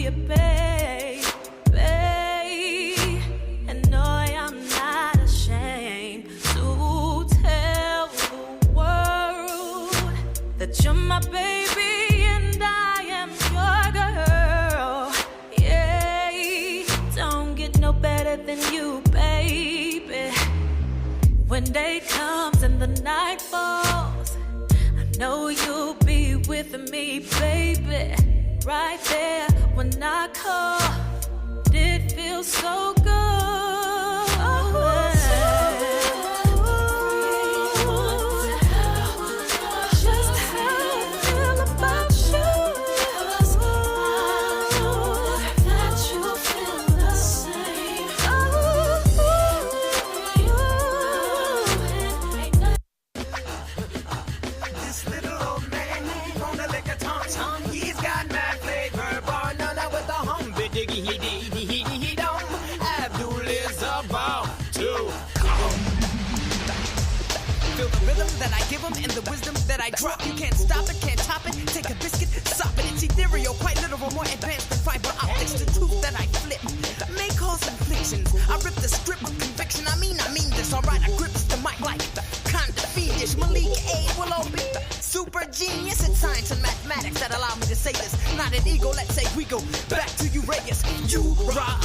your baby. And no, I'm not ashamed to tell the world that you're my baby and I am your girl. Yeah, don't get no better than you, baby. When day comes and the night falls, I know you'll be with me, baby. Right there when I call, it feels so good. Just how I feel about you. That you feel the same. This little old man on the liquor tongue, he's got mad flavor, bar none with the humby diggy he don't. Abdul is about to come. Feel the rhythm that I give him and the wisdom that I drop. You can't stop it, can't top it. Take a biscuit, sop it. It's ethereal, quite literal, more advanced than fiber optics. The truth that I flip may cause inflictions. I rip the script with conviction. I mean this. Alright, I grip the mic like the kind of fiendish. Malik A will all be super genius. It's science and mathematics that allow me to say this. Not an ego, let's say we go back to Uraeus.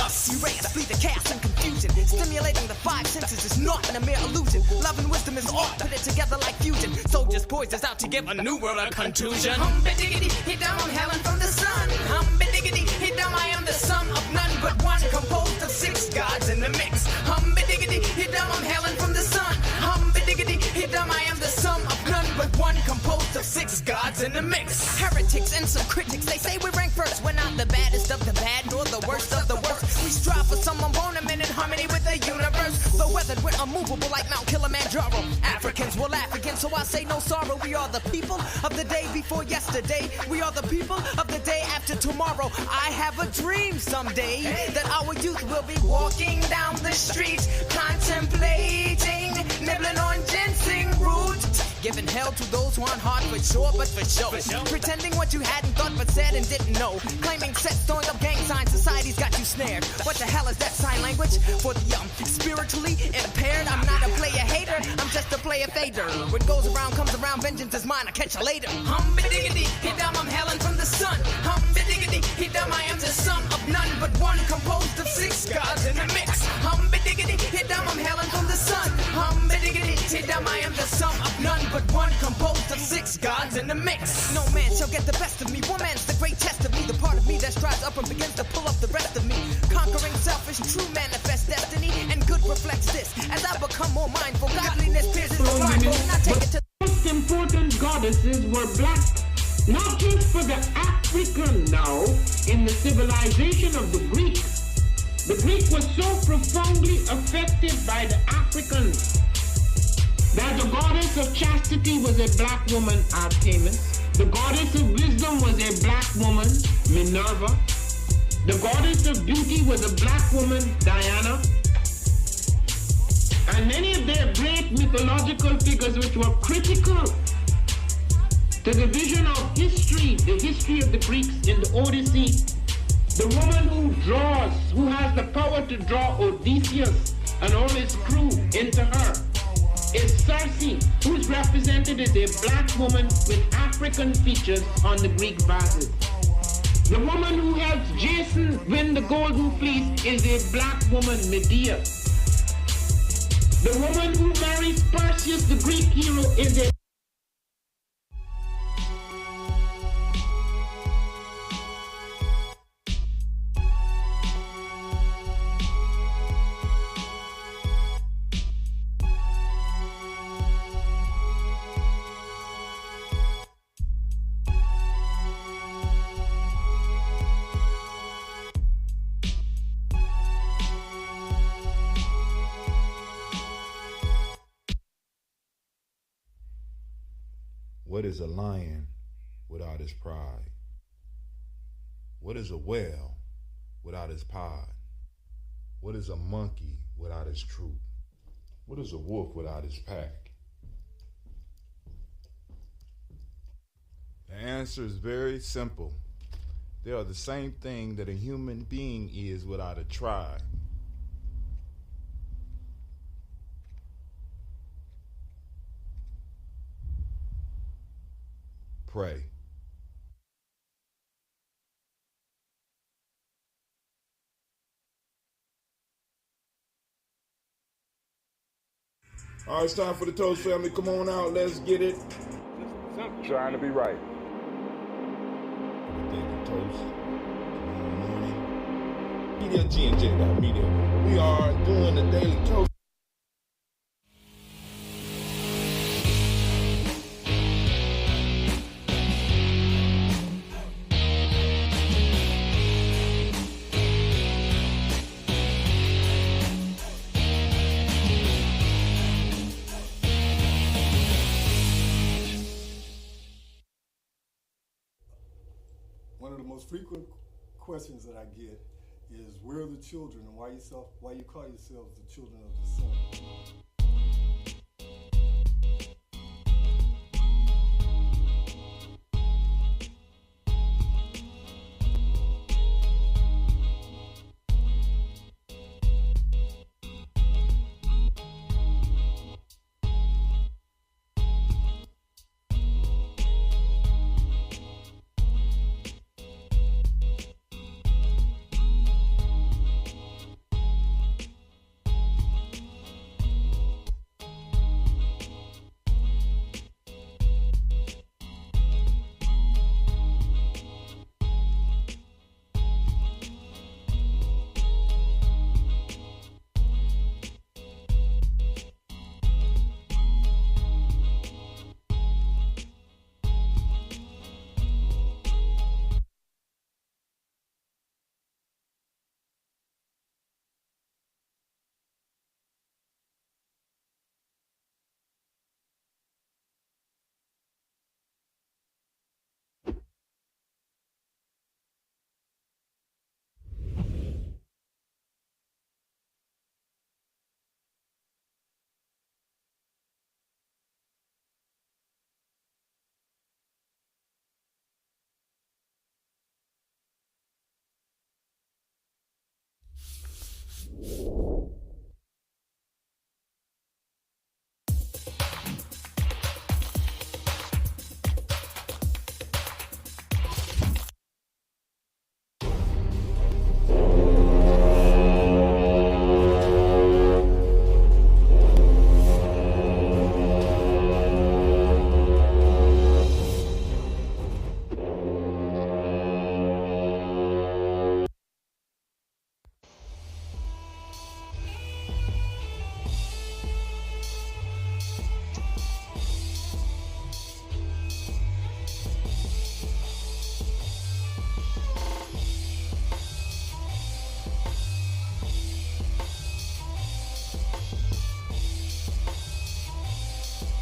Us, Uraeus, flee the chaos and confusion. Stimulating the five senses is not a mere illusion. Love and wisdom is art, put it together like fusion. Soldiers poised us out to give a new world a contusion. Hum-ba-diggity, hit down on Helen from the sun. Hum-ba-diggity, hit down, I am the sum of none but one, composed of six gods in the mix. Hum-ba-diggity, hit down on Helen from the sun. Hum-ba-diggity, hit down, I am the sum of none but one, composed of six gods in the mix. Heretics and some critics, they say we rank first. We're not the baddest of the bad, nor the worst of the worst. We strive for some embodiment in harmony with the universe. Though weathered, we're unmovable like Mount Kilimanjaro. Africans will laugh again, so I say no sorrow. We are the people of the day before yesterday. We are the people of the day after tomorrow. I have a dream someday that our youth will be walking down the streets, contemplating, nibbling on ginseng root, giving hell to those who aren't hard for sure, but for show. Pretending what you hadn't thought but said and didn't know. Claiming sets, throwing up gang signs, society's got you snared. What the hell is that sign language? For the spiritually impaired, I'm not a player hater, I'm just a player fader. What goes around comes around, vengeance is mine, I'll catch you later. Hum-ba-diggity, hit down, I'm Helen from the sun. Hum-ba-diggity, hit down, I am the sum of none but one, composed of six gods in the mix. Hum-ba-diggity, hit down, I'm Helen from the sun. Hum-ba-diggity, hit down, I am the sum of none but one, composed of six gods in the mix. No man shall get the best of me, woman's the great test of me. The part of me that strives up and begins to pull up the rest of me. Conquering selfish, true manifest destiny, and good reflects this. As I become more mindful, godliness pierces the blindfold, and I take it to the most important goddesses were black, not just for the African now, in the civilization of the Greek. The Greek was so profoundly affected by the Africans that the goddess of chastity was a black woman, Artemis. The goddess of wisdom was a black woman, Minerva. The goddess of beauty was a black woman, Diana. And many of their great mythological figures which were critical to the vision of history, the history of the Greeks in the Odyssey. The woman who draws, who has the power to draw Odysseus and all his crew into her, is Circe, who is represented as a black woman with African features on the Greek vases. The woman who helps Jason win the Golden Fleece is a black woman, Medea. The woman who marries Perseus, the Greek hero, is a What is a lion without his pride? What is a whale without his pod? What is a monkey without his troop? What is a wolf without his pack? The answer is very simple. They are the same thing that a human being is without a tribe. Pray. All right, it's time for the Toast family. Come on out. Let's get it. Trying to be right. Daily Toast. Tomorrow morning. Media G&J.media. We are doing the Daily Toast. One of the most frequent questions that I get is, where are the children, and why you call yourselves the children of the sun?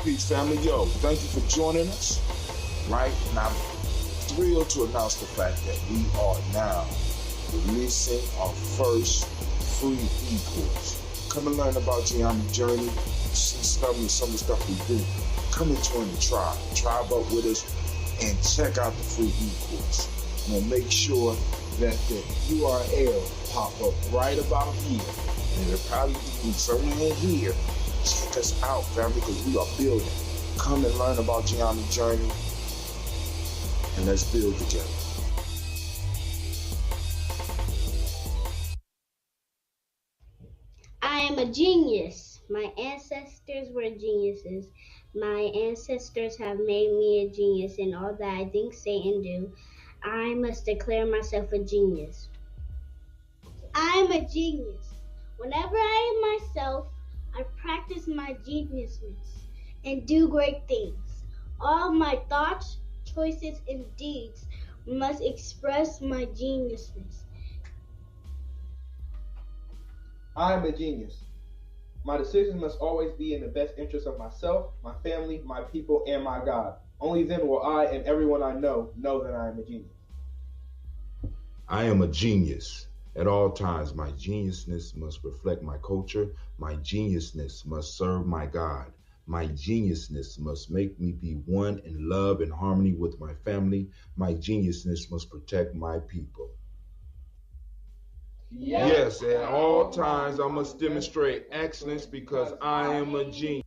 Peace, family. Yo, thank you for joining us. Right? And I'm thrilled to announce the fact that we are now releasing our first free e-course. Come and learn about Gye-Nyame journey, see some of the stuff we do. Come and join the tribe. Tribe up with us and check out the free e-course. I'm going to make sure that the URL pop up right about here. And it'll probably be somewhere in here. Check us out, family, because we are building. Come and learn about Gye-Nyame journey, and let's build together. I am a genius. My ancestors were geniuses. My ancestors have made me a genius in all that I think, say, and do. I must declare myself a genius. I am a genius. Whenever I am myself, I practice my geniusness and do great things. All my thoughts, choices, and deeds must express my geniusness. I am a genius. My decisions must always be in the best interest of myself, my family, my people, and my God. Only then will I and everyone I know that I am a genius. I am a genius. At all times, my geniusness must reflect my culture. My geniusness must serve my God. My geniusness must make me be one in love and harmony with my family. My geniusness must protect my people. Yes, at all times I must demonstrate excellence because I am a genius.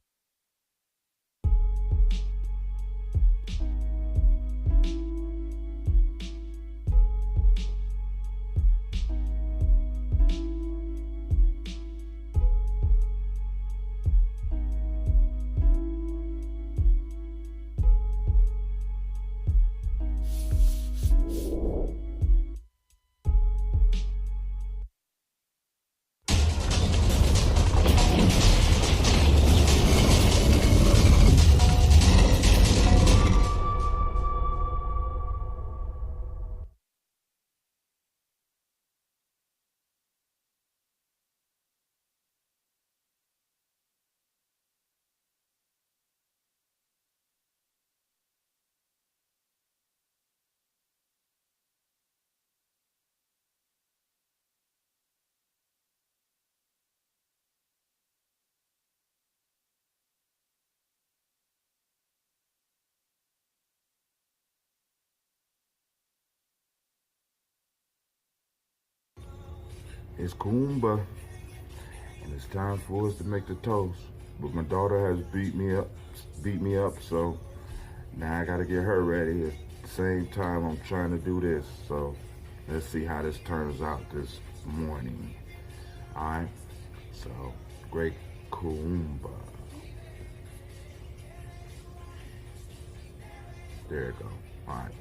It's Kumba, and it's time for us to make the toast. But my daughter has beat me up, so now I gotta get her ready. At the same time, I'm trying to do this. So let's see how this turns out this morning. All right, so great Kumba. There you go. All right.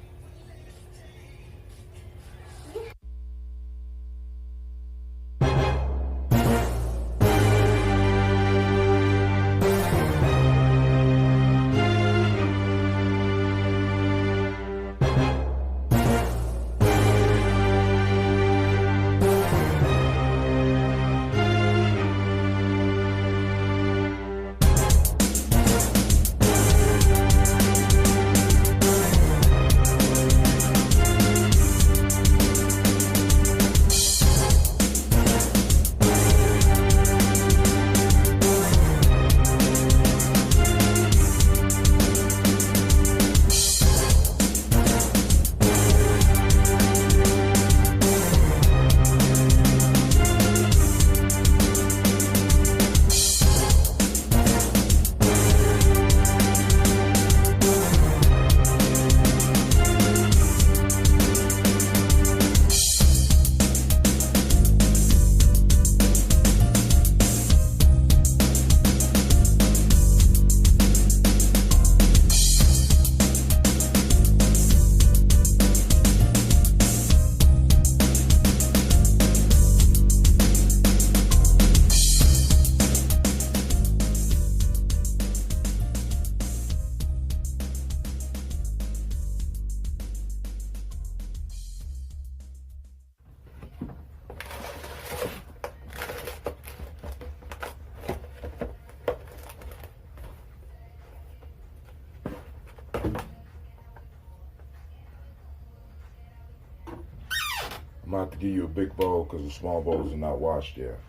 I'm about to give you a big bowl because the small bowls are not washed yet.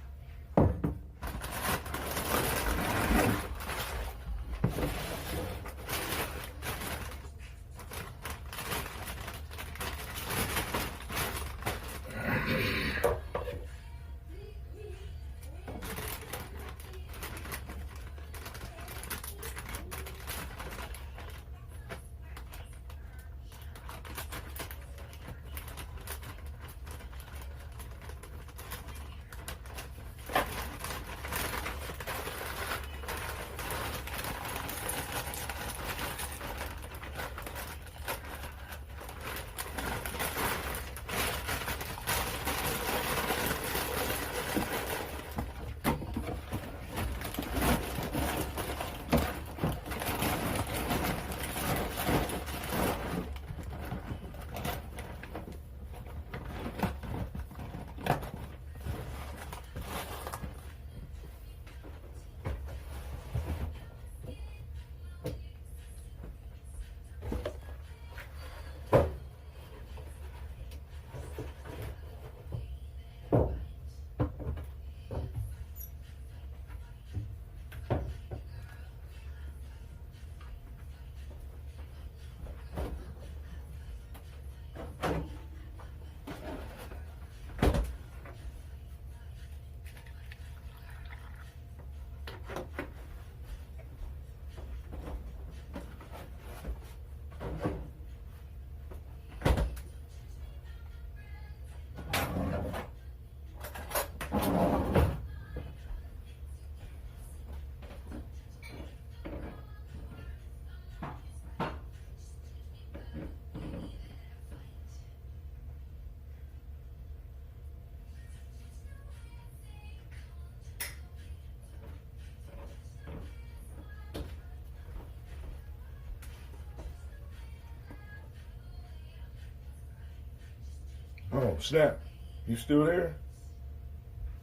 Oh, snap. You still there?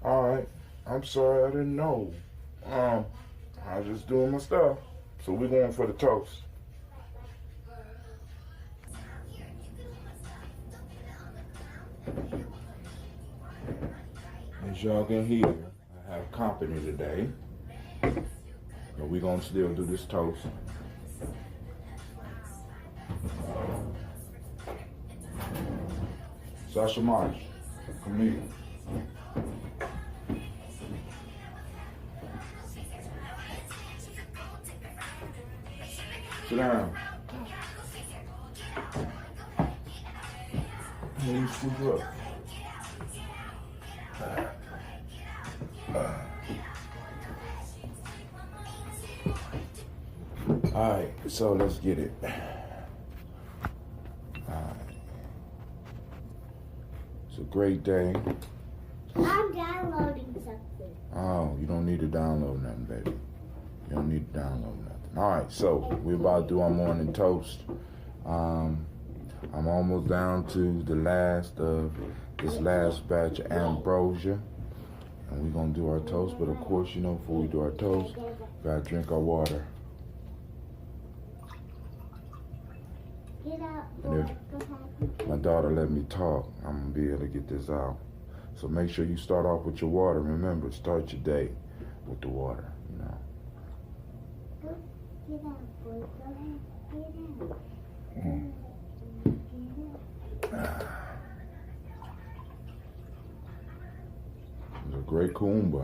All right. I'm sorry, I didn't know. I was just doing my stuff. So we're going for the toast. As y'all can hear, I have company today. But we're going to still do this toast. Sasha Marsh, come here. Sit down. Let me scoop up. All right, so let's get it. All right. It's a great day. I'm downloading something. Oh, you don't need to download nothing, baby. You don't need to download nothing. All right, so we're about to do our morning toast. I'm almost down to the last of this last batch of ambrosia. And we're going to do our toast. But of course, you know, before we do our toast, we got to drink our water. Get out. And if my daughter let me talk, I'm going to be able to get this out. So make sure you start off with your water. Remember, start your day with the water, you know. Get out, boy. Go ahead. Get out. Mm. It's a great kuumba.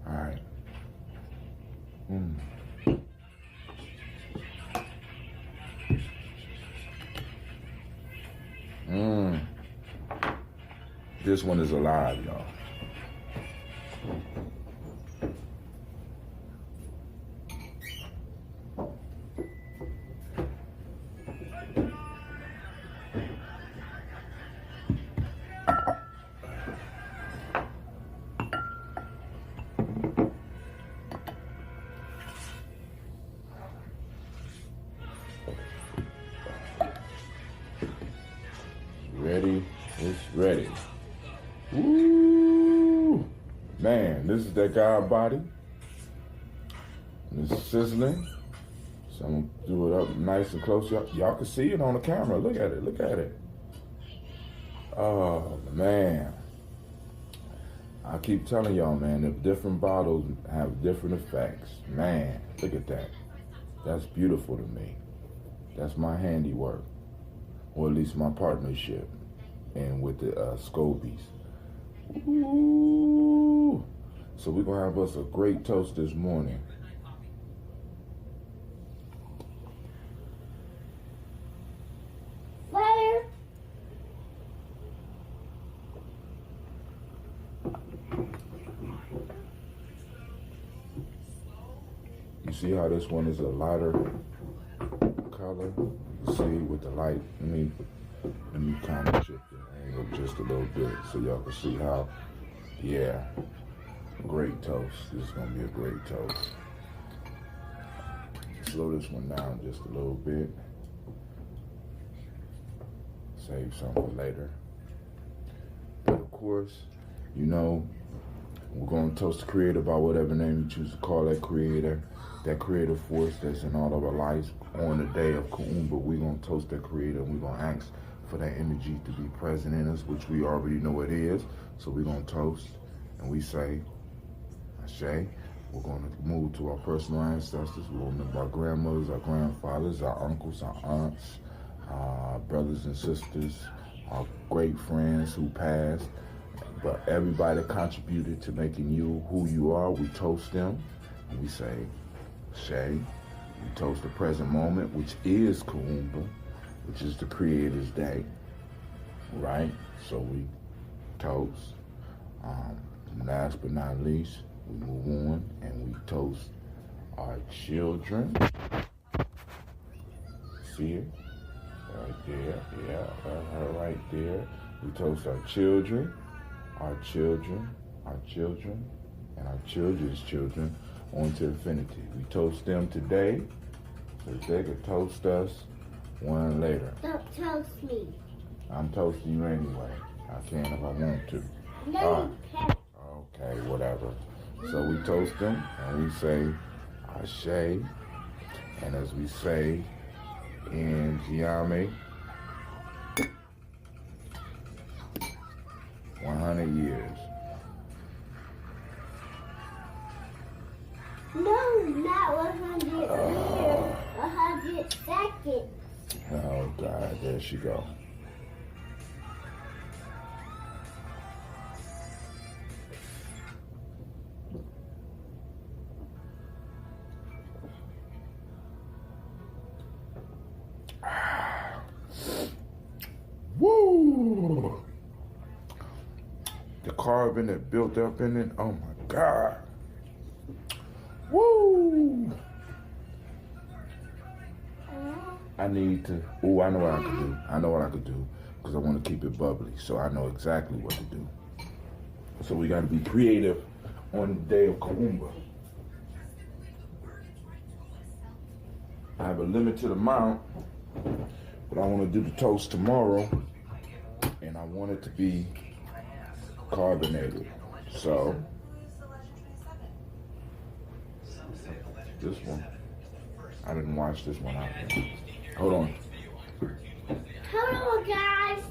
All right. This one is alive, y'all. Ready? It's ready. Ooh, man, this is that guy body. It's sizzling. So I'm gonna do it up nice and close. Y'all can see it on the camera. Look at it. Look at it. Oh man, I keep telling y'all, man, the different bottles have different effects. Man, look at that. That's beautiful to me. That's my handiwork, or at least my partnership, and with the Scobies. Ooh. So we're gonna have us a great toast this morning. Fire. You see how this one is a lighter color? You can see with the light. Let me kind of shift the angle just a little bit so y'all can see how, yeah, great toast. This is gonna be a great toast. Slow this one down just a little bit. Save some for later. But of course, you know, we're gonna toast the creator by whatever name you choose to call that creator, that creative force that's in all of our lives. On the day of Kuumba, we're gonna toast that creator, and we're gonna ask for that energy to be present in us, which we already know it is. So we're gonna toast, and we say, Ashe. We're gonna move to our personal ancestors. We're gonna remember our grandmothers, our grandfathers, our uncles, our aunts, our brothers and sisters, our great friends who passed. But everybody that contributed to making you who you are, we toast them, and we say, Ashe. We toast the present moment, which is Kuumba, which is the Creator's Day, right? So we toast. Last but not least, we move on and we toast our children. See it? Right there, yeah, her right there. We toast our children, our children, our children, and our children's children on to infinity. We toast them today so they can toast us one later. Don't toast me. I'm toasting you anyway. I can if I want to. No, you can't. Okay, whatever. So we toast them and we say, Ashe. And as we say in Gye-Nyame, 100 years. No, not 100 years. 100 seconds. Oh, God, there she go. Woo! The carbon that built up in it, oh my God. Woo! I need to, I know what I could do. I know what I could do because I want to keep it bubbly, so I know exactly what to do. So we got to be creative on the day of Kaumba. I have a limited amount, but I want to do the toast tomorrow, and I want it to be carbonated. So, this one, I didn't watch this one out there. Hold on. Hold on, guys.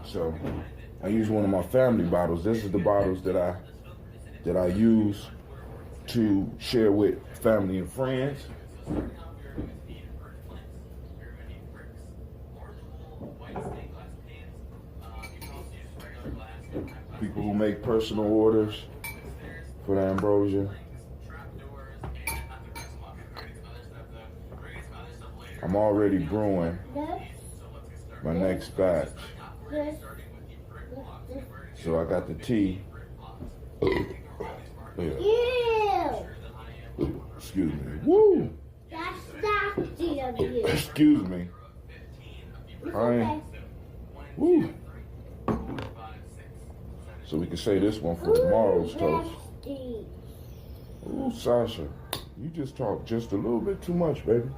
So, I use one of my family bottles. This is the bottles that I use to share with family and friends. People who make personal orders for the ambrosia. I'm already brewing my next batch. So I got the tea. Ew. Excuse me. Woo! That's nasty of you. Excuse me. Okay. Woo! So we can say this one for tomorrow's toast. Nasty. Ooh, Sasha, you just talk just a little bit too much, baby.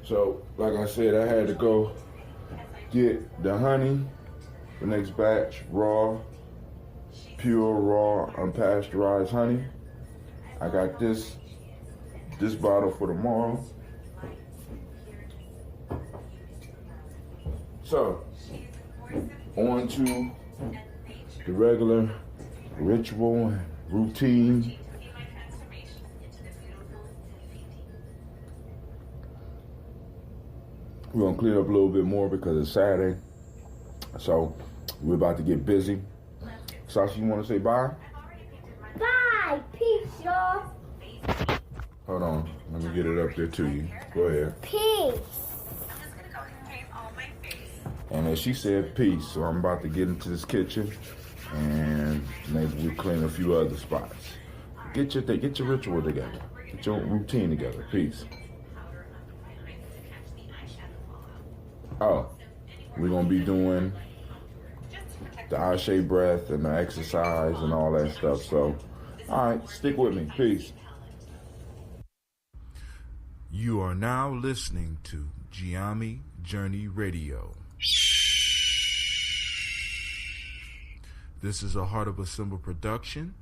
So, like I said, I had to go get the honey, the next batch, raw, pure, raw, unpasteurized honey. I got this bottle for tomorrow. So, on to the regular ritual and routine. We're gonna clean up a little bit more because it's Saturday. So, we're about to get busy. Sasha, you wanna say bye? Bye. Peace, y'all. Hold on, let me get it up there to you. Go ahead. Peace. And as she said, peace. So I'm about to get into this kitchen and maybe we clean a few other spots. Get your ritual together. Get your routine together. Peace. Oh, we're gonna be doing the Ashe breath and the exercise and all that stuff. So, all right, stick with me. Peace. You are now listening to Gye-Nyame Journey Radio. This is a Heart of a Symbol production.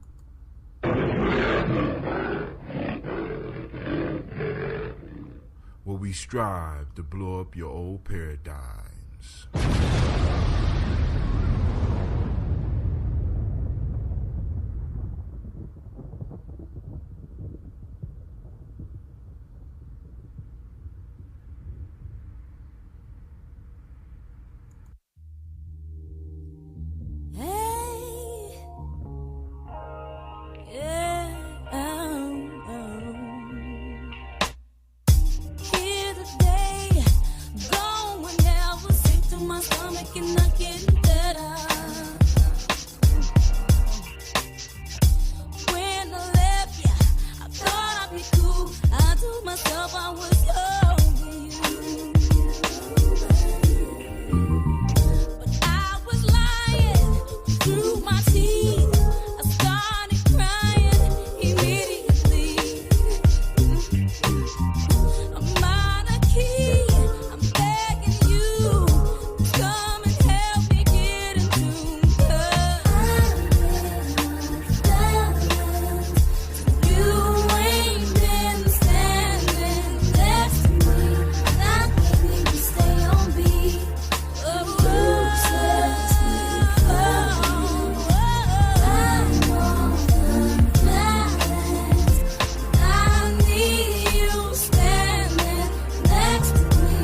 Where we strive to blow up your old paradigms. love, I was young. But I was lying through my teeth. I started crying immediately. I'm out of key. I'm begging you, come and help me get in tune. 'Cause you ain't been standing next to me. I can't even stay on beat. I need you standing next to me.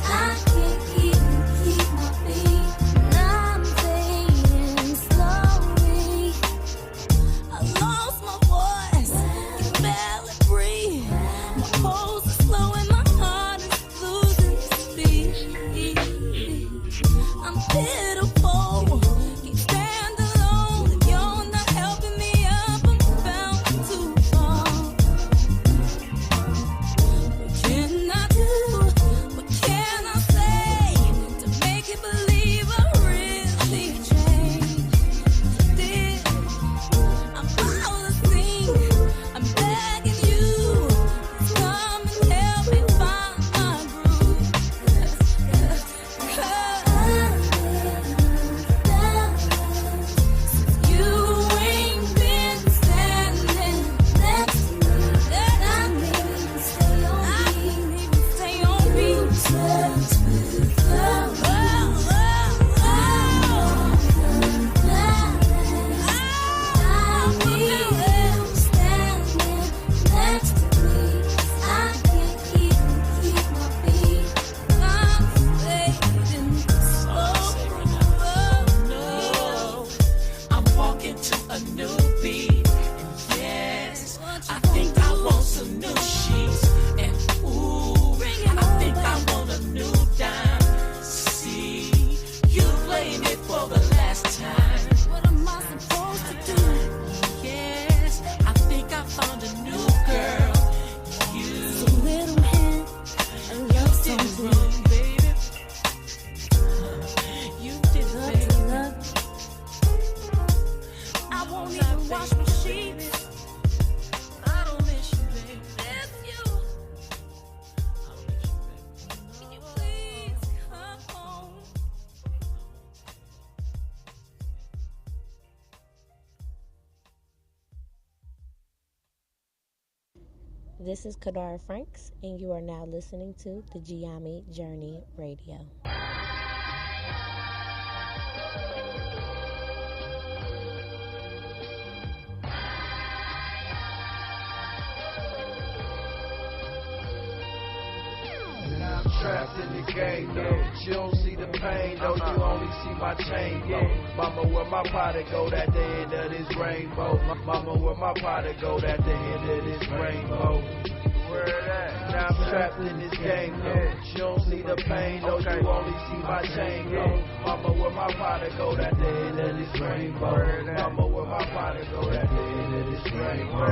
I can't even keep my feet. I'm fading slowly. I lost my voice, can barely breathe. My pulse is slow and my heart is losing speed. I'm pitiful, can't stand alone. If you're not helping me up, I'm bound to fall. What can I do? What can I say to make you believe I really changed? Did I'm out of sync? I'm begging you, please come and help me find my groove. You ain't been standing next to me. I can't even stay on I'm walking to a new beat, and yes, I think I want some new sheets, and ooh, I think I want a new dime. See, you playing it for the last time. What am I supposed to do? Yes, I think I found a new girl. You, so little hand, I love something wrong, baby. You did love. I won't even wash my sheets. I don't miss you, baby. Miss you. I don't miss you, baby. Can you please come home? This is Kadara Franks, and you are now listening to the Gye-Nyame Journey Radio. I'm trapped in the game, though. She don't see the pain, though. You only see my chain, though. Mama, where my potty go at the end of this rainbow? Mama, where my potty go at the end of this rainbow? Where that? Now I'm trapped in this game, though. She don't see the pain, though. You only see my chain, though. Mama, where my potty go at the end of this rainbow? Mama, where my potty go at the end of this rainbow?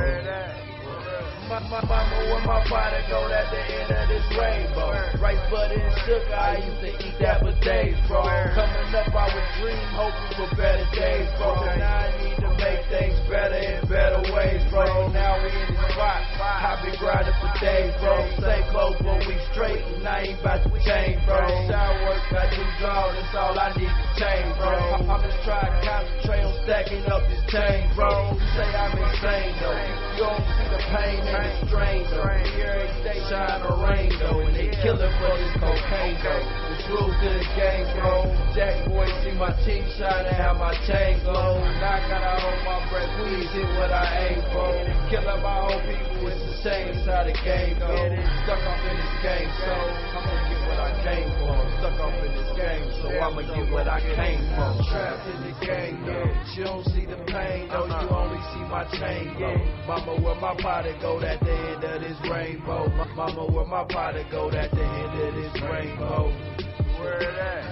Mama, where my body go at the end of this rainbow? Rice, butter, and sugar, I used to eat that for days, bro. Coming up, I would dream, hoping for better days, bro. Now I need to make things better in better ways, bro. Now we in the spot, I been grinding for days, bro. Same clothes, but we straight, and I ain't about to change, bro. Shower work, I do draw, that's all I need to change, bro. I'm just trying to concentrate on stacking up this change, bro. You say I'm insane, though. You don't see the pain in the strain, though. Every day shine a rain, though. And they killing for this cocaine, though. It's rules to the game, bro. Jack boy, see my teeth shine and have my chain glow. Now I gotta hold my breath, please hit what I aim for. Killing my own people, it's the same side of the game, though. Stuck up in this game, so I'm gonna get what I came for. Stuck up in this game, so I'ma get what I came for. Trapped in the game, though. She don't see the pain, though. You only see my chain, though. Mama, where my potty go at the end of this rainbow? Mama, where my potty go at the end of this rainbow?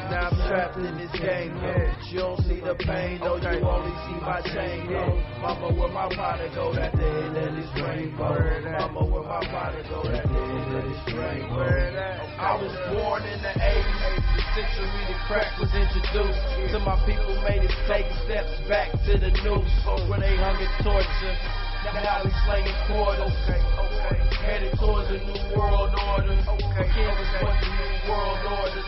Now I'm trapped in this game, though. You don't see the pain, though. You only see my chain, though. Mama, where my father go, at the end of this rainbow. Mama, where my father go, at the end of this rainbow. I was born in the 80s. The century the crack was introduced. To my people made us take steps back to the noose. When they hung and torture. Now we slinging quarters. Headed towards a new world order. Again, was but the new world order.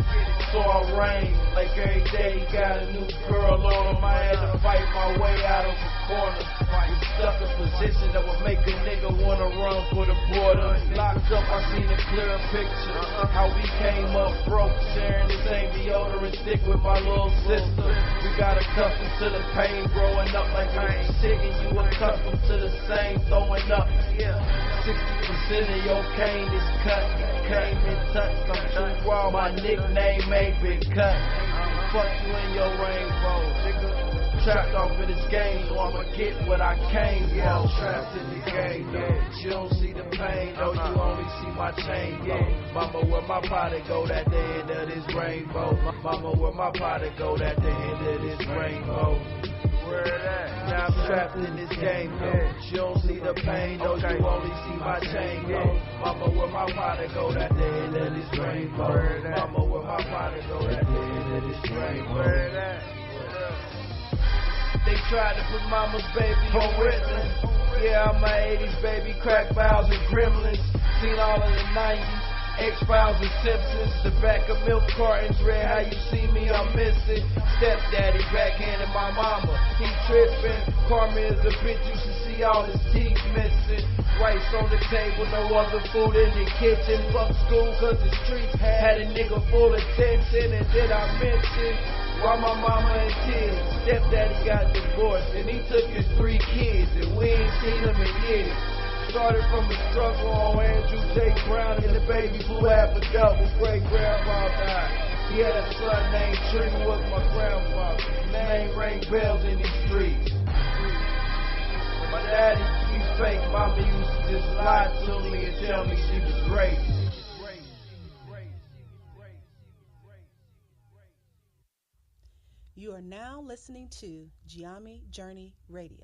So I reign like every day. Got a new girl on him. I had to fight my way out of a corner. Was stuck in position that would make a nigga wanna run for the border. Locked up, I seen a clearer picture. How we came up broke, sharing the same deodorant stick with my little sister. We got accustomed to the pain growing up like I ain't sick, and you accustomed to the same throwing up. 60% of your cane is cut. Came in touch, I'm too raw. My nickname ain't been cut. Fuck you in your rainbow, nigga. Trapped off in this game, so I'ma get what I came for. Trapped in the game, though. You don't see the pain, though. You only see my chain, Mama, where my potty go, at the end of this rainbow. Mama, where my potty go, at the end of this rainbow. Now I'm trapped in this game, though. You don't see the pain, though. You only see my chain, though. Mama, where my potty go, at the end of this rainbow. Mama, where my potty go, at the end of this rainbow. They tried to put mama's baby on witness. Yeah, I'm my 80s baby, crack vials and gremlins. Seen all of the 90s, X-Files and Simpsons. The back of milk cartons, read how you see me, I'm missing. Stepdaddy backhanded my mama, he tripping. Karma is a bitch, you should see all his teeth missing. Rice on the table, no other food in the kitchen. Fuck school, cause the streets had a nigga full of tension. And then I mentioned why my mama in tears. Stepdaddy got divorced and he took his 3 kids, and we ain't seen them in years. Started from a struggle on Andrew J. Brown, and the baby blew half a double. Great grandma died. He had a son named Tree, who was my grandfather. His name rang bells in these streets. My daddy, he's fake. Mama used to just lie to me and tell me she was great. You are now listening to Gye-Nyame Journey Radio.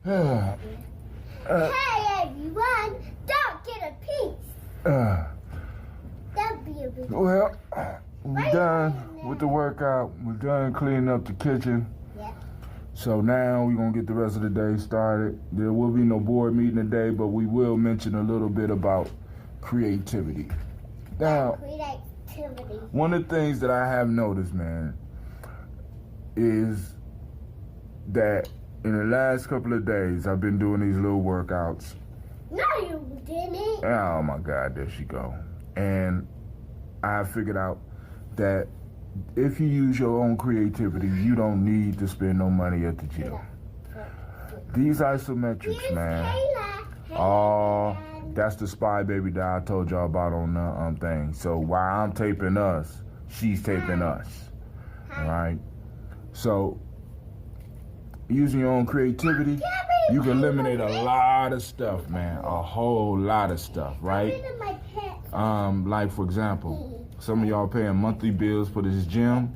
Hey everyone, don't get a piece. That'd be a big Well, we're done with the workout. We're done cleaning up the kitchen. Yeah. So now we're going to get the rest of the day started. There will be no board meeting today, but we will mention a little bit about creativity. Now, creativity. one of the things that I have noticed, man, is that in the last couple of days, I've been doing these little workouts. No, you didn't. Oh my God, there she go. And I figured out that if you use your own creativity, you don't need to spend no money at the gym. These isometrics, man. Oh, that's the spy baby that I told y'all about on the thing. So while I'm taping us, she's taping us. All right? So using your own creativity, you can eliminate a lot of stuff, man. A whole lot of stuff, right? Like, for example, some of y'all paying monthly bills for this gym.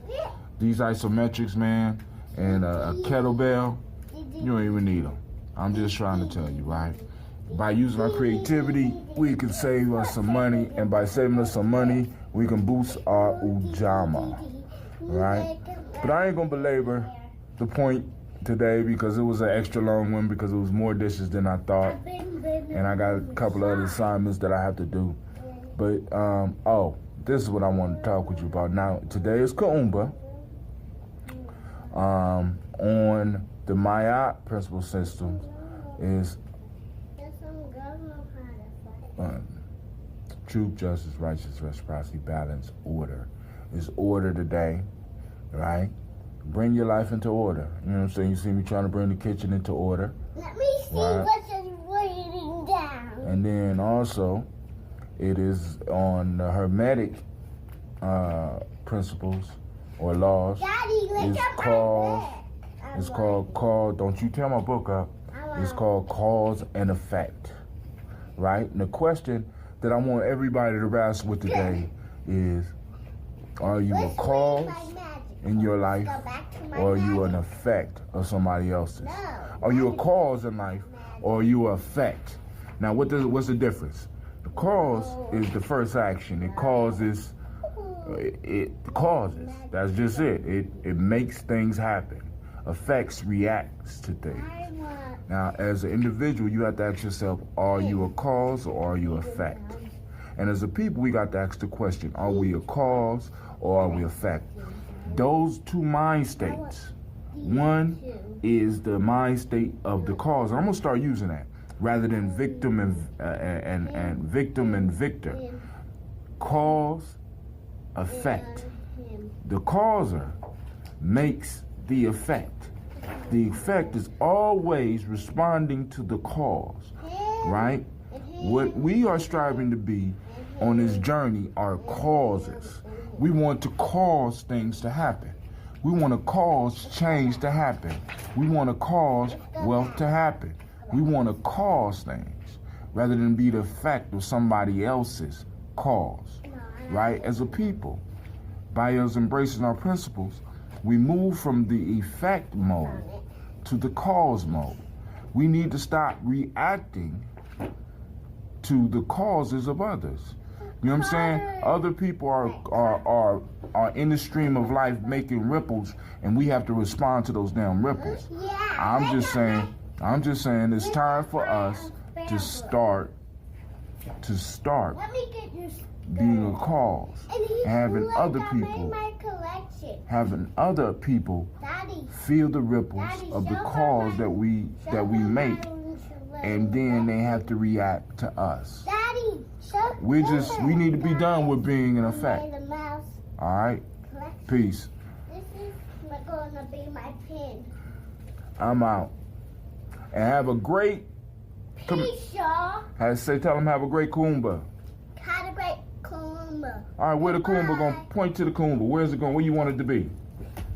These isometrics, man, and a kettlebell, you don't even need them. I'm just trying to tell you, right? By using our creativity, we can save us some money, and by saving us some money, we can boost our ujama, right? But I ain't gonna belabor the point today because it was an extra long one because it was more dishes than I thought, and I got a couple of other assignments that I have to do. But this is what I want to talk with you about. Now, today is Kuumba on the Maya principal system is truth, justice, righteousness, reciprocity, balance, order. It's order today, right? Bring your life into order. You know what I'm saying? You see me trying to bring the kitchen into order. Let me see what's waiting down. And then also, it is on the Hermetic principles or laws. Daddy, It's called, don't you tear my book up. It's called cause and effect, right? And the question that I want everybody to wrestle with today is, are you a cause in your life, or are you an effect of somebody else's? Are you a cause in life, or are you an effect? Now, what's the difference? The cause is the first action. It causes. That's just it. It makes things happen. Effects reacts to things. Now, as an individual, you have to ask yourself, are you a cause or are you an effect? And as a people, we got to ask the question, are we a cause or are we an effect? Those two mind states. One is the mind state of the cause. I'm going to start using that rather than victim and victim and victor. Cause, effect. The causer makes the effect. The effect is always responding to the cause, right? What we are striving to be on this journey are causes. We want to cause things to happen. We want to cause change to happen. We want to cause wealth to happen. We want to cause things rather than be the effect of somebody else's cause, right? As a people, by us embracing our principles, we move from the effect mode to the cause mode. We need to stop reacting to the causes of others. You know what I'm saying? Other people are in the stream of life making ripples, and we have to respond to those damn ripples. I'm just saying it's time for us to start being a cause, having other people feel the ripples of the cause that we make, and then they have to react to us. We need to be done with being an effect. All right? Peace. This is gonna be my pin. I'm out. And have a great... Peace, y'all. Tell them have a great Kuumba. Have a great Kuumba. All right, where the Kuumba going? Point to the Kuumba. Where's it going? Where you want it to be?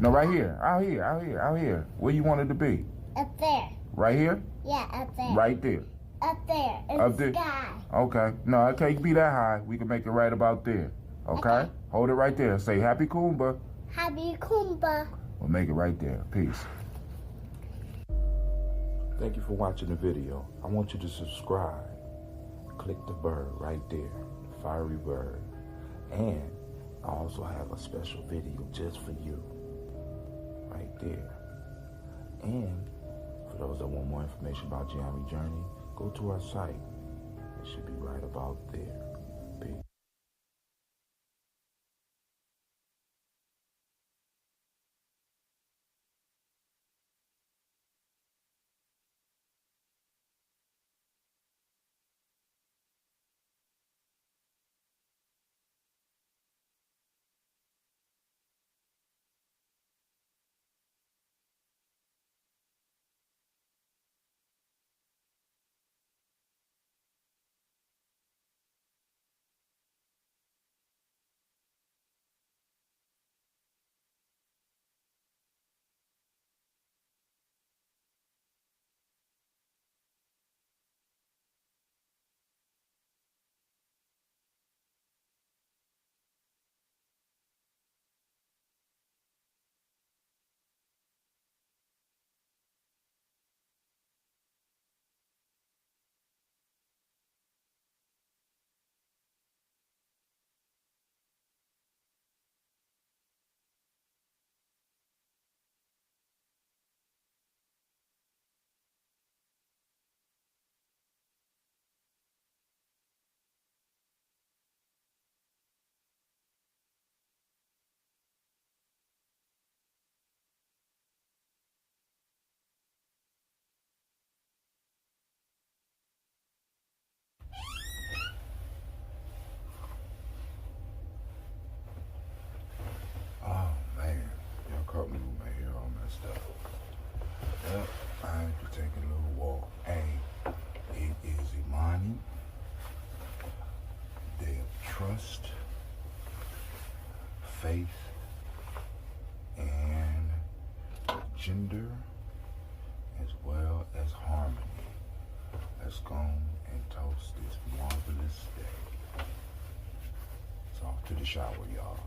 No, right here. Out here. Where you want it to be? Up there. Right here? Yeah, up there. Right there. Up there. In up the there. sky. Okay. No, it can't be that high. We can make it right about there. Okay? Hold it right there. Say happy Kuumba. Happy Kuumba. We'll make it right there. Peace. Thank you for watching the video. I want you to subscribe. Click the bird right there, the fiery bird. And I also have a special video just for you, right there. And for those that want more information about Gye-Nyame Journey, go to our site. It should be right about there. Peace. time to take a little walk. Hey, it is Imani, day of trust, faith, and gender, as well as harmony. Let's go and toast this marvelous day. So off to the shower, y'all.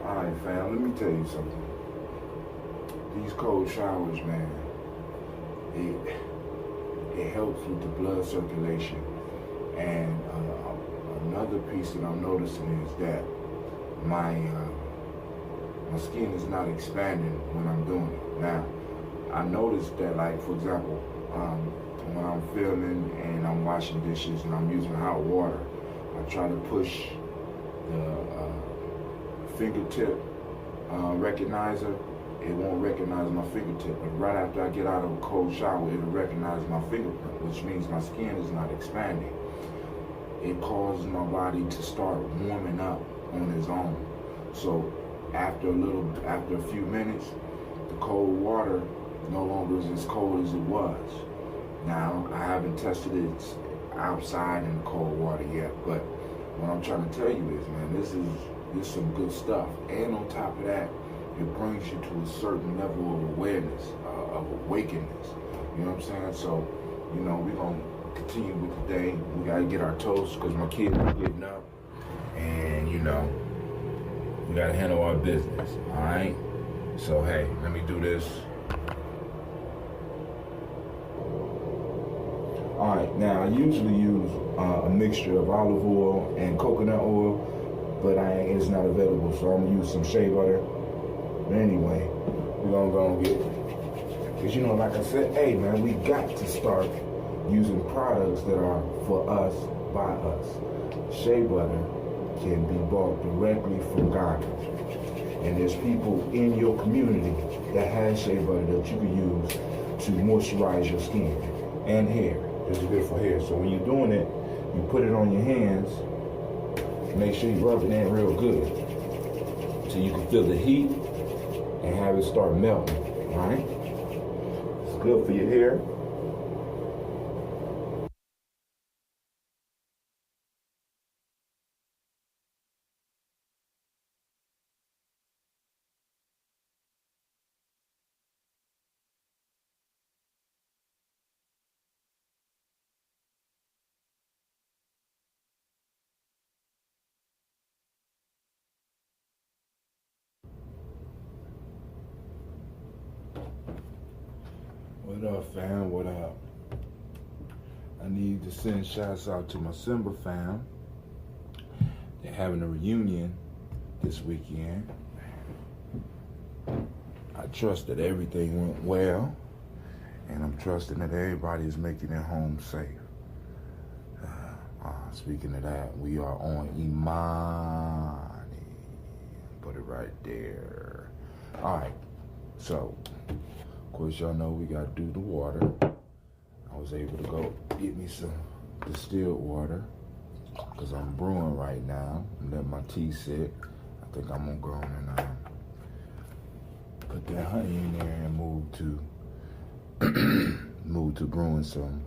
Alright, fam, let me tell you something. These cold showers, man, it helps with the blood circulation. And another piece that I'm noticing is that my skin is not expanding when I'm doing it. Now, I noticed that, like, for example, when I'm filming and I'm washing dishes and I'm using hot water, I try to push the fingertip recognizer. It won't recognize my fingertip, but right after I get out of a cold shower, it'll recognize my fingerprint, which means my skin is not expanding. It causes my body to start warming up on its own. So after a few minutes, the cold water no longer is as cold as it was. Now, I haven't tested it outside in the cold water yet, but what I'm trying to tell you is, man, this is some good stuff. And on top of that, it brings you to a certain level of awareness, of awakeness. You know what I'm saying? So, you know, we're going to continue with the day. We got to get our toast because my kids are getting up. And, you know, we got to handle our business, all right? So, hey, let me do this. All right, now I usually use a mixture of olive oil and coconut oil, but it's not available, so I'm gonna use some shea butter. But anyway, we're gonna go and get it. Because, you know, like I said, hey, man, we got to start using products that are for us, by us. Shea butter can be bought directly from Ghana. And there's people in your community that has shea butter that you can use to moisturize your skin and hair. It's good for hair. So when you're doing it, you put it on your hands, make sure you rub it in real good so you can feel the heat and have it start melting, all right? It's good for your hair. What up, fam? What up? I need to send shouts out to my Simba fam. They're having a reunion this weekend. I trust that everything went well, and I'm trusting that everybody is making it home safe. Speaking of that, we are on Imani. Put it right there. All right, so, of course, y'all know we got to do the water. I was able to go get me some distilled water because I'm brewing right now. I'm letting my tea sit. I think I'm going to go on and put that honey in there and move to brewing some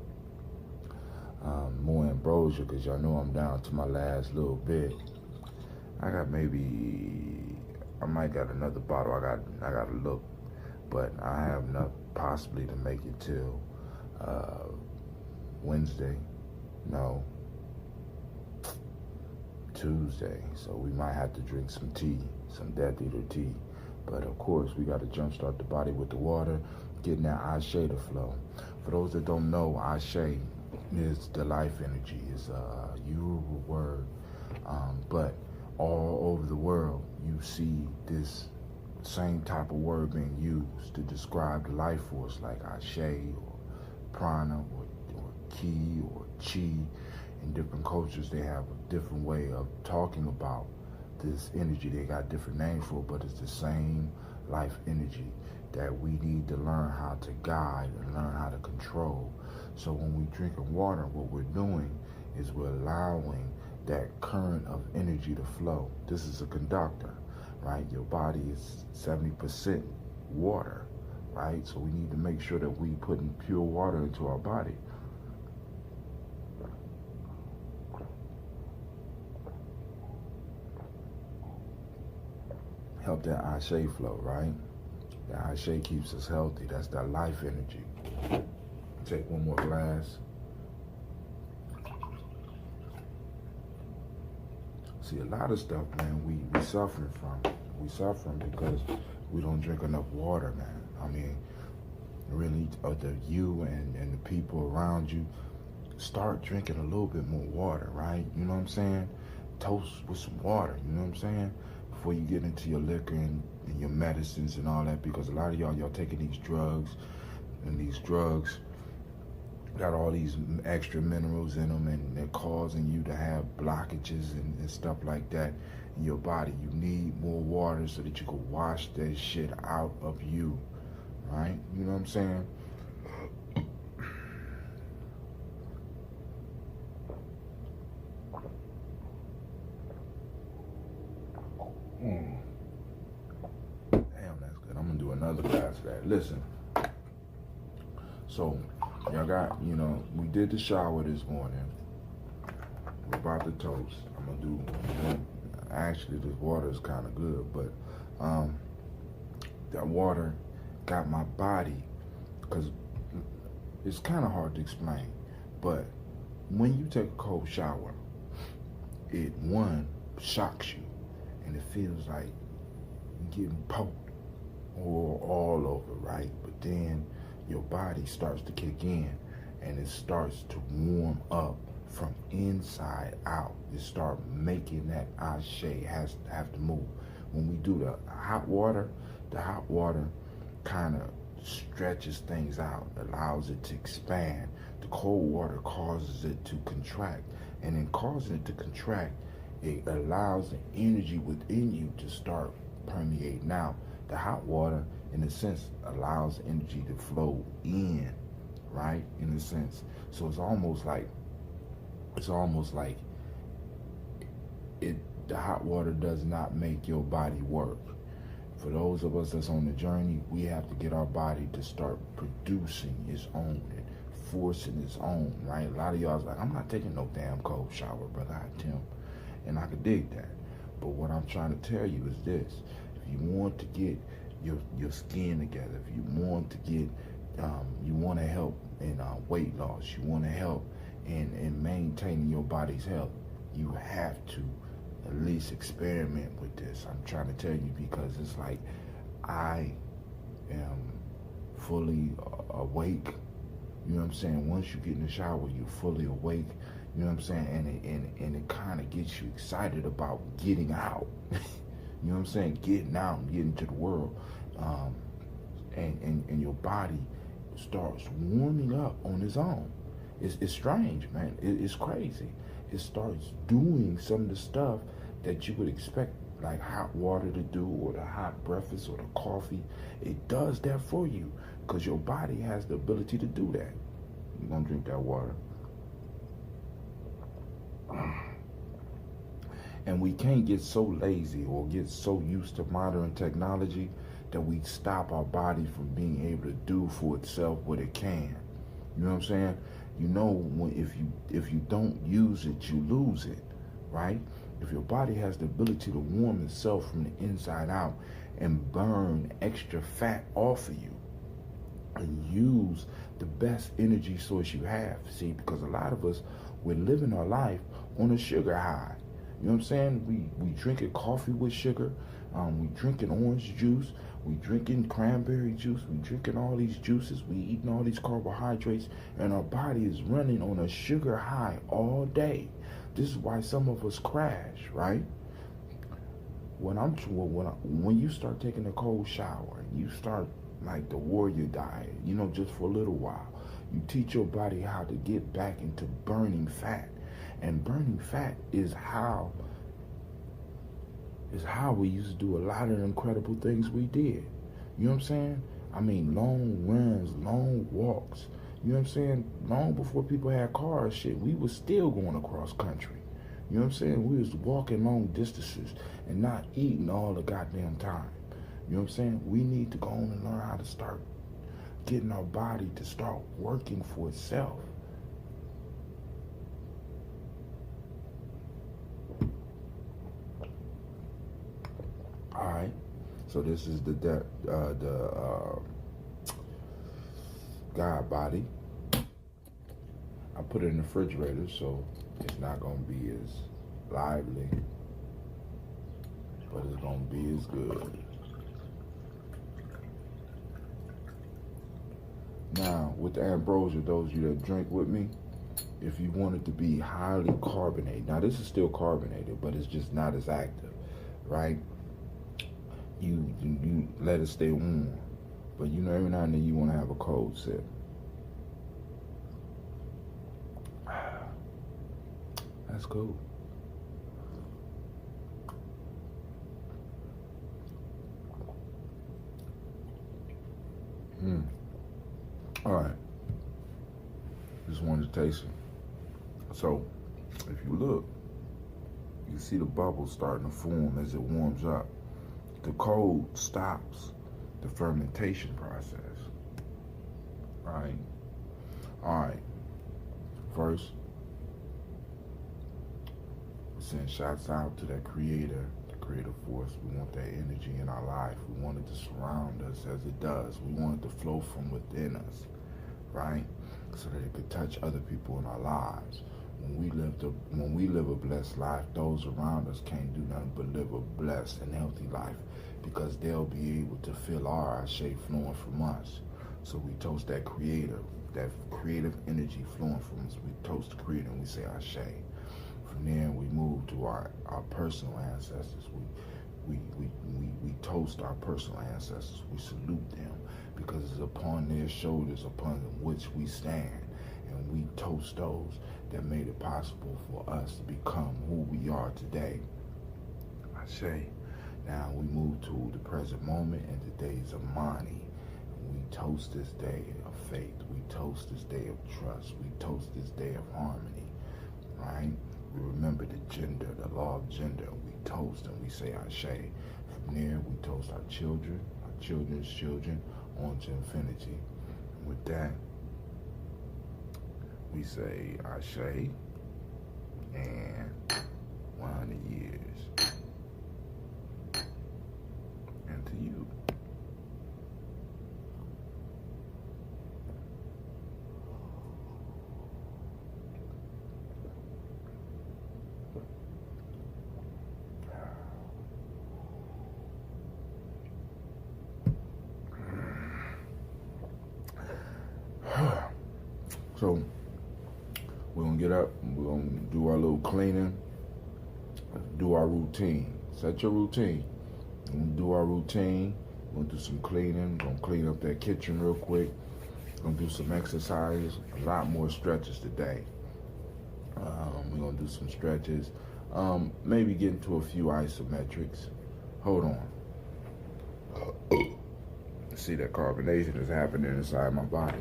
more ambrosia, because y'all know I'm down to my last little bit. I might got another bottle. I got to look, but I have enough possibly to make it till Tuesday. So we might have to drink some tea, some Death Eater tea. But of course, we got to jumpstart the body with the water, getting that Ashe to flow. For those that don't know, Ashe is the life energy. It's a Yoruba word, but all over the world, you see this same type of word being used to describe the life force, like Ashe or Prana or Ki or Chi. In different cultures, they have a different way of talking about this energy. They got different names for it, but it's the same life energy that we need to learn how to guide and learn how to control. So when we drinking water, what we're doing is we're allowing that current of energy to flow. This is a conductor, right? Your body is 70% water, right? So we need to make sure that we putting pure water into our body. Help that Ashe flow, right? That Ashe keeps us healthy. That's that life energy. Take one more glass. See, a lot of stuff, man, we suffering from. We suffering because we don't drink enough water, man. I mean, really, you and the people around you, start drinking a little bit more water, right? You know what I'm saying? Toast with some water, you know what I'm saying? Before you get into your liquor and your medicines and all that, because a lot of y'all taking these drugs, and these drugs got all these extra minerals in them, and they're causing you to have blockages and stuff like that in your body. You need more water so that you can wash that shit out of you, right? You know what I'm saying? Damn, that's good. I'm gonna do another glass of that. Listen. So, y'all got, we did the shower this morning. We're about to toast. I'm gonna do, actually this water is kind of good, but that water got my body, because it's kind of hard to explain, but when you take a cold shower, it, one, shocks you, and it feels like you're getting poked all over, right? But then your body starts to kick in, and it starts to warm up from inside out. It starts making that Ashe have to move. When we do the hot water kind of stretches things out, allows it to expand. The cold water causes it to contract, and in causing it to contract, it allows the energy within you to start permeate. Now, the hot water, in a sense, allows energy to flow in, right? In a sense. So it's almost like the hot water does not make your body work. For those of us that's on the journey, we have to get our body to start producing its own and forcing its own, right? A lot of y'all's like, I'm not taking no damn cold shower, brother, Tim. And I could dig that. But what I'm trying to tell you is this. If you want to get your skin together, if you want to get, you want to help in weight loss, you want to help in maintaining your body's health, you have to at least experiment with this. I'm trying to tell you, because it's like I am fully awake. You know what I'm saying? Once you get in the shower, you're fully awake. You know what I'm saying? And it kind of gets you excited about getting out. You know what I'm saying? Getting out and getting to the world. And your body starts warming up on its own. It's strange, man. It's crazy. It starts doing some of the stuff that you would expect, like hot water to do, or the hot breakfast, or the coffee. It does that for you because your body has the ability to do that. You're gonna drink that water. And we can't get so lazy or get so used to modern technology that we stop our body from being able to do for itself what it can. You know what I'm saying? You know, if you don't use it, you lose it, right? If your body has the ability to warm itself from the inside out and burn extra fat off of you and use the best energy source you have, see, because a lot of us, we're living our life on a sugar high. You know what I'm saying? We drinking coffee with sugar. We drinking orange juice. We drinking cranberry juice. We drinking all these juices. We eating all these carbohydrates, and our body is running on a sugar high all day. This is why some of us crash, right? When you start taking a cold shower, and you start like the warrior diet, you know, just for a little while, you teach your body how to get back into burning fat. And burning fat is how we used to do a lot of the incredible things we did. You know what I'm saying? I mean, long runs, long walks. You know what I'm saying? Long before people had cars, shit, we was still going across country. You know what I'm saying? We was walking long distances and not eating all the goddamn time. You know what I'm saying? We need to go on and learn how to start getting our body to start working for itself. All right, so this is the God body. I put it in the refrigerator, so it's not gonna be as lively, but it's gonna be as good. Now, with the ambrosia, those of you that drink with me, if you want it to be highly carbonated, now this is still carbonated, but it's just not as active, right? You let it stay warm, but you know, every now and then you want to have a cold sip. That's cool. All right. Just wanted to taste it. So, if you look, you see the bubbles starting to form as it warms up. The cold stops the fermentation process. Right? All right. First, send shots out to that creator, the creative force. We want that energy in our life. We want it to surround us as it does. We want it to flow from within us, right? So that it could touch other people in our lives. When we live a blessed life, those around us can't do nothing but live a blessed and healthy life, because they'll be able to feel our ashe flowing from us. So we toast that creator, that creative energy flowing from us. We toast the creator and we say ashe. From there we move to our personal ancestors. We toast our personal ancestors. We salute them, because it's upon their shoulders upon which we stand. And we toast those that made it possible for us to become who we are today. Ashe. Now we move to the present moment and the days of Mani. We toast this day of faith. We toast this day of trust. We toast this day of harmony, right? We remember the gender, the law of gender. We toast and we say ashe. From there, we toast our children, our children's children, on to infinity. And with that, we say ashe and 100 years. And to you. So we're gonna get up, we're gonna do our little cleaning, do our routine. Set your routine. We're gonna do our routine, we're gonna do some cleaning, we're gonna clean up that kitchen real quick, we're gonna do some exercise, a lot more stretches today. We're gonna do some stretches, maybe get into a few isometrics. Hold on. See, that carbonation is happening inside my body.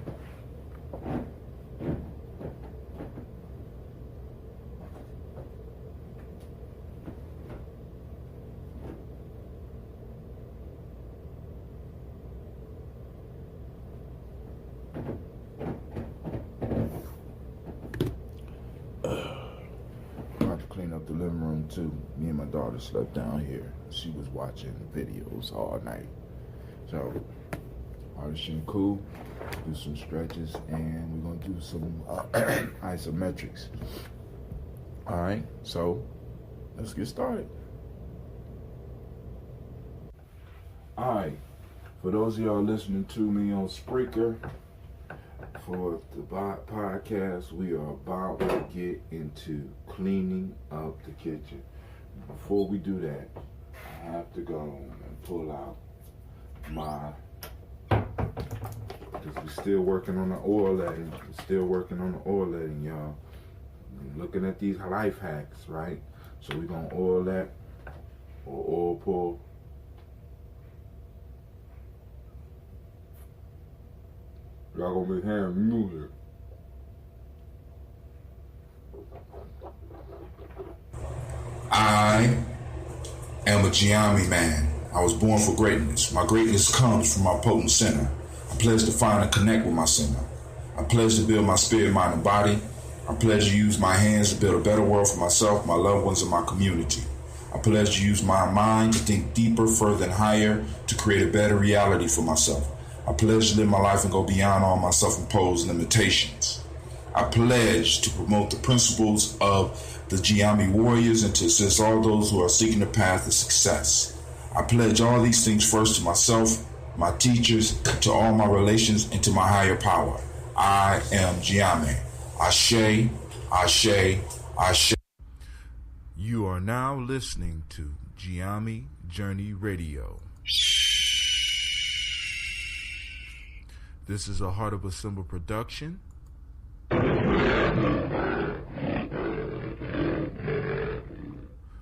The living room too. Me and my daughter slept down here. She was watching videos all night. So, artisan cool. Do some stretches, and we're gonna do some isometrics. All right. So, let's get started. All right. For those of y'all listening to me on Spreaker, for the podcast, we are about to get into cleaning up the kitchen. Before we do that, I have to go and pull out my, because we're still working on the oil letting. Y'all. I'm looking at these life hacks, right? So we're going to oil that or oil pull. Y'all gonna be hearing music. I am a Gye-Nyame man. I was born for greatness. My greatness comes from my potent center. I pledge to find and connect with my center. I pledge to build my spirit, mind, and body. I pledge to use my hands to build a better world for myself, my loved ones, and my community. I pledge to use my mind to think deeper, further, and higher to create a better reality for myself. I pledge to live my life and go beyond all my self-imposed limitations. I pledge to promote the principles of the Gye-Nyame warriors and to assist all those who are seeking the path of success. I pledge all these things first to myself, my teachers, to all my relations, and to my higher power. I am Gye-Nyame. Ashe, Ashe, Ashe. You are now listening to Gye-Nyame Journey Radio. This is a Heart of a Symbol production.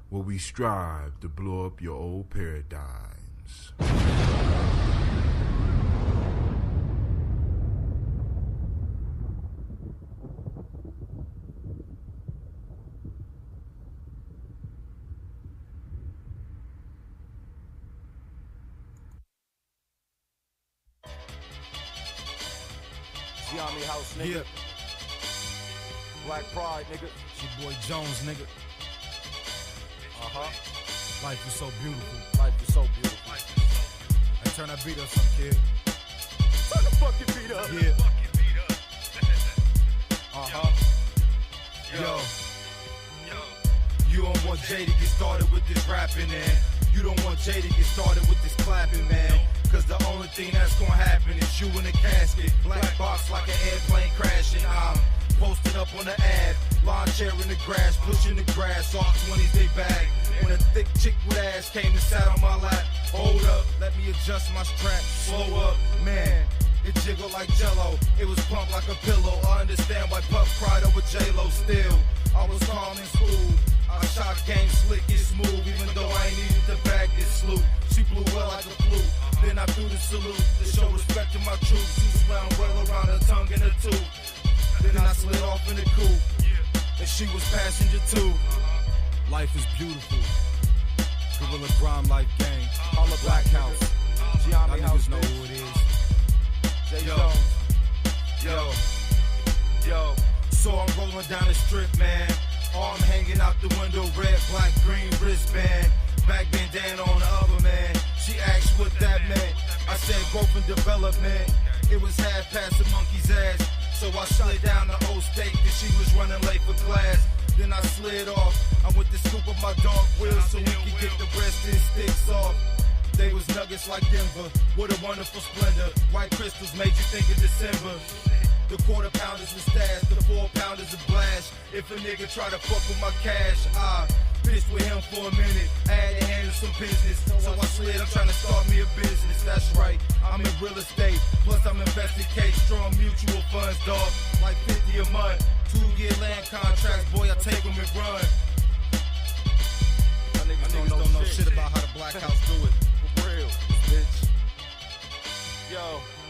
Where we strive to blow up your old paradigms. Gye-Nyame house, nigga. Yeah. Black Pride, nigga. It's your boy Jones, nigga. Uh-huh. Life is so beautiful. Life is so beautiful. Hey, turn that beat up some, kid. Turn the fucking beat up. Yeah. Uh-huh. Yo. You don't want Jay to get started with this rapping, and you don't want Jay to get started with this clapping, man. Cause the only thing that's gonna happen is you in a casket. Black box like an airplane crashing. I'm posted up on the ad, lawn chair in the grass, pushing the grass, all 20s they bag. When a thick chick with ass came and sat on my lap, hold up, let me adjust my strap, slow up, man. It jiggled like jello, it was pumped like a pillow. I understand why Puff cried over J-Lo still. I was calm in school, I shot game slick and smooth, even though I ain't needed to bag this sloop. She blew well like a flute, then I threw the salute to show respect to my troops who swam well around her tongue and her tooth. Then I slid off in the coupe, and she was passenger too. Life is beautiful. Gorilla Grime Life Gang. All the Black House. Gye-Nyame Y'all house, niggas know nigga. who it is. Jay Yo. Jones. Yo. So I'm rolling down the strip, man. Arm hanging out the window, red, black, green wristband. Back bandana on the other man. She asked what that meant. I said growth and development. It was half past the monkey's ass. So I slid down the old steak cause she was running late for class. Then I slid off. I went to scoop up my dog wheels so we could get the breast and sticks off. They was nuggets like Denver. What a wonderful splendor. White crystals made you think of December. The quarter pounders with stash, the 4 pounders of blast. If a nigga try to fuck with my cash, I pissed with him for a minute. I had to handle some business, so I slid. I'm trying to start me a business. That's right, I'm in real estate. Plus I'm investing case, strong mutual funds, dog. Like 50 a month, 2-year land contracts. Boy, I take them and run. My niggas don't know shit about how the Black House do it. For real, bitch.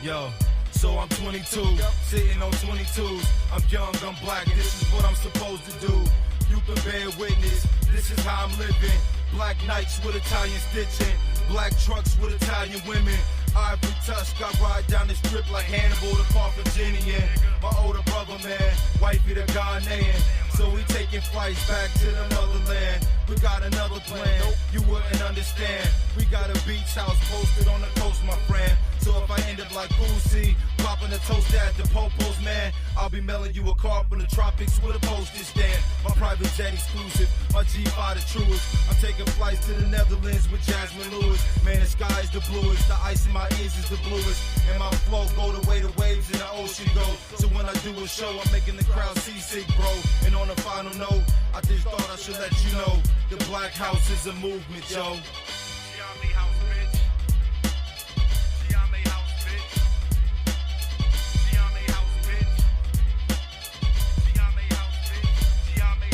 Yo. So I'm 22, sitting on 22s. I'm young, I'm black, this is what I'm supposed to do. You can bear witness, this is how I'm living. Black nights with Italian stitching, black trucks with Italian women. Ivory Tusk, I ride down the strip like Hannibal the Carthaginian. My older brother, man, wifey the Ghanaian. So we taking flights back to the motherland. We got another plan, you wouldn't understand. We got a beach house posted on the coast, my friend. So if I end up like Boosie, popping a toaster at the Popos, man, I'll be mailing you a card from the tropics with a postage stamp. My private jet exclusive, my G5 the truest. I'm taking flights to the Netherlands with Jasmine Lewis. Man, the sky is the bluest, the ice in my ears is the bluest. And my flow go the way the waves in the ocean go. So when I do a show, I'm making the crowd seasick, bro. And on a final note, I just thought I should let you know, the Black House is a movement, yo. Gye-Nyame house, bitch. Gye-Nyame house, bitch. Gye-Nyame house, bitch. Gye-Nyame house, bitch. Gye-Nyame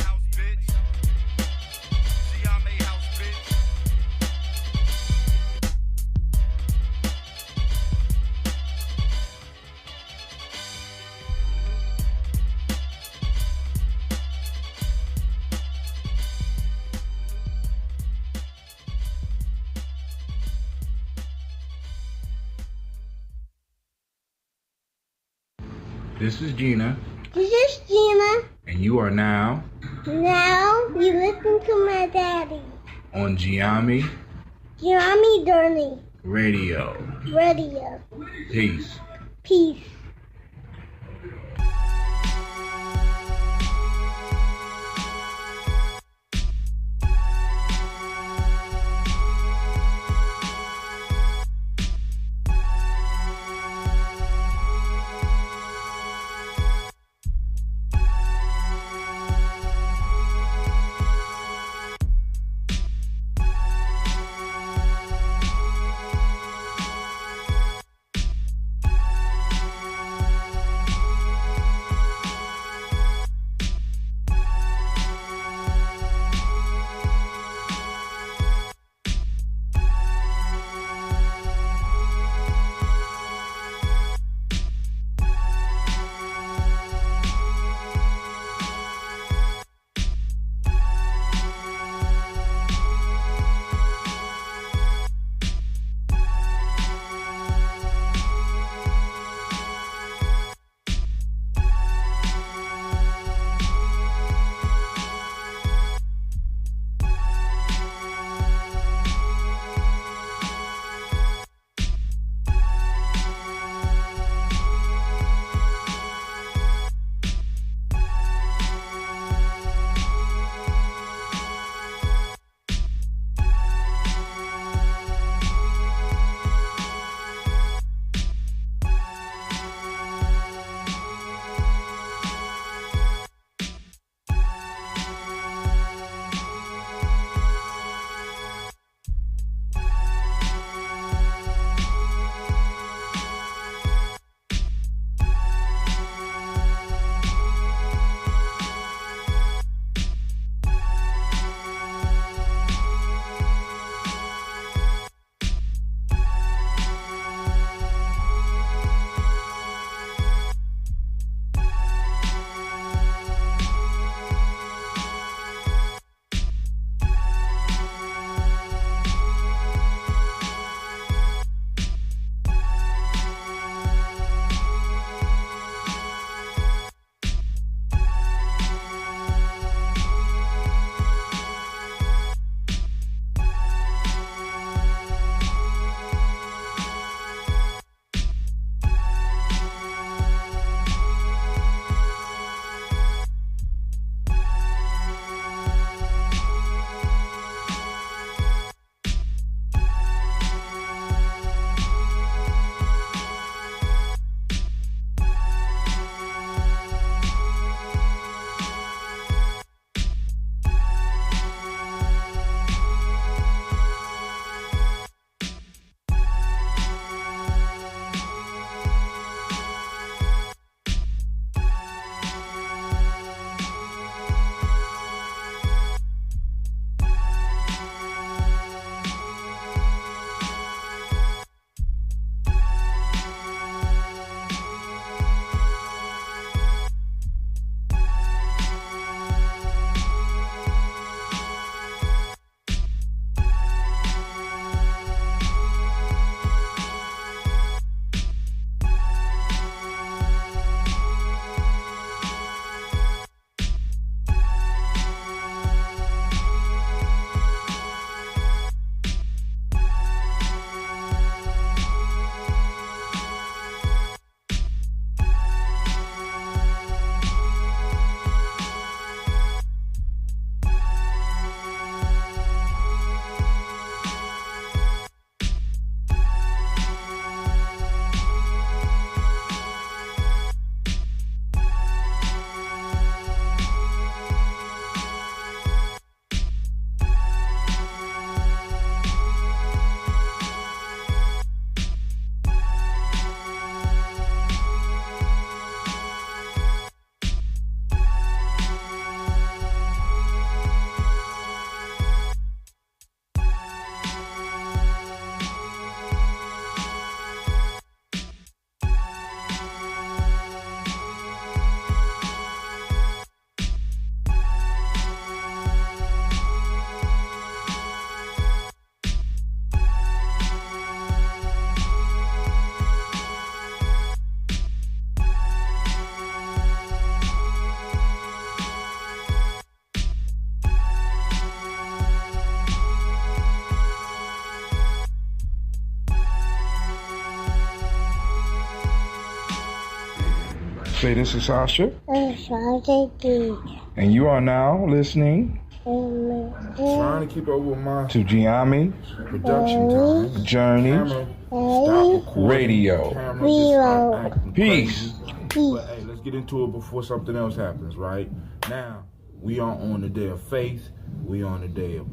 house, bitch. Gye-Nyame house, bitch. Gye-Nyame house, bitch. This is Gina. This is Gina. And you are now Now you listen to my daddy. On Gye-Nyame Journey Radio. Peace. Say this is Sasha. And you are now listening. Trying to keep up with my Gye-Nyame production time. Journey Radio. Peace. But hey, let's get into it before something else happens, right? Now, we are on the day of faith. We on the day of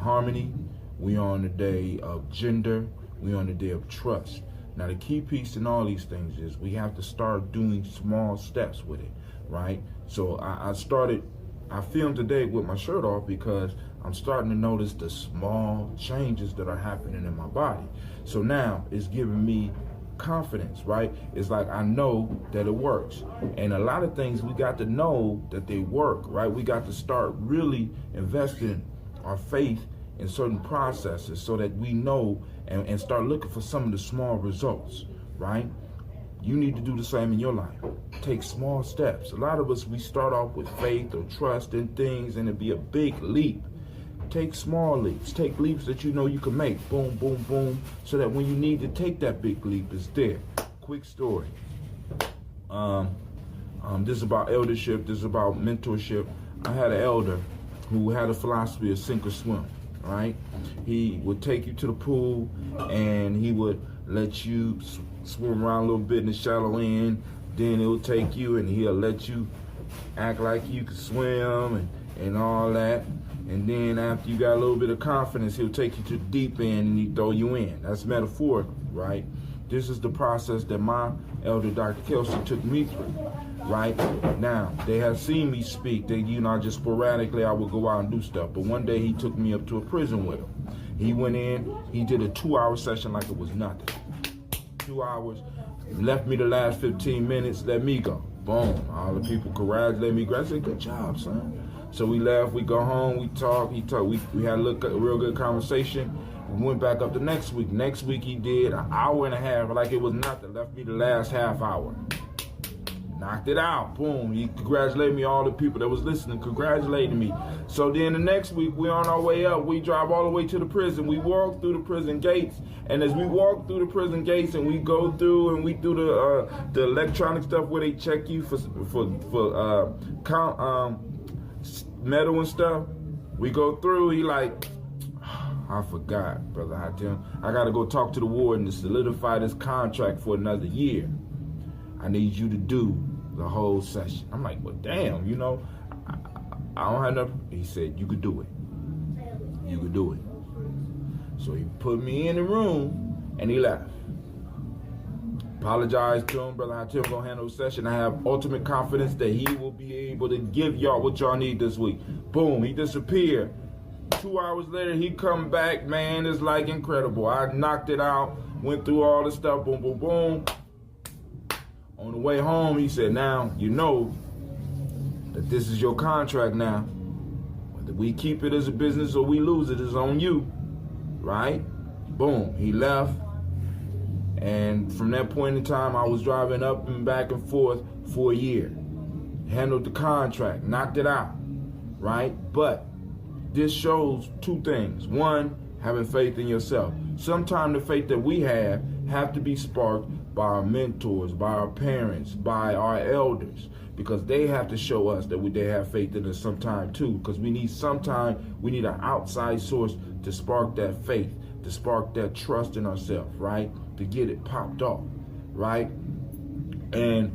harmony. We on the day of gender. We on the day of trust. Now, the key piece in all these things is we have to start doing small steps with it, right? So I filmed today with my shirt off because I'm starting to notice the small changes that are happening in my body. So now it's giving me confidence, right? It's like I know that it works. And a lot of things we got to know that they work, right? We got to start really investing our faith in certain processes so that we know and start looking for some of the small results, right? You need to do the same in your life. Take small steps. A lot of us, we start off with faith or trust in things and it'd be a big leap. Take small leaps. Take leaps that you know you can make. Boom, boom, boom. So that when you need to take that big leap, it's there. Quick story. This is about eldership. This is about mentorship. I had an elder who had a philosophy of sink or swim, right? He would take you to the pool and he would let you swim around a little bit in the shallow end. Then it'll take you and he'll let you act like you can swim and all that. And then after you got a little bit of confidence, he'll take you to the deep end and he throw you in. That's metaphorical, right? This is the process that my elder, Dr. Kelsey, took me through, right? Now, they have seen me speak. They, just sporadically I would go out and do stuff. But one day he took me up to a prison with him. He went in, he did a 2-hour session like it was nothing. 2 hours, left me the last 15 minutes, let me go. Boom, all the people congratulated me. I said, good job, son. So we left, we go home, we talk, we had a real good conversation. We went back up the next week. Next week he did an hour and a half, like it was nothing. Left me the last half hour. Knocked it out, boom. He congratulated me, all the people that was listening congratulated me. So then the next week, we on our way up. We drive all the way to the prison. We walk through the prison gates. And as we walk through the prison gates and we go through and we do the electronic stuff where they check you for metal and stuff, we go through, he like, I forgot, Brother Hatim. I got to go talk to the warden to solidify this contract for another year. I need you to do the whole session. I'm like, well, damn, I don't have nothing. He said, you could do it. You could do it. So he put me in the room and he left. Apologized to him, Brother Hatim gonna handle the session. I have ultimate confidence that he will be able to give y'all what y'all need this week. Boom, he disappeared. 2 hours later, he come back, man, it's like incredible. I knocked it out, went through all the stuff, boom, boom, boom. On the way home, he said, now, you know that this is your contract now. Whether we keep it as a business or we lose it is on you, right? Boom, he left. And from that point in time, I was driving up and back and forth for a year. Handled the contract, knocked it out, right? But this shows two things. One, having faith in yourself. Sometimes the faith that we have to be sparked by our mentors, by our parents, by our elders, because they have to show us that they have faith in us sometime too, because we need an outside source to spark that faith, to spark that trust in ourselves, right? To get it popped off, right? And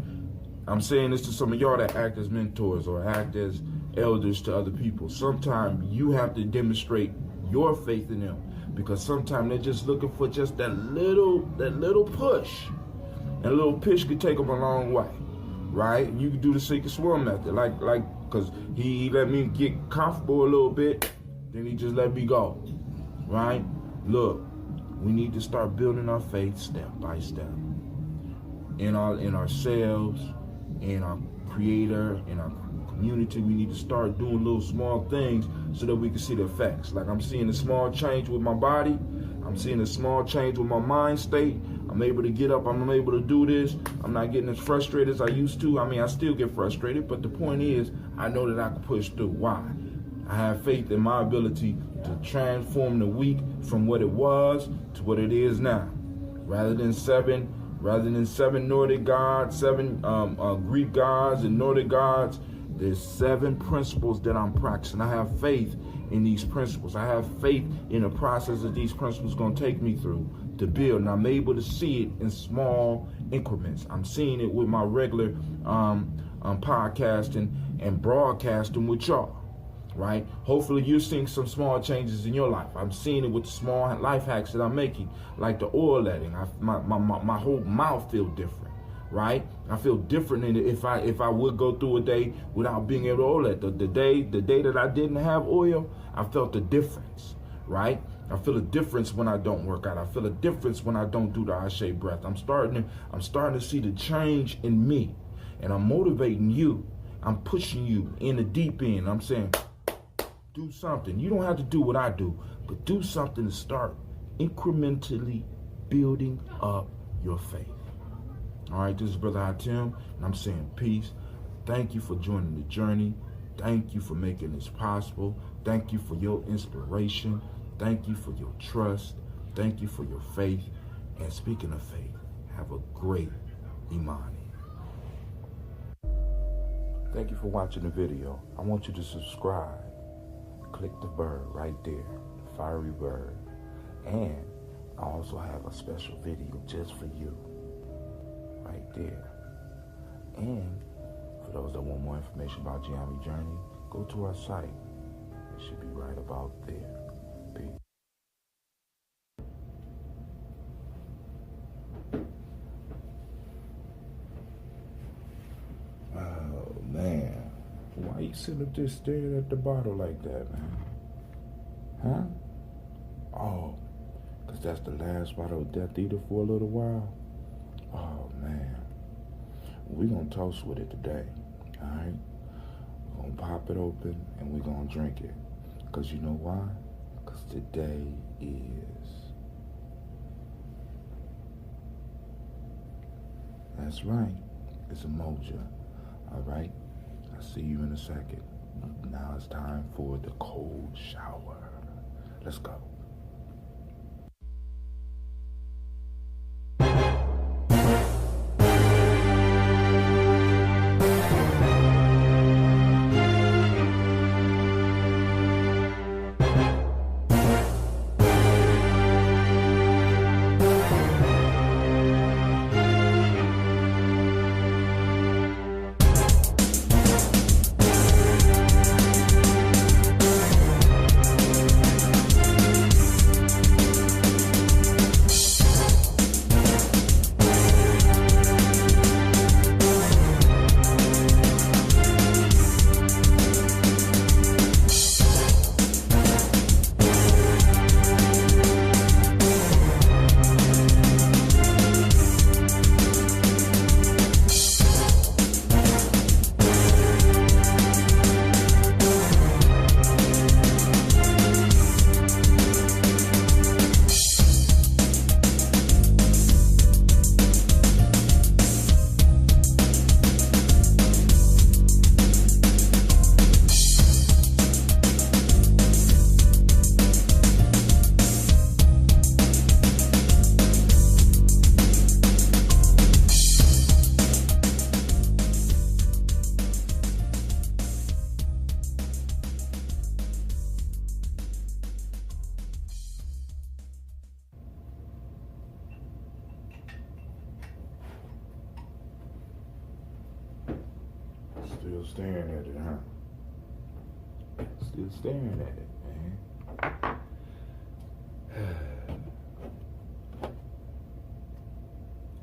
I'm saying this to some of y'all that act as mentors or act as elders to other people. Sometimes you have to demonstrate your faith in them, because sometimes they're just looking for just that little push. And a little push could take them a long way, right? You can do the sink or swim method, like, because he let me get comfortable a little bit, then he just let me go, right? Look, we need to start building our faith step by step. In ourselves, in our Creator, in our community, we need to start doing little small things so that we can see the effects. Like I'm seeing a small change with my body. I'm seeing a small change with my mind state. I'm able to get up. I'm able to do this. I'm not getting as frustrated as I used to. I mean, I still get frustrated, but the point is, I know that I can push through. Why? I have faith in my ability to transform the week from what it was to what it is now. Rather than 7 Rather than 7 Nordic gods, 7 Greek gods and Nordic gods, there's 7 principles that I'm practicing. I have faith in these principles. I have faith in the process that these principles going to take me through to build. And I'm able to see it in small increments. I'm seeing it with my regular podcasting and broadcasting with y'all, right? Hopefully you're seeing some small changes in your life. I'm seeing it with the small life hacks that I'm making, like the oil letting. My whole mouth feels different, right? I feel different than if I would go through a day without being able to oil let. The day that I didn't have oil, I felt the difference, right? I feel a difference when I don't work out. I feel a difference when I don't do the Ashe breath. I'm starting to see the change in me, and I'm motivating you. I'm pushing you in the deep end. I'm saying, do something. You don't have to do what I do, but do something to start incrementally building up your faith. All right, this is Brother Hatim, and I'm saying peace. Thank you for joining the journey. Thank you for making this possible. Thank you for your inspiration. Thank you for your trust. Thank you for your faith. And speaking of faith, have a great Imani. Thank you for watching the video. I want you to subscribe. Click the bird right there, the fiery bird. And I also have a special video just for you, right there. And for those that want more information about Gye-Nyame Journey, go to our site. It should be right about there. Peace. Oh, man. Why you sitting up there staring at the bottle like that, man? Huh? Oh, because that's the last bottle of Death Eater for a little while? Oh, man. We're going to toast with it today, all right? We're going to pop it open and we're going to drink it. Because you know why? Because today is... That's right. It's a moja, all right? I'll see you in a second. Now it's time for the cold shower. Let's go. Still staring at it, huh? Still staring at it, man.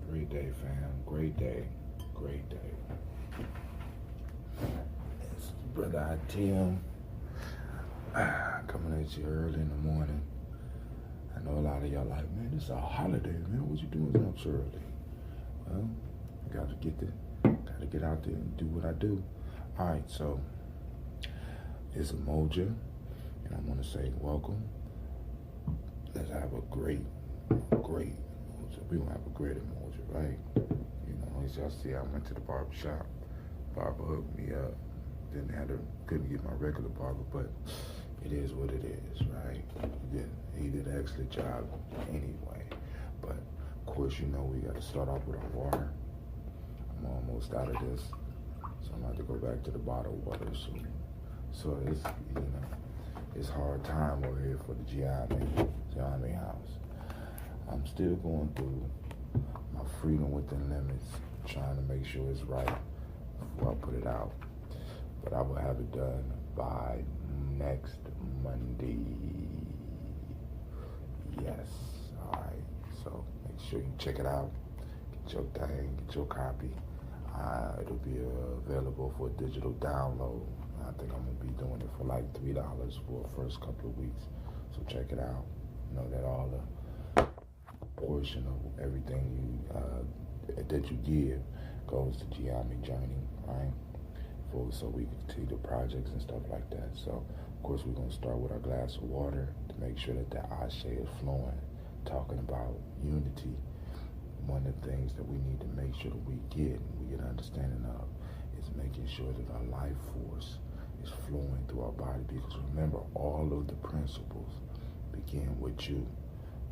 Great day, fam. Great day. Great day. It's Brother Hatim. Coming at you early in the morning. I know a lot of y'all like, man, this is a holiday, man. What you doing up so early? Well, I gotta get out there and do what I do. All right, so it's a moja, and I want to say welcome. Let's have a great moja. We gonna have a great moja, right? You know, as y'all see, I went to the barber shop. Barber hooked me up. Couldn't get my regular barber, but it is what it is, right? He did an excellent job anyway. But course, you know we got to start off with our water. I'm almost out of this, so I'm going to have to go back to the bottled water soon. So it's, you know, it's hard time over here for the Gye-Nyame house. I'm still going through my freedom within limits, trying to make sure it's right before I put it out. But I will have it done by next Monday. Yes, all right. So make sure you check it out. Get your thing, get your copy. It'll be available for digital download. I think I'm gonna be doing it for like $3 for the first couple of weeks. So check it out. You know that all the portion of everything you that you give goes to Gye-Nyame Journey, right? So we can see the projects and stuff like that. So of course we're gonna start with our glass of water to make sure that the ashe is flowing, talking about unity. One of the things that we need to make sure that we get understanding of is making sure that our life force is flowing through our body, because remember, all of the principles begin with you,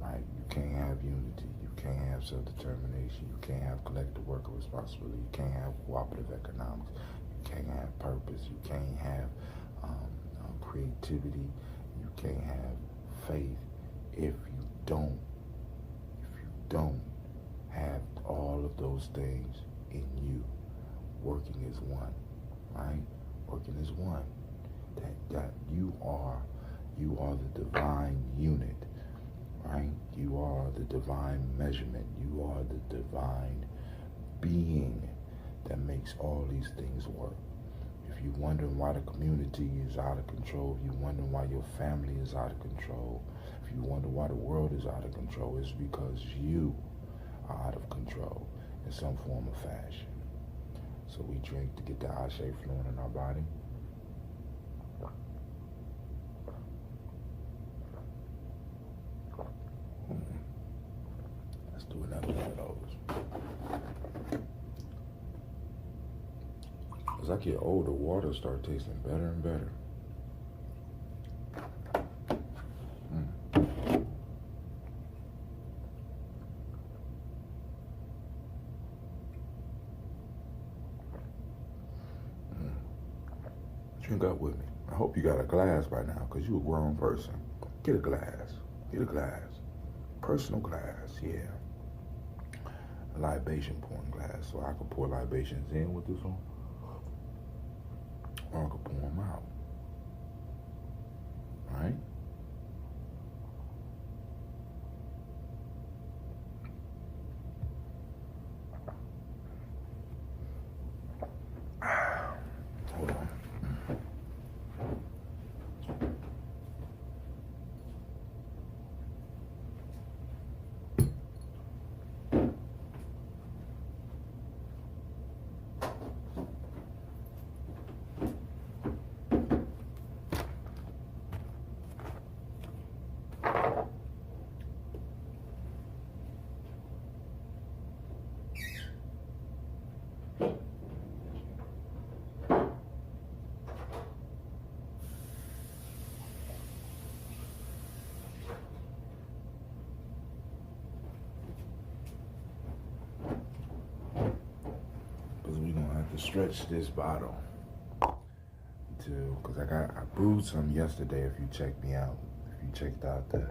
right? You can't have unity, you can't have self-determination, you can't have collective worker responsibility, you can't have cooperative economics, you can't have purpose, you can't have creativity, you can't have faith if you don't have all of those things in you working as one, right? Working as one. That you are the divine unit, right? You are the divine measurement. You are the divine being that makes all these things work. If you're wondering why the community is out of control, if you're wondering why your family is out of control, if you wonder why the world is out of control, it's because you are out of control in some form or fashion. So we drink to get the ashe flowing in our body. Let's do another one of those. As I get older, water starts tasting better and better. Drink up with me. I hope you got a glass by now, because you're a grown person. Get a glass. Get a glass. Personal glass, yeah. A libation pouring glass, so I can pour libations in with this one, or I can pour them out. Right? Hold on. To stretch this bottle because I brewed some yesterday. If you checked me out, if you checked out the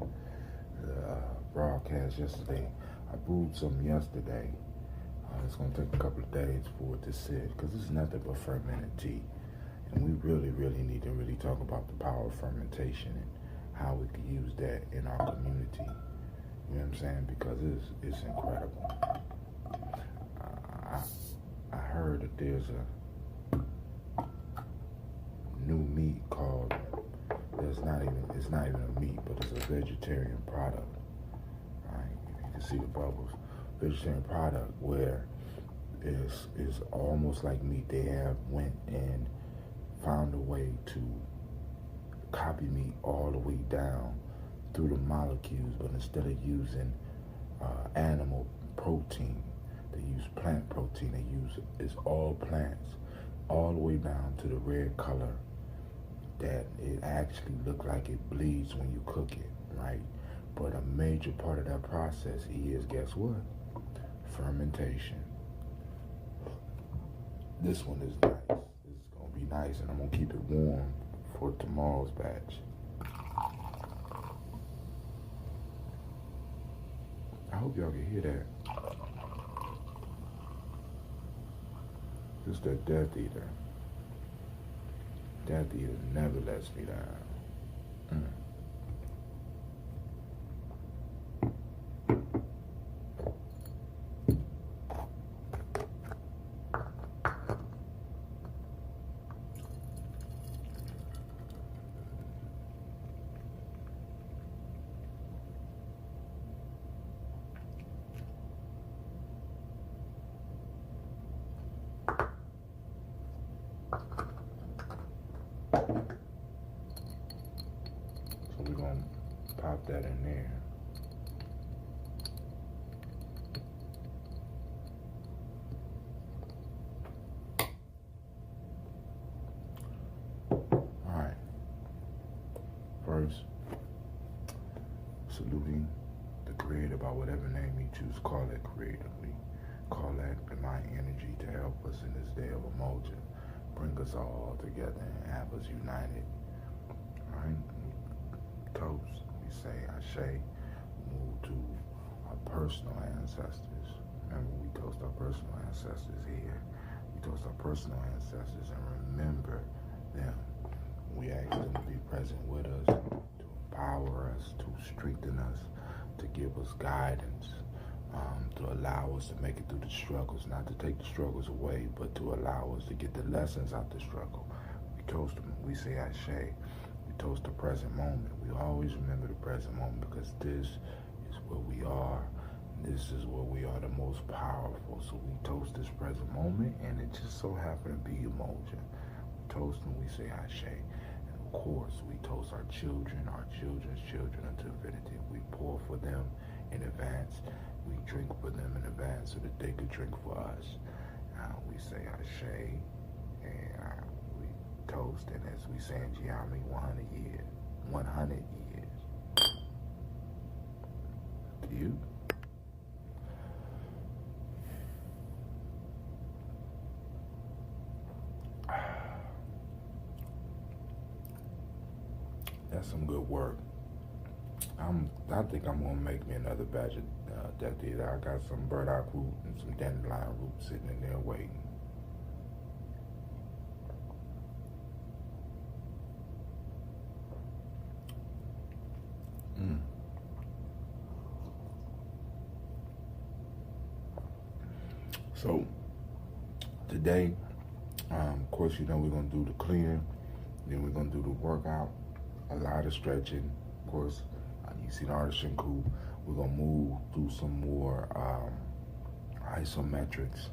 broadcast yesterday, I brewed some yesterday. It's going to take a couple of days for it to sit, because it's nothing but fermented tea, and we really need to talk about the power of fermentation and how we can use that in our community. You know what I'm saying? Because it's incredible. I heard that there's a new meat called, it's not even a meat, but it's a vegetarian product, right? If you can see the bubbles. Vegetarian product where it's almost like meat. They have went and found a way to copy meat all the way down through the molecules, but instead of using animal protein, they use plant protein. They use, it's all plants, all the way down to the red color that it actually looks like it bleeds when you cook it, right? But a major part of that process is, guess what? fermentation. This one is nice. This is gonna be nice, and I'm gonna keep it warm for tomorrow's batch. I hope y'all can hear that. This is the Death Eater. Death Eater never lets me down. So we're gonna pop that in there. Alright. First, saluting the Creator by whatever name you choose. Call that creatively. Call that divine energy to help us in this day of Umoja. Bring us all together and have us united. Alright? Toast. We say Ashe. Move to our personal ancestors. Remember, we toast our personal ancestors here. We toast our personal ancestors and remember them. We ask them to be present with us, to empower us, to strengthen us, to give us guidance, to allow us to make it through the struggles, not to take the struggles away, but to allow us to get the lessons out the struggle. We toast them, we say Ashe. We toast the present moment. We always remember the present moment because this is where we are. This is where we are the most powerful. So we toast this present moment, and it just so happened to be Umoja. We toast and we say Ashe. And of course, we toast our children, our children's children unto infinity. We pour for them in advance. We drink for them in advance so that they could drink for us. We say Ashe, and we toast, and as we say in Gye-Nyame, 100 years. 100 years. To you. That's some good work. I think I'm gonna make me another batch of Death Eater. I got some burdock root and some dandelion root sitting in there waiting. So today, of course, you know we're gonna do the clear, then we're gonna do the workout, a lot of stretching, of course. You see the artisan coup. We're gonna move through some more isometrics.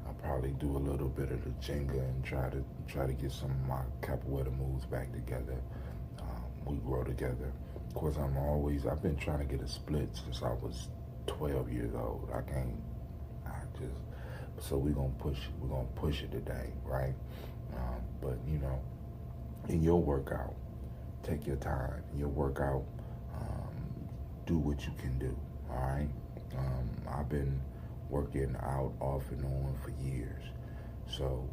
I'll probably do a little bit of the Jenga and try to get some of my capoeira moves back together. We grow together. Of course, I've been trying to get a split since I was 12 years old. So we're gonna push it today, right? But you know, in your workout, take your time. In your workout, do what you can do, all right? I've been working out off and on for years. So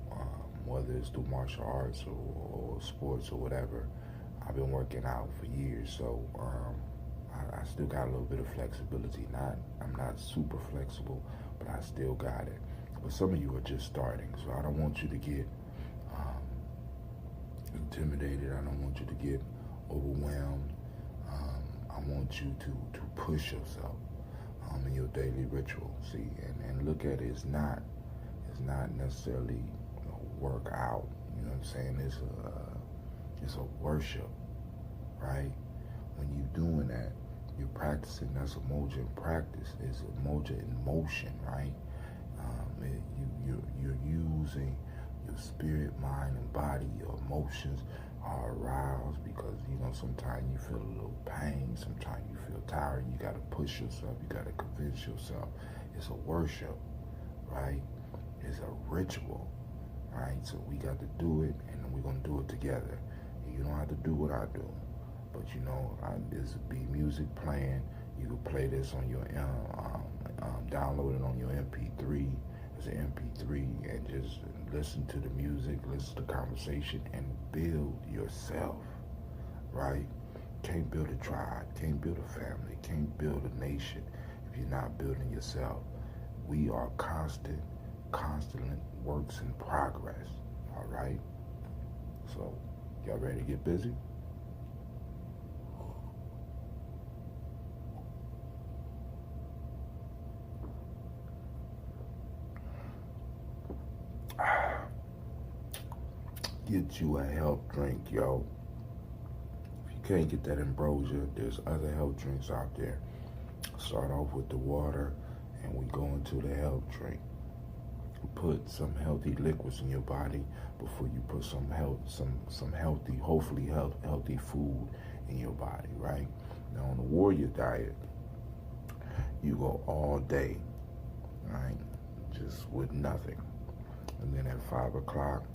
whether it's through martial arts or sports or whatever, I've been working out for years. So I still got a little bit of flexibility. I'm not super flexible, but I still got it. But some of you are just starting, so I don't want you to get intimidated. I don't want you to get overwhelmed. I want you to push yourself in your daily ritual. See, and look at it. It's not necessarily work out. You know what I'm saying? It's a worship, right? When you're doing that, you're practicing. That's Umoja in practice. It's Umoja in motion, right? You're using your spirit, mind, and body. Your emotions are aroused because, you know, sometimes you feel a little pain. Sometimes you feel tired. You got to push yourself. You got to convince yourself. It's a worship, right? It's a ritual, right? So we got to do it, and we're going to do it together. You don't have to do what I do. But, you know, there's be music playing. You can play this on your download it on your MP3. It's an MP3, and just listen to the music, listen to the conversation, and build yourself, right? Can't build a tribe, can't build a family, can't build a nation if you're not building yourself. We are constant works in progress, all right? So, y'all ready to get busy? Get you a health drink, yo. If you can't get that ambrosia, there's other health drinks out there. Start off with the water, and we go into the health drink. Put some healthy liquids in your body before you put some healthy, hopefully healthy food in your body, right? Now on the warrior diet, you go all day, right? Just with nothing. And then at 5 o'clock,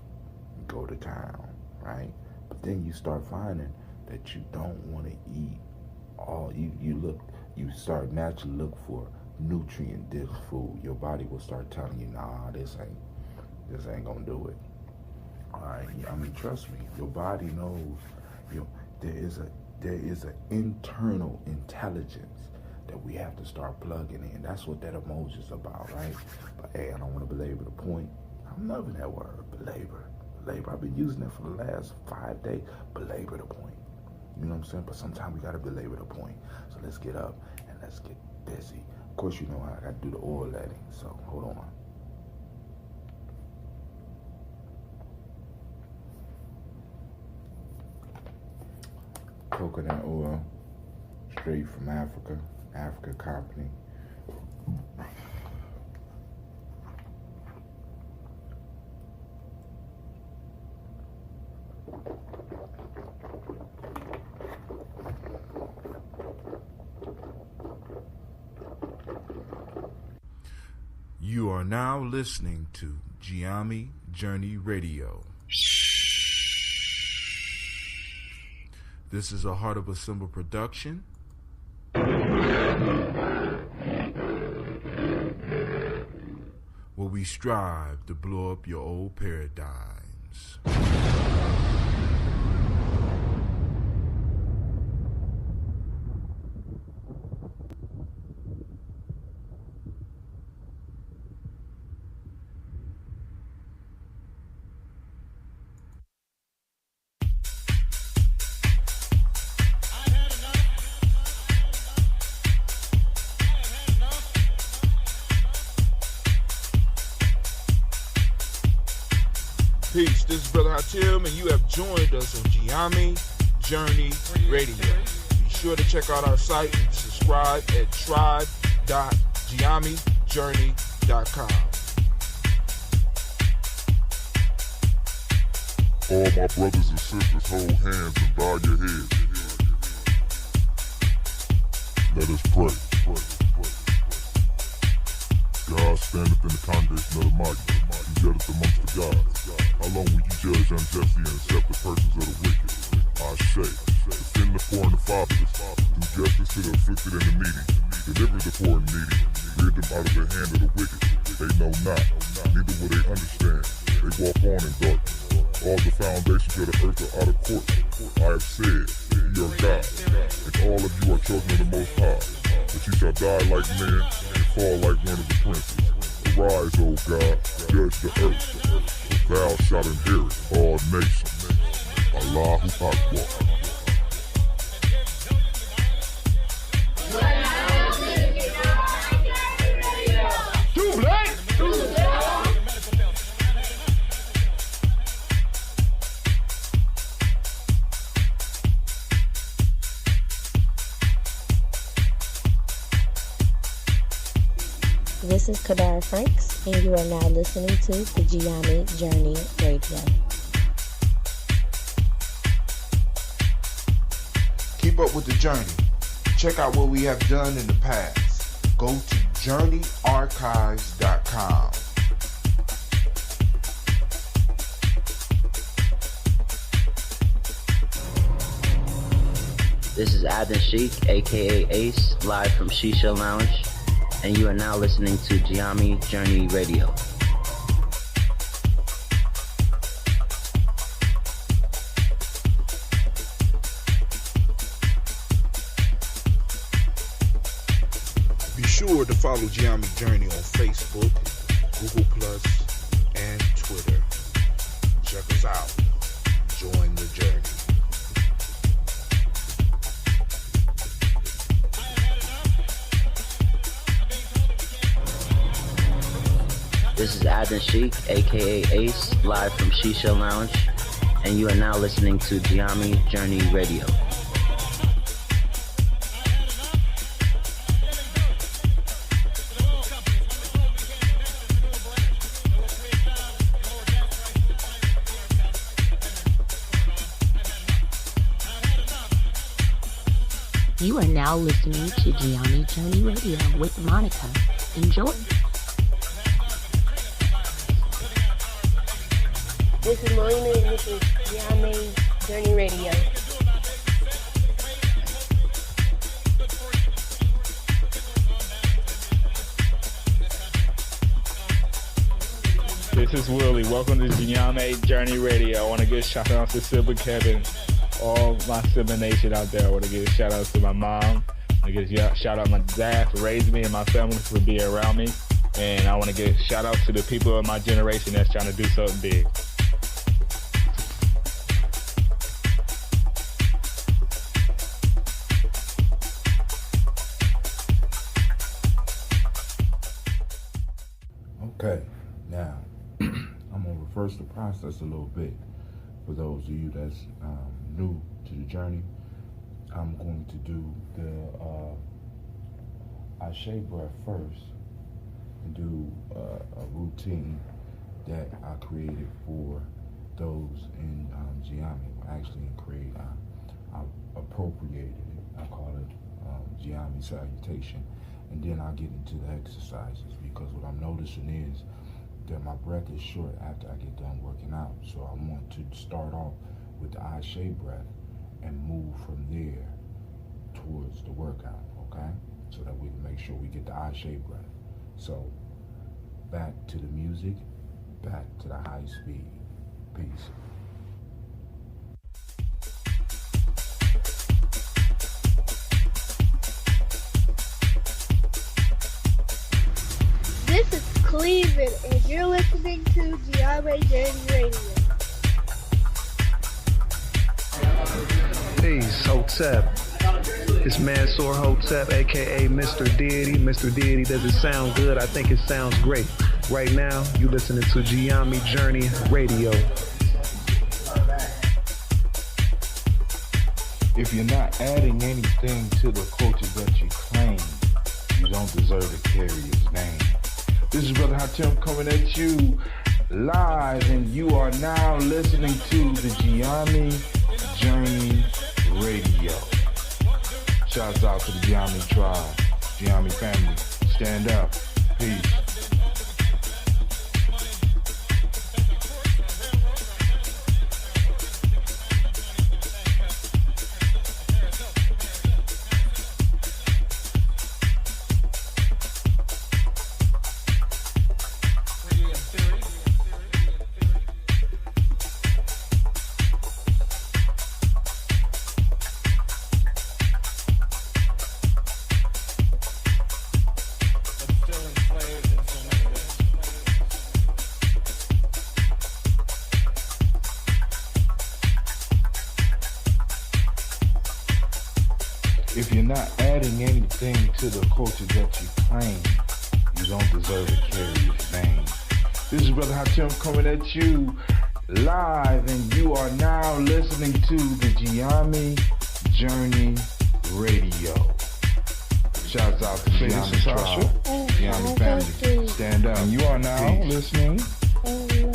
you go to town, right? But then you start finding that you don't want to eat all, you start naturally look for nutrient-dense food. Your body will start telling you, nah, this ain't gonna do it. All right, I mean, trust me, your body knows. There is an internal intelligence that we have to start plugging in. That's what that emoji is about, right? But hey, I don't want to belabor the point. I'm loving that word, belabor. I've been using it for the last 5 days. Belabor the point. You know what I'm saying? But sometimes we gotta belabor the point. So let's get up and let's get busy. Of course, you know I gotta do the oil letting. So hold on. Coconut oil, straight from Africa company. You are now listening to Gye-Nyame Journey Radio. This is a Heart of a Symbol production. Where we strive to blow up your old paradigms. Peace, this is Brother Hatim, and you have joined us on Gye-Nyame Journey Radio. Be sure to check out our site and subscribe at tribe.gyenamejourney.com. All my brothers and sisters, hold hands and bow your heads. Let us pray. God standeth in the congregation of the mighty. He judgeth amongst the gods. How long will you judge unjustly and accept the persons of the wicked? I say, defend the poor and the fatherless. Do justice to the afflicted and the needy. Deliver the poor and needy. Rid them out of the hand of the wicked. They know not, neither will they understand. They walk on in darkness. All the foundations of the earth are out of court. I have said, ye are God, and all of you are children of the Most High. But you shall die like men and fall like one of the princes. Arise, O God, judge the earth, for thou shalt inherit all nations. Allahu Akbar. Too black. This is Kadara Franks, and you are now listening to the Gye-Nyame Journey Radio. Keep up with the journey. Check out what we have done in the past. Go to journeyarchives.com. This is Adnan Sheik, aka Ace, live from Shisha Lounge. and you are now listening to Gye-Nyame Journey Radio. Be sure to follow Gye-Nyame Journey on Facebook, Google Plus, and Twitter. Check us out. Join the journey. This is Adnan Sheik, aka Ace, live from Shisha Lounge, and you are now listening to Gye-Nyame Journey Radio. You are now listening to Gye-Nyame Journey Radio with Monica. Enjoy. This is Melina, and this is Gye-Nyame Journey Radio. This is Willie. Welcome to Gye-Nyame Journey Radio. I want to give a shout out to Sibling Kevin, all my Sibling Nation out there. I want to give a shout out to my mom. I want to give a shout out to my dad for raising me and my family for being around me. And I want to give a shout out to the people of my generation that's trying to do something big. Okay, now I'm gonna reverse the process a little bit for those of you that's new to the journey. I'm going to do the Ashe breath first and do a routine that I created for those in Gye-Nyame. Well, actually, I appropriated it. I call it Gye-Nyame salutation. And then I'll get into the exercises, because what I'm noticing is that my breath is short after I get done working out. So I want to start off with the Ashe breath and move from there towards the workout, okay? So that we can make sure we get the Ashe breath. So back to the music, back to the high speed. Peace. This is Cleveland, and you're listening to Gye-Nyame Journey Radio. Peace, Hotep. It's Mansour Hotep, aka Mr. Deity. Mr. Deity, does it sound good? I think it sounds great. Right now, you listening to Gye-Nyame Journey Radio. If you're not adding anything to the culture that you claim, you don't deserve to carry his name. This is Brother Hatem coming at you live, and you are now listening to the Gye-Nyame Journey Radio. Shouts out to the Gye-Nyame tribe, Gye-Nyame family. Stand up. Peace. If you're not adding anything to the culture that you claim, you don't deserve to carry his name. This is Brother Hatem coming at you live, and you are now listening to the Gye-Nyame Journey Radio. Shouts out to the Gye-Nyame tribe, Gye-Nyame family. Stand up. And you are now listening to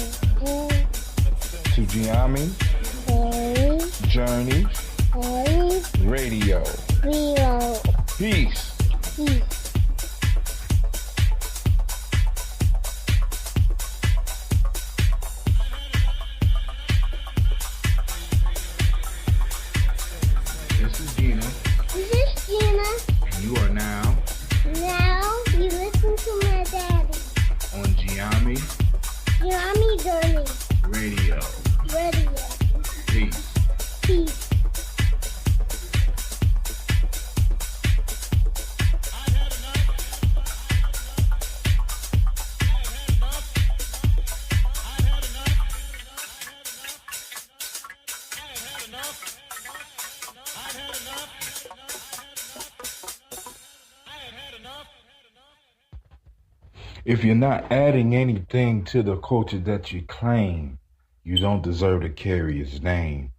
Gye-Nyame Journey Radio. Peace. This is Gina. This is Gina. And you are now you If you're not adding anything to the culture that you claim, you don't deserve to carry its name.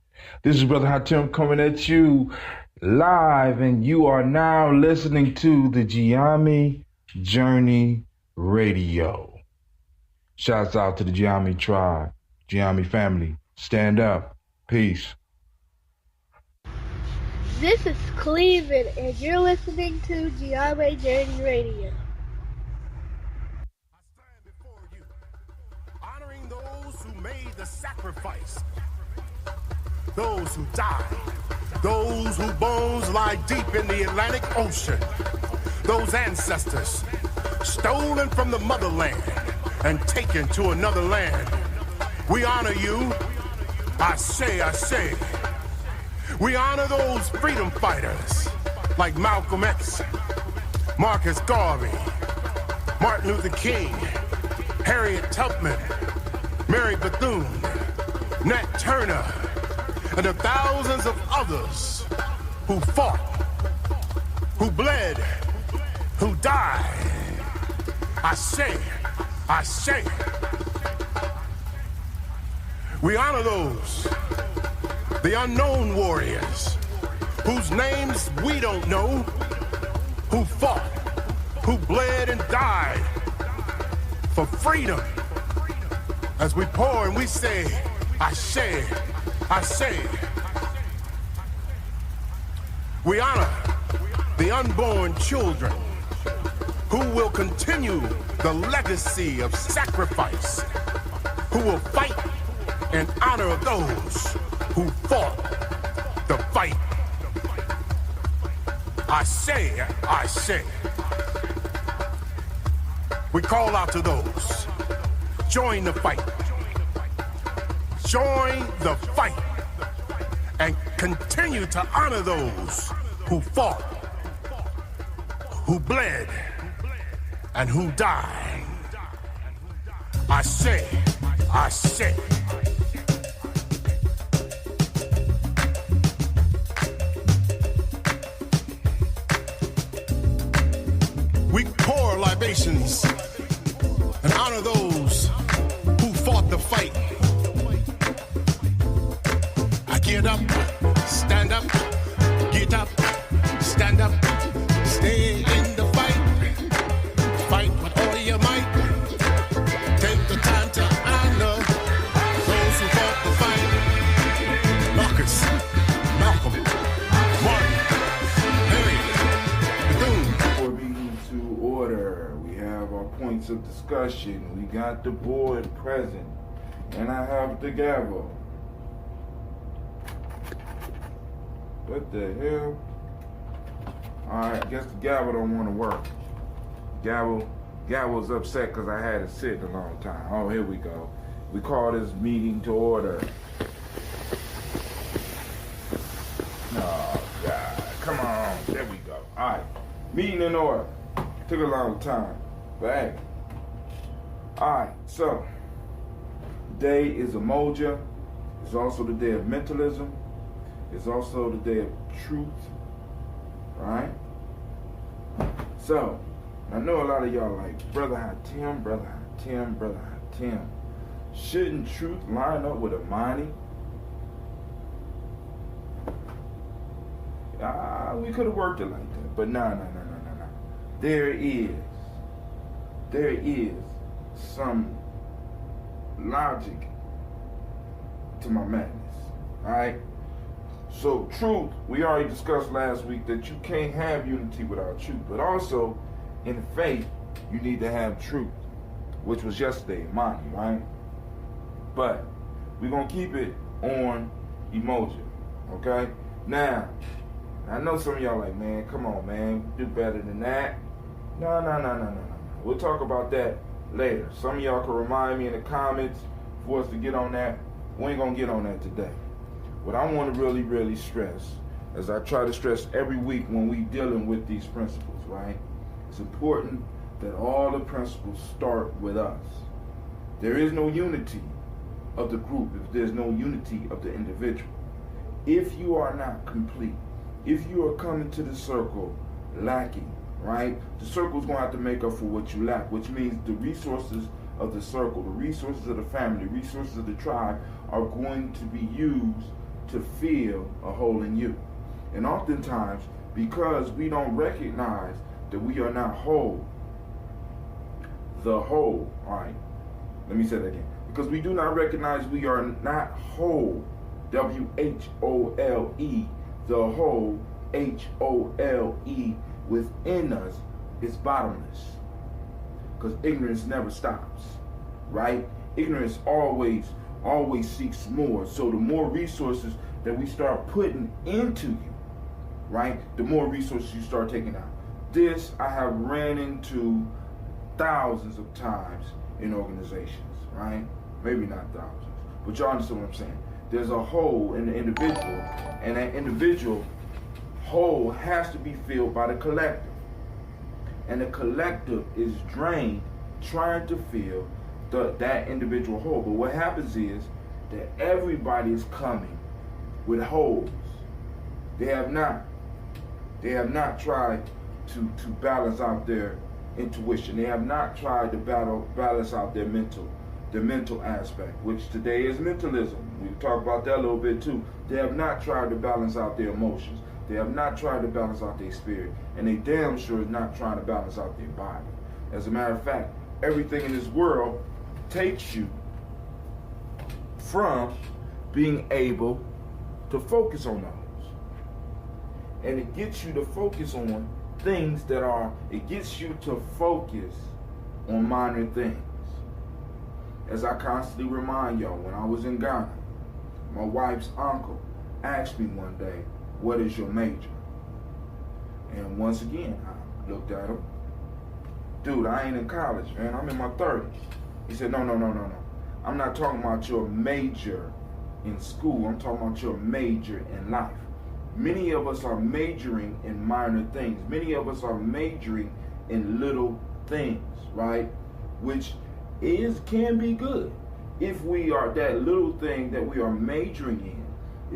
This is Brother Hatem coming at you live, and you are now listening to the Gye-Nyame Journey Radio. Shouts out to the Gye-Nyame tribe, Gye-Nyame family. Stand up. Peace. This is Cleveland, and you're listening to Gye-Nyame Journey Radio. Honoring those who made the sacrifice, those who died, those whose bones lie deep in the Atlantic Ocean, those ancestors stolen from the motherland and taken to another land. We honor you. I say. We honor those freedom fighters like Malcolm X, Marcus Garvey, Martin Luther King, Harriet Tubman, Mary Bethune, Nat Turner, and the thousands of others who fought, who bled, who died. I say. We honor those, the unknown warriors, whose names we don't know, who fought, who bled and died for freedom. As we pour and we say, I say. We honor the unborn children who will continue the legacy of sacrifice, who will fight in honor of those who fought the fight. I say. We call out to those. Join the fight. Join the fight. And continue to honor those who fought, who bled, and who died. I say. We pour libations and honor those who fought the fight. I get up, stand up, get up, stand up, stay in the fight. Fight with all your might. Take the time to honor those who fought the fight. Marcus, Malcolm, Martin, Harriet, Bethune. Before we move to order, we have our points of discussion. We got the board present, and I have the gavel. What the hell? Alright, I guess the gavel don't want to work. Gavel's upset because I had it sitting a long time. Oh, here we go. We call this meeting to order. Oh, God. Come on. There we go. Alright. Meeting in order. Took a long time. But hey. Alright, so. Today is Umoja. It's also the day of mentalism. It's also the day of truth. Right? So, I know a lot of y'all like, Brother Hatem. Shouldn't truth line up with Imani? We could have worked it like that, but no. There is some logic to my madness, alright? So truth, we already discussed last week that you can't have unity without truth, but also in faith, you need to have truth, which was yesterday, Imani, right? But we're going to keep it on Umoja, okay? Now, I know some of y'all like, man, come on, man, do better than that. No. We'll talk about that later. Some of y'all can remind me in the comments for us to get on that. We ain't going to get on that today. What I want to really stress, as I try to stress every week when we dealing with these principles, right? It's important that all the principles start with us. There is no unity of the group if there's no unity of the individual. If you are not complete, if you are coming to the circle lacking, right? The circle's going to have to make up for what you lack, which means the resources of the circle, the resources of the family, the resources of the tribe are going to be used to fill a hole in you. And oftentimes, because we don't recognize that we are not whole, the whole, all right, let me say that again. Because we do not recognize we are not whole, W-H-O-L-E, the whole, H-O-L-E, within us is bottomless. Because ignorance never stops, right? Ignorance always seeks more. So the more resources that we start putting into you, right, the more resources you start taking out. This I have ran into thousands of times in organizations, right? Maybe not thousands, but y'all understand what I'm saying. There's a hole in the individual, and that individual hole has to be filled by the collective. And the collective is drained trying to fill that individual hole. But what happens is that everybody is coming with holes. They have not tried to balance out their intuition. They have not tried to balance out their mental aspect, which today is mentalism. We talk about that a little bit too. They have not tried to balance out their emotions. They have not tried to balance out their spirit. And they damn sure is not trying to balance out their body. As a matter of fact, everything in this world takes you from being able to focus on those. And it gets you to focus on things it gets you to focus on minor things. As I constantly remind y'all, when I was in Ghana, my wife's uncle asked me one day, "What is your major?" And once again, I looked at him. "Dude, I ain't in college, man. I'm in my 30s. He said, No. I'm not talking about your major in school. I'm talking about your major in life. Many of us are majoring in minor things. Many of us are majoring in little things, right? Which can be good if we are that little thing that we are majoring in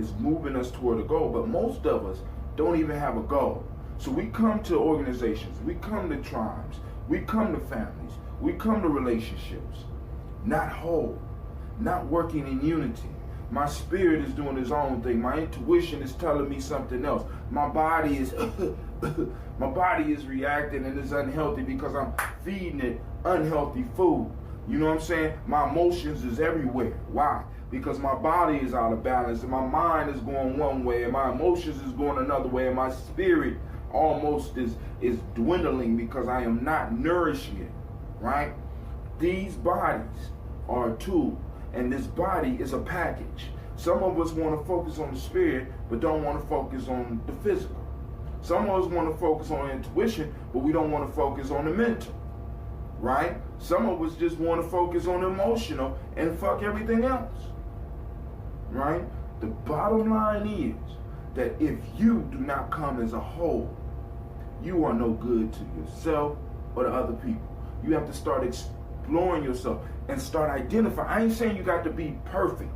is moving us toward a goal. But most of us don't even have a goal. So we come to organizations, we come to tribes, we come to families, we come to relationships, not whole, not working in unity. My spirit is doing its own thing. My intuition is telling me something else. My body is reacting and it's unhealthy because I'm feeding it unhealthy food. You know what I'm saying? My emotions is everywhere. Why? Because my body is out of balance and my mind is going one way and my emotions is going another way and my spirit almost is dwindling because I am not nourishing it, right? These bodies are a tool and this body is a package. Some of us want to focus on the spirit but don't want to focus on the physical. Some of us want to focus on intuition but we don't want to focus on the mental, right? Some of us just want to focus on the emotional and fuck everything else, right? The bottom line is that if you do not come as a whole, you are no good to yourself or to other people. You have to start exploring yourself and start identifying. I ain't saying you got to be perfect.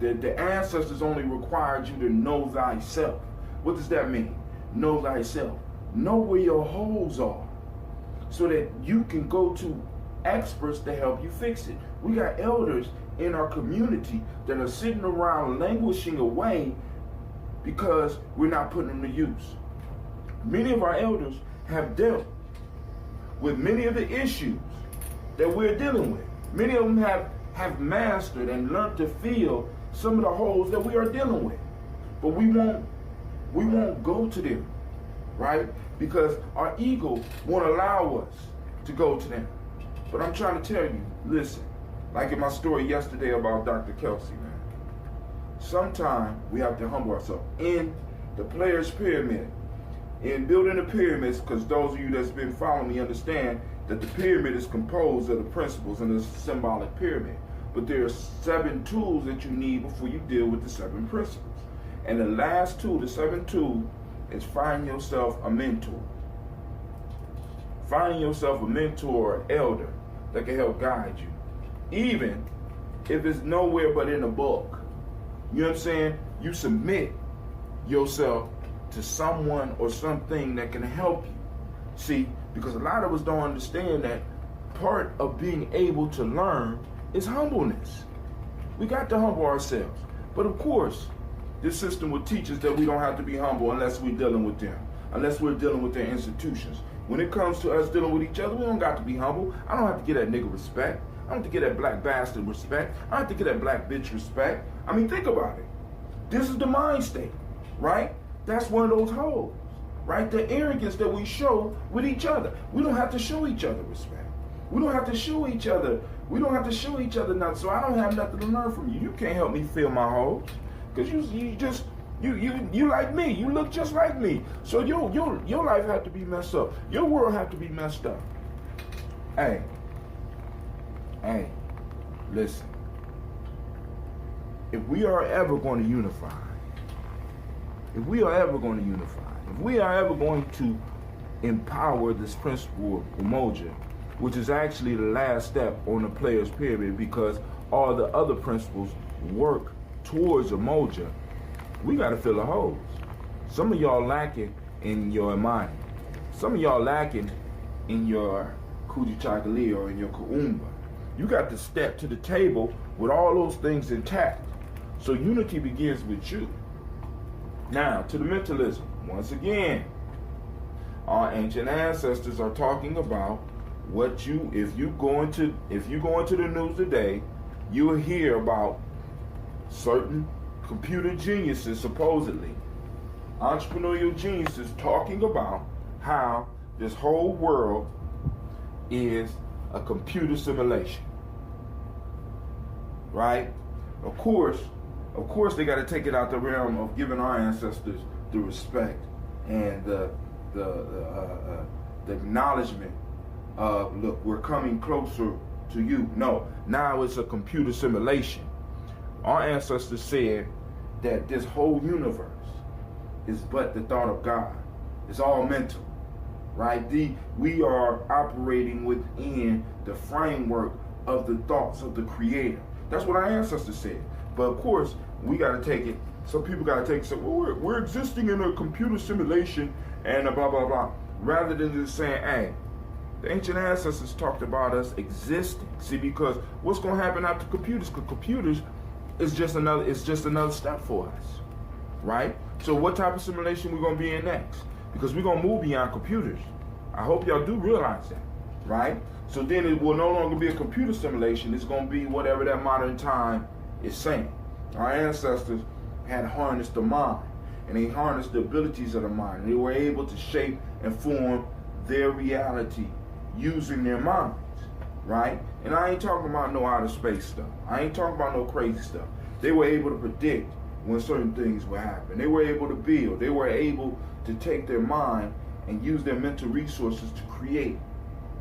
The ancestors only required you to know thyself. What does that mean? Know thyself. Know where your holes are so that you can go to experts to help you fix it. We got elders in our community that are sitting around languishing away because we're not putting them to use. Many of our elders have dealt with many of the issues that we're dealing with. Many of them have mastered and learned to fill some of the holes that we are dealing with. But we won't go to them, right? Because our ego won't allow us to go to them. But I'm trying to tell you, listen, like in my story yesterday about Dr. Kelsey, man. Sometimes we have to humble ourselves. In the player's pyramid, in building the pyramids, because those of you that's been following me understand that the pyramid is composed of the principles and the symbolic pyramid. But there are 7 tools that you need before you deal with the 7 principles. And the last tool, the 7th tool, is find yourself a mentor. Find yourself a mentor or elder that can help guide you. Even if it's nowhere but in a book. You know what I'm saying? You submit yourself to someone or something that can help you See, because a lot of us don't understand that part of being able to learn is humbleness. We got to humble ourselves. But of course, this system will teach us that we don't have to be humble unless we're dealing with them, unless we're dealing with their institutions. When it comes to us dealing with each other, we don't got to be humble. I don't have to get that nigga respect. I don't have to get that black bastard respect. I don't have to get that black bitch respect. I mean, think about it. This is the mind state, right? That's one of those holes, right? The arrogance that we show with each other. We don't have to show each other respect. We don't have to show each other. We don't have to show each other nothing. So I don't have nothing to learn from you. You can't help me fill my holes, because you like me. You look just like me. So your life have to be messed up. Your world have to be messed up. Hey, listen. If we are ever going to unify, if we are ever going to empower this principle of Umoja, which is actually the last step on the player's pyramid, because all the other principles work towards Umoja, we got to fill the holes. Some of y'all lacking in your Imani. Some of y'all lacking in your Kujichagulia or in your Kuumba. You got to step to the table with all those things intact. So unity begins with you. Now, to the mentalism. Once again, our ancient ancestors are talking about what if you go into the news today, you will hear about certain computer geniuses, supposedly entrepreneurial geniuses, talking about how this whole world is a computer simulation, right? Of course they got to take it out the realm of giving our ancestors the respect and the acknowledgement of, look, we're coming closer to you. No, now it's a computer simulation. Our ancestors said that this whole universe is but the thought of God. It's all mental, right? We are operating within the framework of the thoughts of the Creator. That's what our ancestors said. But of course, we got to take it. Some people got to take it. So we're existing in a computer simulation and blah blah blah, rather than just saying, hey, the ancient ancestors talked about us existing. See, because what's going to happen after computers? Because computers is just another step for us, right? So what type of simulation we're going to be in next? Because we're going to move beyond computers. I hope y'all do realize that, right? So then it will no longer be a computer simulation. It's going to be whatever that modern time is saying. Our ancestors had harnessed the mind, and they harnessed the abilities of the mind. And they were able to shape and form their reality using their minds, right? And I ain't talking about no outer space stuff. I ain't talking about no crazy stuff. They were able to predict when certain things would happen. They were able to build. They were able to take their mind and use their mental resources to create,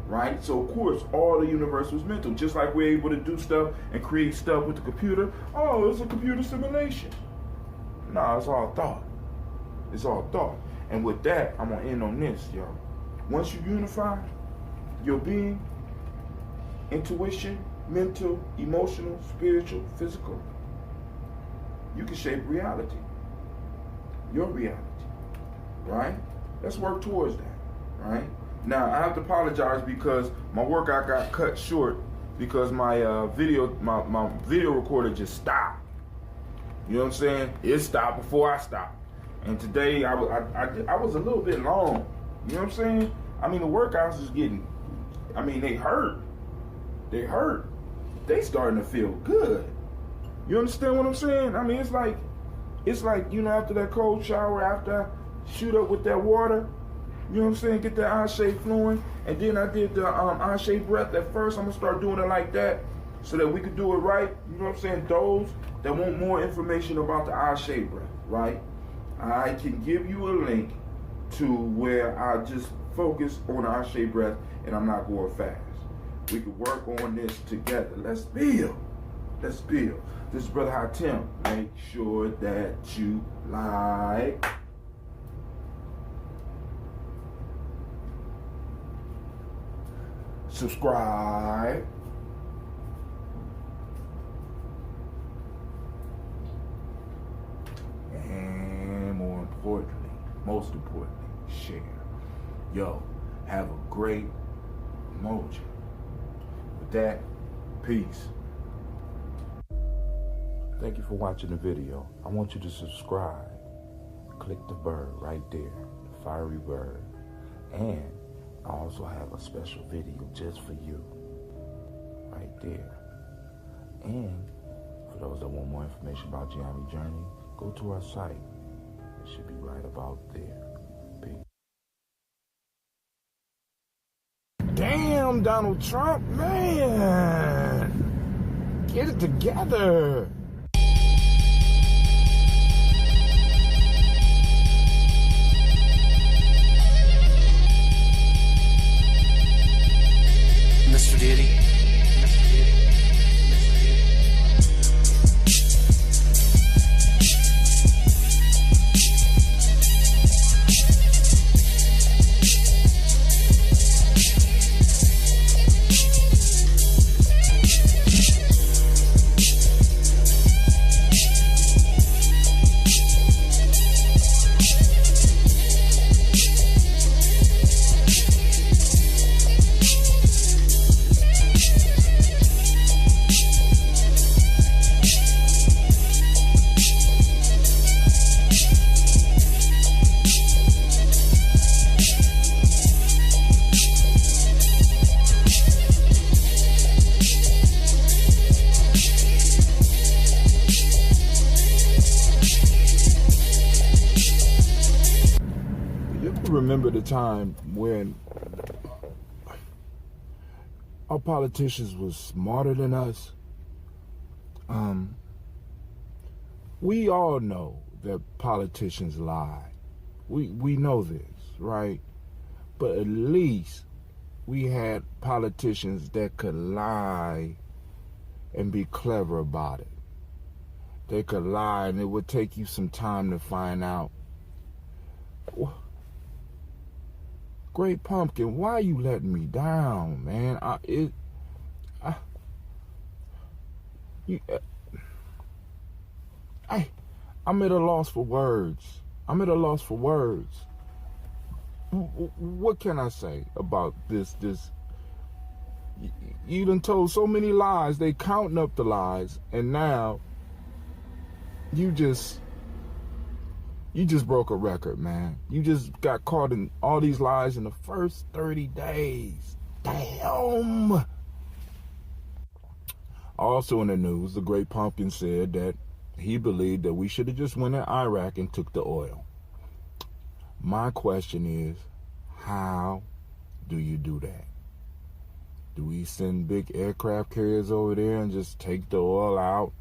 right? So of course, all the universe was mental. Just like we're able to do stuff and create stuff with the computer. Oh, it's a computer simulation. No, it's all thought. It's all thought. And with that, I'm gonna end on this, y'all. Once you unify your being, intuition, mental, emotional, spiritual, physical, you can shape reality. Your reality, right? Let's work towards that, right? Now, I have to apologize because my workout got cut short because my video recorder just stopped. You know what I'm saying? It stopped before I stopped. And today, I was a little bit long. You know what I'm saying? I mean, the workouts is getting, they hurt. They hurt. They starting to feel good. You understand what I'm saying? I mean, it's like, after that cold shower, after I shoot up with that water, you know what I'm saying? Get that eye shape flowing. And then I did the eye shape breath at first. I'm going to start doing it like that so that we could do it right. You know what I'm saying? Those that want more information about the eye shape breath, right? I can give you a link to where I just focus on the eye shape breath and I'm not going fast. We can work on this together. Let's build. Let's build. This is Brother Hatem. Make sure that you like, subscribe, and most importantly, share. Yo, Have a great emoji. With that, peace. Thank you for watching the video. I want you to subscribe. Click the bird right there, the fiery bird. And I also have a special video just for you, right there. And for those that want more information about Gye-Nyame Journey, go to our site. It should be right about there. Peace. Damn, Donald Trump, man. Get it together. Mr. Diddy. Remember the time when our politicians was smarter than us? We all know that politicians lie. We know this, right? But at least we had politicians that could lie and be clever about it. They could lie and it would take you some time to find out. Great Pumpkin, why you letting me down, man? I'm at a loss for words. I'm at a loss for words. What can I say about this? You done told so many lies. They counting up the lies, and now you just broke a record, man. You just got caught in all these lies in the first 30 days. Damn. Also in the news, the Great Pumpkin said that he believed that we should have just went in Iraq and took the oil. My question is, how do you do that? Do we send big aircraft carriers over there and just take the oil out?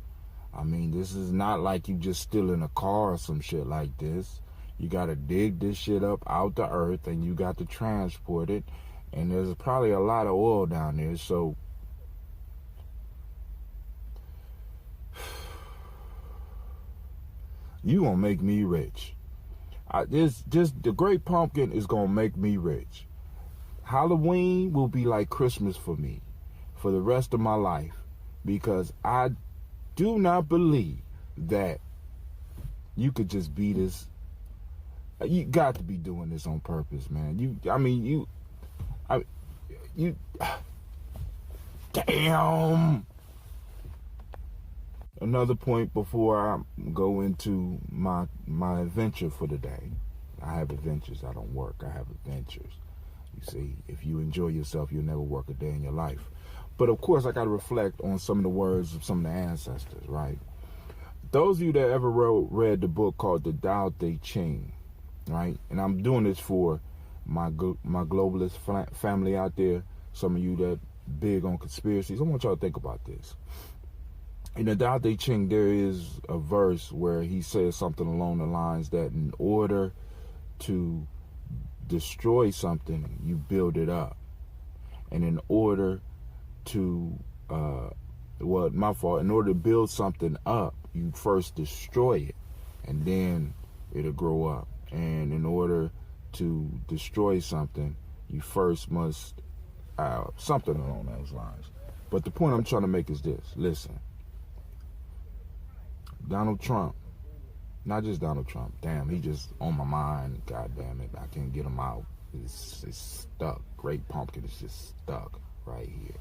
I mean, this is not like you just stealing a car or some shit like this. You got to dig this shit up out the earth and you got to transport it. And there's probably a lot of oil down there. So you gonna make me rich. The Great Pumpkin is gonna make me rich. Halloween will be like Christmas for me for the rest of my life, because I do not believe that you could just be this. You got to be doing this on purpose, man. Damn. Another point before I go into my adventure for the day. I have adventures. I don't work. I have adventures. You see, if you enjoy yourself, you'll never work a day in your life. But of course, I got to reflect on some of the words of some of the ancestors, right? Those of you that ever read the book called the DiGyeTV, right? And I'm doing this for my globalist family out there. Some of you that big on conspiracies. I want y'all to think about this. In the DiGyeTV, there is a verse where he says something along the lines that in order to destroy something, you build it up. And in order to, in order to build something up, you first destroy it, and then it'll grow up. And in order to destroy something, you first must, something along those lines. But the point I'm trying to make is this. Listen. Donald Trump, not just Donald Trump, damn, he just on my mind, god damn it, I can't get him out. It's stuck. Great pumpkin is just stuck right here.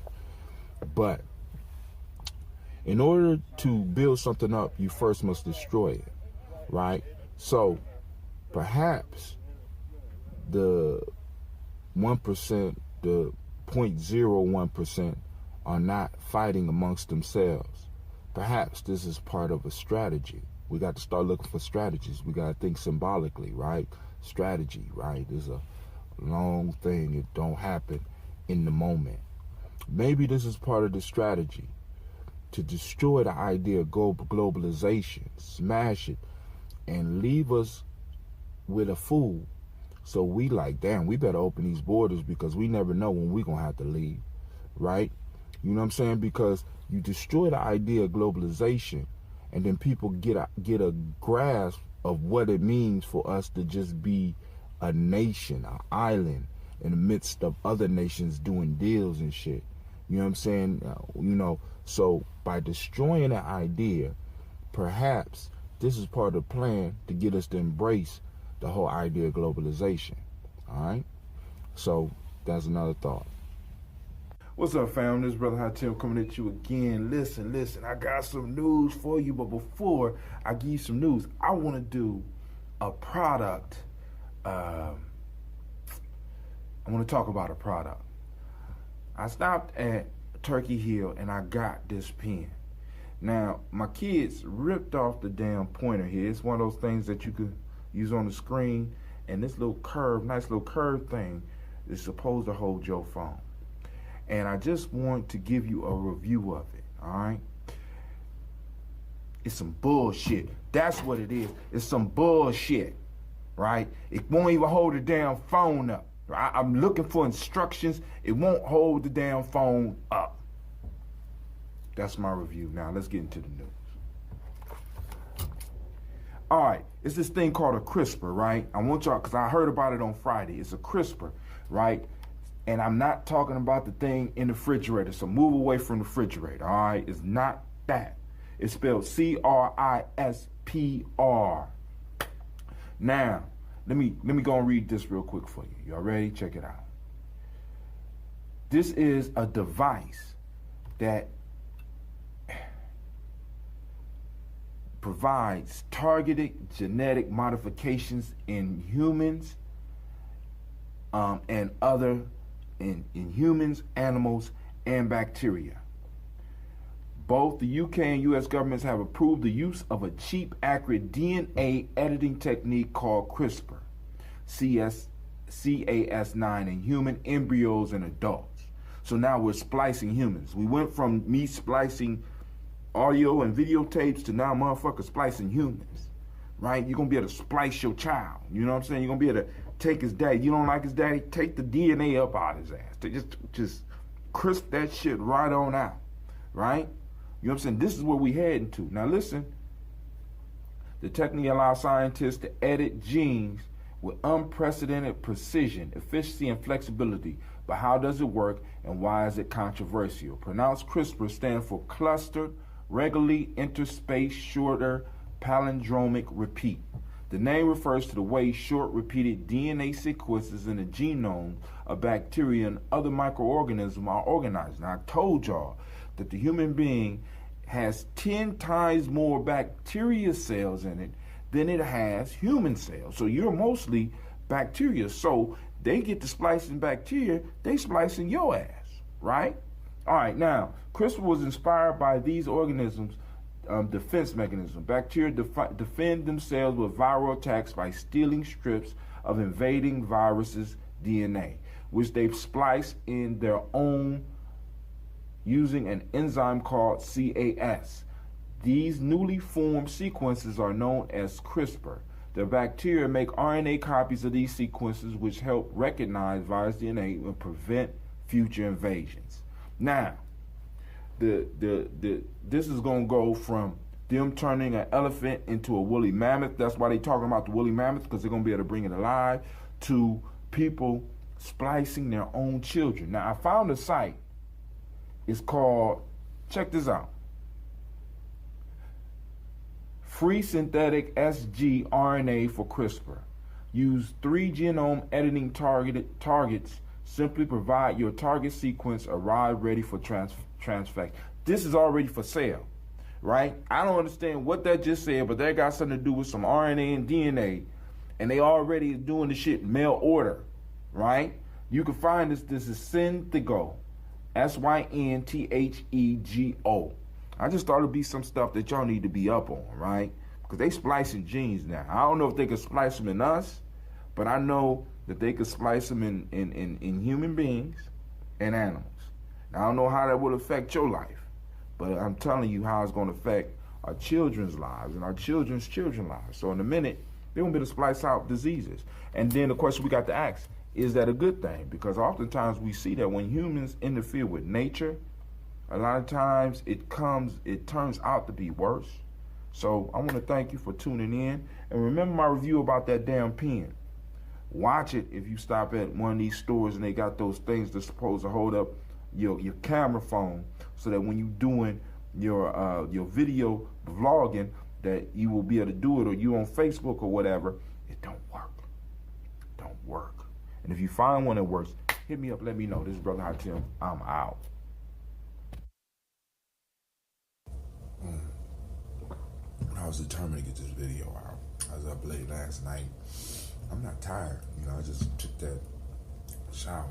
But in order to build something up, you first must destroy it, right? So perhaps the 1%, the 0.01% are not fighting amongst themselves. Perhaps this is part of a strategy. We got to start looking for strategies. We got to think symbolically, right? Strategy, right, is a long thing. It don't happen in the moment. Maybe this is part of the strategy to destroy the idea of globalization, smash it, and leave us with a fool. So we like, damn, we better open these borders because we never know when we're going to have to leave, right? You know what I'm saying? Because you destroy the idea of globalization, and then people get a grasp of what it means for us to just be a nation, an island, in the midst of other nations doing deals and shit. You know what I'm saying? So by destroying that idea, perhaps this is part of the plan to get us to embrace the whole idea of globalization. All right? So that's another thought. What's up, fam? This brother Hatim coming at you again. Listen, I got some news for you, but before I give you some news, I want to do a product. I want to talk about a product. I stopped at Turkey Hill and I got this pen. Now, my kids ripped off the damn pointer here. It's one of those things that you could use on the screen, and this little nice little curved thing is supposed to hold your phone. And I just want to give you a review of it, all right? It's some bullshit. That's what it is. It's some bullshit, right? It won't even hold the damn phone up. I'm looking for instructions. It won't hold the damn phone up. That's my review. Now, let's get into the news. All right, it's this thing called a crisper, right? I want y'all, because I heard about it on Friday. It's a crisper, right? And I'm not talking about the thing in the refrigerator, so move away from the refrigerator, all right? It's not that. It's spelled CRISPR. Now, let me go and read this real quick for you. Y'all ready? Check it out. This is a device that provides targeted genetic modifications in humans and other in humans, animals, and bacteria. Both the UK and US governments have approved the use of a cheap, accurate DNA editing technique called CRISPR, Cas9 in human embryos and adults. So now we're splicing humans. We went from me splicing audio and videotapes to now motherfuckers splicing humans, right? You're going to be able to splice your child. You know what I'm saying? You're going to be able to take his daddy. You don't like his daddy? Take the DNA up out of his ass. Just crisp that shit right on out, right? You know what I'm saying? This is where we heading to. Now listen, the technique allows scientists to edit genes with unprecedented precision, efficiency, and flexibility. But how does it work, and why is it controversial? Pronounced CRISPR stands for Clustered Regularly Interspaced Shorter Palindromic Repeat. The name refers to the way short repeated DNA sequences in the genome of bacteria and other microorganisms are organized. Now, I told y'all that the human being has 10 times more bacteria cells in it than it has human cells. So you're mostly bacteria. So they get to splicing bacteria, they splicing your ass, right? All right, now, CRISPR was inspired by these organisms' defense mechanism. Bacteria defend themselves with viral attacks by stealing strips of invading viruses' DNA, which they've spliced in their own using an enzyme called Cas. These newly formed sequences are known as CRISPR. The bacteria make RNA copies of these sequences, which help recognize virus DNA and prevent future invasions. Now, this is going to go from them turning an elephant into a woolly mammoth. That's why they're talking about the woolly mammoth, because they're going to be able to bring it alive, to people splicing their own children. Now, I found a site. It's called, check this out, Free Synthetic sgRNA for CRISPR. Use 3 genome editing targets. Simply provide your target sequence arrive ready for transfect. This is already for sale, right? I don't understand what that just said, but that got something to do with some RNA and DNA, and they already doing the shit mail order, right? You can find this. This is Synthego, Synthego. I just thought it'd be some stuff that y'all need to be up on, right? Because they splicing genes now. I don't know if they can splice them in us, but I know that they could splice them in human beings and animals. Now, I don't know how that would affect your life, but I'm telling you how it's going to affect our children's lives and our children's children's lives. So in a minute, they're going to be able to splice out diseases. And then the question we got to ask, is that a good thing? Because oftentimes we see that when humans interfere with nature, a lot of times it turns out to be worse. So I want to thank you for tuning in. And remember my review about that damn pen. Watch it if you stop at one of these stores and they got those things that's supposed to hold up your camera phone, so that when you doing your video vlogging, that you will be able to do it, or you on Facebook or whatever. It don't work. Don't work. And if you find one that works, hit me up. Let me know. This is Brother Hatim. I'm out. I was determined to get this video out. I was up late last night. I'm not tired, I just took that shower.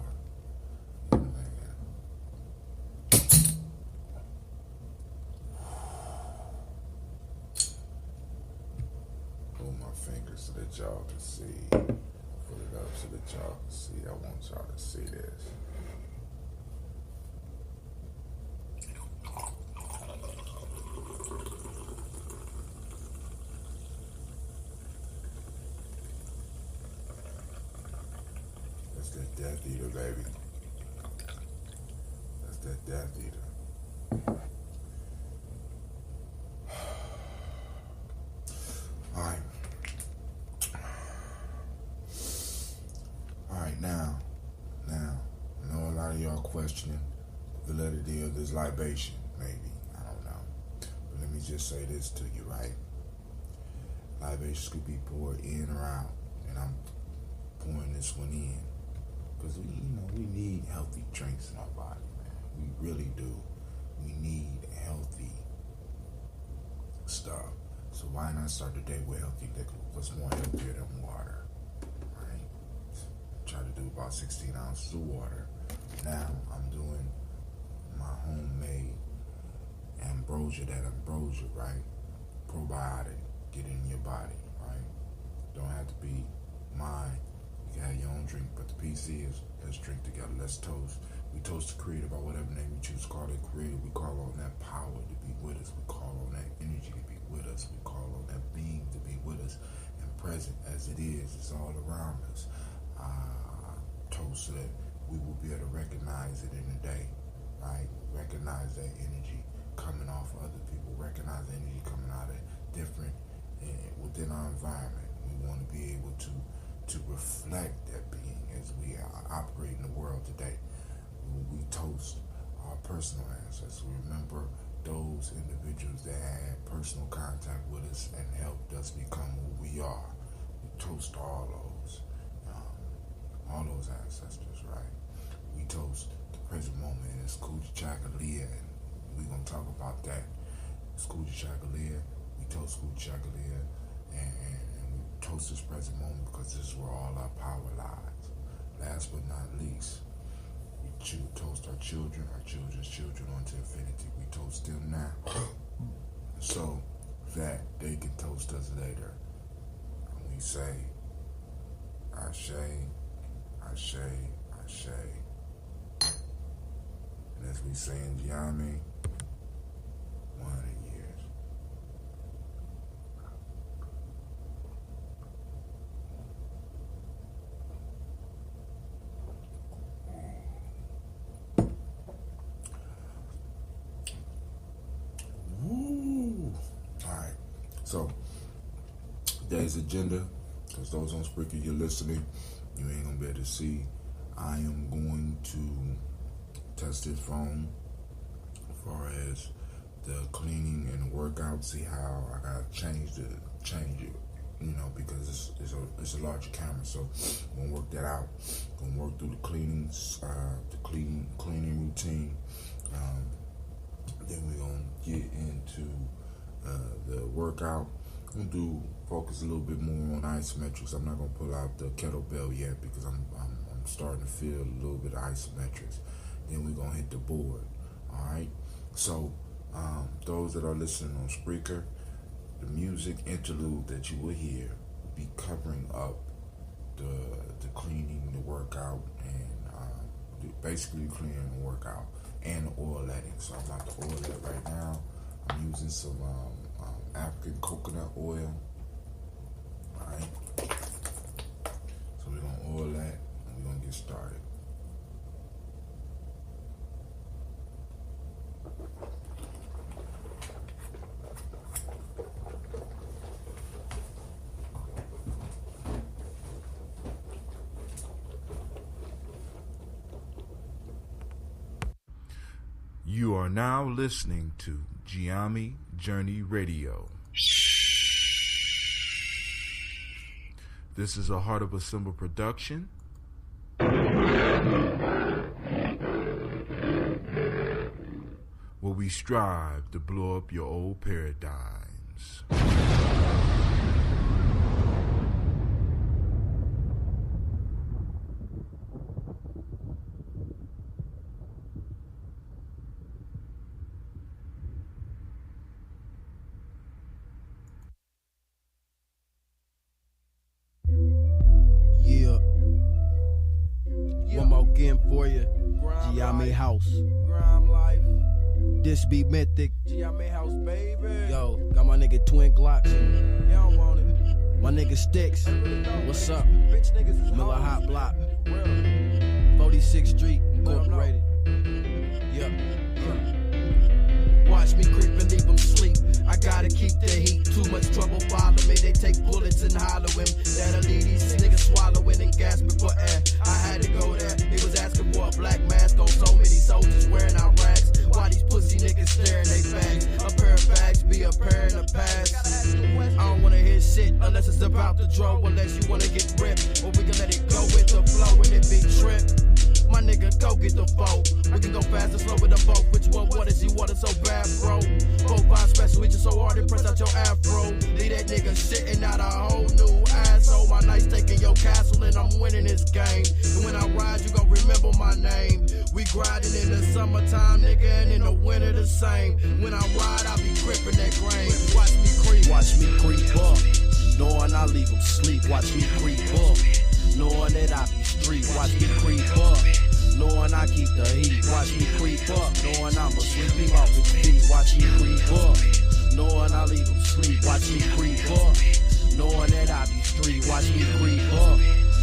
Move my fingers so that y'all can see. Put it up so that y'all can see. I want y'all to see this. That's that Death Eater, baby. That's that Death Eater. All right, now, I know a lot of y'all questioning the validity of this libation, maybe. I don't know. But let me just say this to you, right? Libations could be poured in or out, and I'm pouring this one in. Because, we need healthy drinks in our body, man. We really do. We need healthy stuff. So why not start the day with healthy liquor? What's more healthier than water, right? Try to do about 16 ounces of water. Now I'm doing my homemade ambrosia, right? Probiotic, get it in your body, right? Don't have to be mine. You can have your own drink, but the PC is let's drink together, let's toast. We toast the creator by whatever name we choose to call it creator. We call on that power to be with us. We call on that energy to be with us. We call on that being to be with us and present as it is. It's all around us. Toast so that we will be able to recognize it in the day, right? Recognize that energy coming off of other people. Recognize the energy coming out of different within our environment. We want to be able to reflect that being as we operate in the world today. We toast our personal ancestors. We remember those individuals that had personal contact with us and helped us become who we are. We toast all those ancestors, right? We toast the present moment. It's Kujichagulia, and we're going to talk about that. It's Kujichagulia. We toast Kujichagulia, and we toast this present moment because this is where all our power lies. Last but not least, we toast our children, our children's children onto infinity. We toast them now so that they can toast us later. And we say, Ashe, Ashe, Ashe. And as we say in Gye-Nyame, 100 years. Woo! Alright, so today's agenda, because those on Spreaker you're listening, you ain't gonna be able to see. I am going to test this phone as far as the cleaning and the workout, see how I gotta change it because it's a larger camera. So we're gonna work that out. Gonna work through the cleaning routine. Then we're gonna get into the workout. I'm gonna focus a little bit more on isometrics. I'm not gonna pull out the kettlebell yet because I'm starting to feel a little bit of isometrics. Then we're gonna hit the board. All right. So those that are listening on Spreaker, the music interlude that you will hear will be covering up the cleaning, the workout, and basically cleaning the workout and the oiletting. So I'm about to oil it right now. I'm using some African coconut oil. Alright. So we're gonna oil that and we're gonna get started. You are now listening to Gye-Nyame Journey Radio. This is a Heart of a Symbol production. Where we strive to blow up your old paradigms. For you, Gye-Nyame House. This be mythic. Gye-Nyame House, baby. Yo, got my nigga Twin Glocks. You don't want it. My nigga Sticks. What's up? Bitch niggas is Miller Hot Block. 46th Street, Incorporated. Yeah. Watch me creep and leave them sleep. I gotta keep the heat. Too much trouble follow me. They take bullets and hollow him. That'll leave these niggas swallowing and gasping for air. I had to go there. They was asking for a black mask on so many soldiers wearing our rags. Why these pussy niggas staring they bags? A pair of bags be a pair in the past. I don't wanna hear shit unless it's about to draw. Unless you wanna get ripped, or we can let it go with the flow and it be trip. My nigga, go get the foe. We can go fast or slow with the boat. Which one wanted you wanted so bad, bro? 4-5 special, it's just so hard to press out your afro. Leave that nigga sitting out a whole new asshole. My night's taking your castle and I'm winning this game. And when I ride, you gon' remember my name. We grinding in the summertime, nigga, and in the winter the same. When I ride, I be gripping that grain. Watch me creep. Watch me creep up. Knowing I leave them sleep. Watch me creep up. Knowing that I be street. Watch me creep up. Knowing I keep the heat. Watch me creep up. Knowing I'ma sweep him off his feet. Watch me creep up. Knowing I leave him sleep. Watch me creep up. Knowing that I be street. Watch me creep up.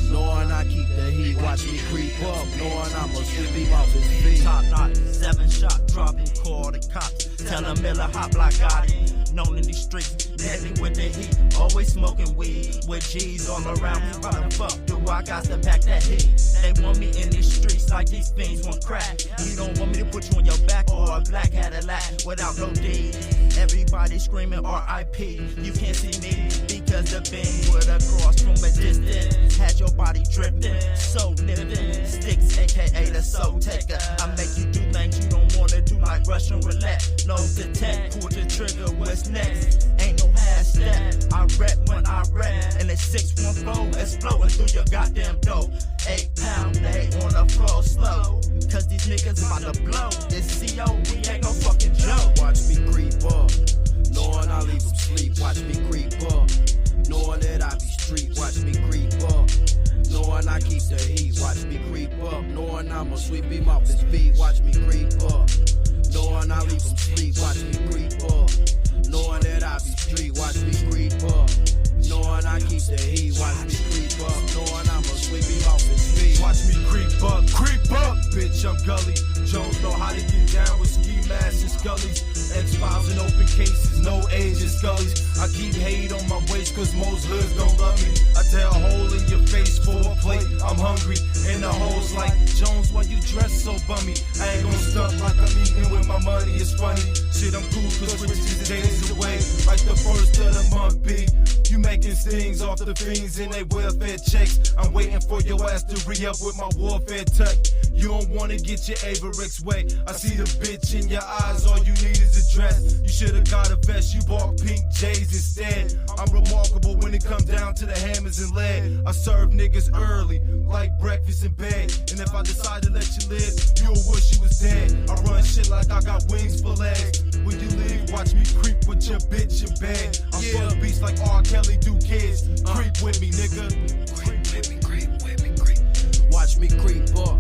Knowing I keep the heat. Watch me creep up. Knowing I'ma sweep him off his feet. Top knot, 7 shot, dropping, call the cops. Tell them Miller Hot Block got it. Known in these streets, deadly with the heat. Always smoking weed with G's all around. Why the fuck do I got to pack that heat? They want me in these streets like these fiends want crack. You don't want me to put you on your back or a black Cadillac without no D. Everybody screaming R.I.P. You can't see me because the beam would have crossed from a distance. Had your body drifting, so living. Sticks, aka the soul taker. I make you do things you don't wanna do like Russian roulette. No detect, pull the trigger, what's next? Ain't no hashtag. I rap when I rap, and it's 614 exploding through your goddamn door. 8-pound lay on the floor slow, cause these niggas about to blow. This CO, we ain't no fucking joke. Watch me creep up, knowing I leave them sleep. Watch me creep up, knowing that I be street. Watch me creep up, knowing I keep the heat. Watch me creep up, knowing I'ma sweep him off his feet. Watch me creep up, knowing I leave him sleep. Watch me creep up, knowing that I be street. Watch me creep up, knowing I keep the heat. Watch me creep up, knowing I'ma sweep him off his feet. Watch me creep up, bitch, I'm gully. Jones know how to get down with ski masks and scullies. X-Files and open cases, no ages. Scullies. I keep hate on my waist cause most hoods don't love me. I tell a hole in your face for a plate, I'm hungry. And the hoes like, Jones, why you dress so bummy? I ain't gon' stuff like I'm eating with my money, it's funny. Shit, I'm cool cause riches days away. Like the first of the month, B. You making stings off the fiends and they welfare checks. I'm waiting for your ass to re-up with my warfare tech. You don't wanna get your Averix way. I see the bitch in your eyes, all you need is a dress. You should've got a vest, you bought pink J's instead. I'm remarkable when it comes down to the hammers and lead. I serve niggas early, like breakfast in bed. And if I decide to let you live, you'll wish you was dead. I run shit like I got wings for legs. When you leave, watch me creep with your bitch in bed. I'm full beats like R. Kelly do kids. Creep with me, nigga. Creep with me, creep with me, creep. Watch me creep up,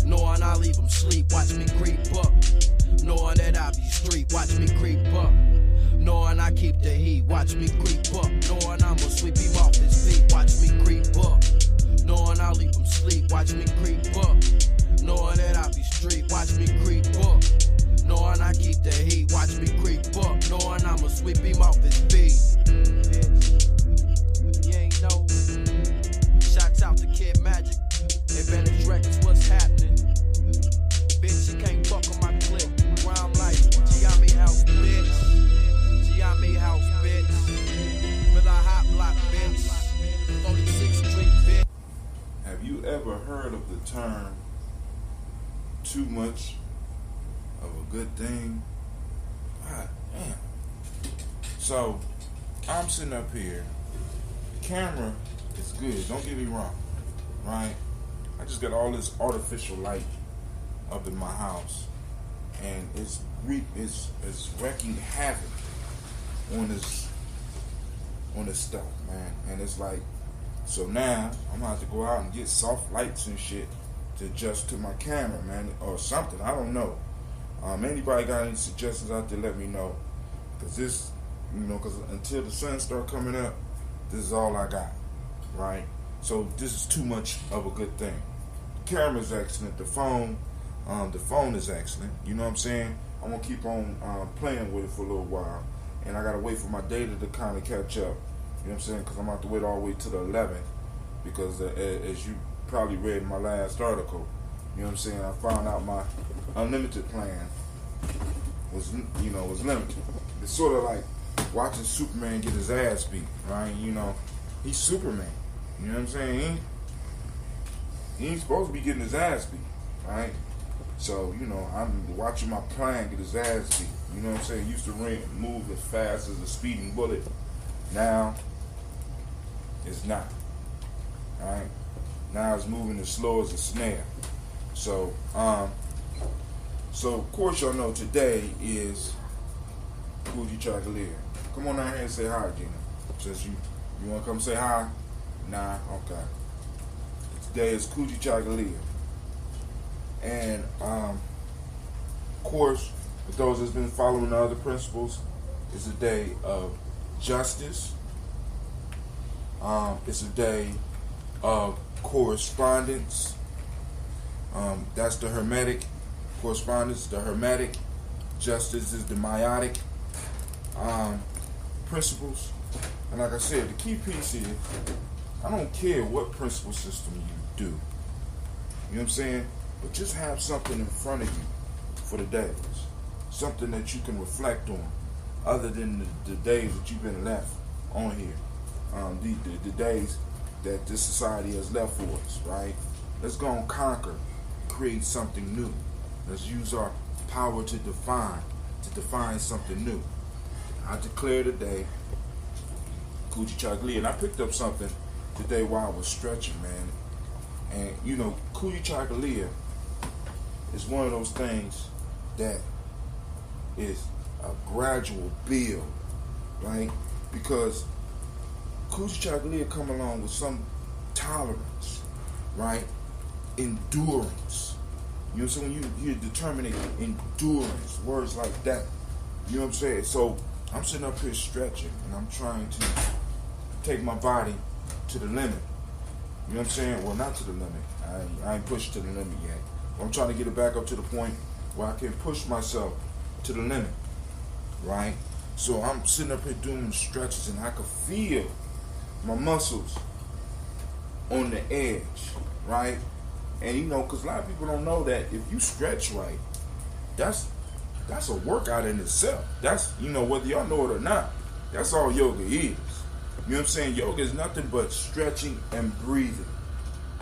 knowing I leave them sleep. Watch me creep up, knowing that I be street. Watch me creep up, knowing I keep the heat. Watch me creep up, knowing I'ma sweep him off his feet. Watch me creep up, knowing I leave him sleep. Watch me creep up, knowing that I be street. Watch me creep up, knowing I keep the heat. Watch me creep up, knowing I'ma sweep him off his feet. You ain't know. Shouts out to Kid Magic. Advantage Records, what's happening? Bitch, you can't fuck on my clip. Where I'm like, Gye-Nyame house, bitch. Gye-Nyame house, bitch. Miller Hot Block, bitch. 46th Street, bitch. Have you ever heard of the term too much of a good thing? God damn. So, I'm sitting up here. The camera is good, don't get me wrong, right? I just got all this artificial light up in my house, and it's wreaking havoc on this stuff, man. And it's like, so now I'm gonna have to go out and get soft lights and shit to adjust to my camera, man, or something. I don't know. Anybody got any suggestions out there? Let me know, cause this, cause until the sun start coming up, this is all I got, right? So this is too much of a good thing. The camera's excellent. The phone is excellent. You know what I'm saying? I'm gonna keep on playing with it for a little while, and I gotta wait for my data to kind of catch up. You know what I'm saying? Because I'm about to wait all the way to the 11th, because as you probably read in my last article, you know what I'm saying, I found out my unlimited plan was limited. It's sort of like watching Superman get his ass beat, right? He's Superman. You know what I'm saying? He ain't supposed to be getting his ass beat, right? So, I'm watching my plan get his ass beat. You know what I'm saying? Used to move as fast as a speeding bullet. Now, it's not. Alright? Now it's moving as slow as a snail. So, of course y'all know today is Coochie Chocolate. Come on down here and say hi, Gina. Since you want to come say hi? Nah? Okay. Today is Coochie Chocolate. And, of course, for those that's been following the other principles, it's a day of justice. It's a day of correspondence. That's the Hermetic. Correspondence, the Hermetic. Justice is the Meiotic principles. And like I said, the key piece is, I don't care what principle system you do. You know what I'm saying? But just have something in front of you for the days. Something that you can reflect on, other than the days that you've been left on here. The days that this society has left for us, right? Let's go and conquer, create something new. Let's use our power to define something new. I declare today, Coochie Chocolate, and I picked up something today while I was stretching, man. And Coochie Chocolate is one of those things that is a gradual build, right? Because Coochie Chocolate come along with some tolerance, right? Endurance. You know what I'm saying? When you determine endurance, words like that. You know what I'm saying? So I'm sitting up here stretching, and I'm trying to take my body to the limit. You know what I'm saying? Well, not to the limit. I ain't pushed to the limit yet. I'm trying to get it back up to the point where I can push myself to the limit, right? So I'm sitting up here doing stretches, and I could feel my muscles on the edge, right? And you know, because a lot of people don't know that if you stretch right, that's a workout in itself. That's, you know, whether y'all know it or not, that's all yoga is. You know what I'm saying? Yoga is nothing but stretching and breathing,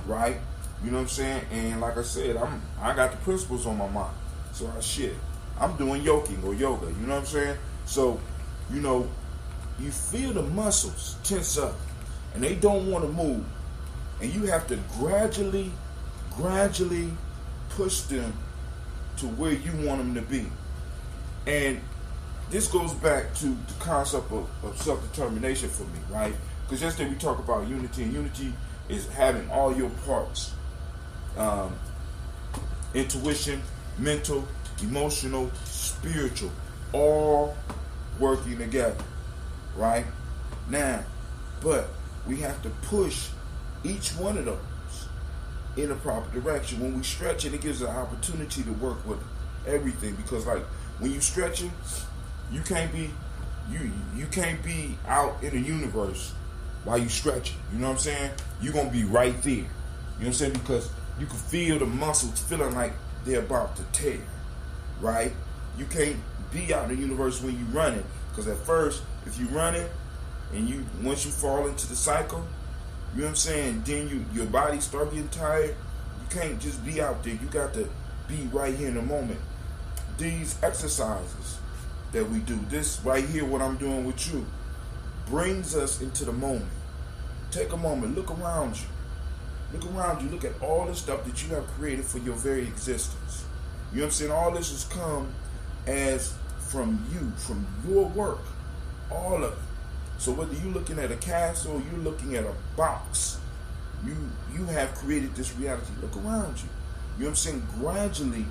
right? You know what I'm saying? And like I said, I got the principles on my mind. So I'm doing yoking or yoga, you know what I'm saying? So, you know, you feel the muscles tense up and they don't want to move. And you have to gradually push them to where you want them to be. And this goes back to the concept of self-determination for me, right? Because yesterday we talked about unity, and unity is having all your parts, intuition, mental, emotional, spiritual, all working together, right? Now, but we have to push each one of those in a proper direction. When we stretch it gives an opportunity to work with everything, because like when you stretching, you can't be out in the universe while you stretching. You know what I'm saying? You're gonna be right there. You know what I'm saying? Because you can feel the muscles feeling like they're about to tear, right? You can't be out in the universe when you running, because at first, if you running and once you fall into the cycle, you know what I'm saying, then your body start getting tired. You can't just be out there. You got to be right here in the moment. These exercises that we do, this right here, what I'm doing with you, brings us into the moment. Take a moment, look around you. Look around you, look at all the stuff that you have created for your very existence. You know what I'm saying? All this has come as from you, from your work, all of it. So whether you're looking at a castle or you're looking at a box, you have created this reality. Look around you. You know what I'm saying? Gradually,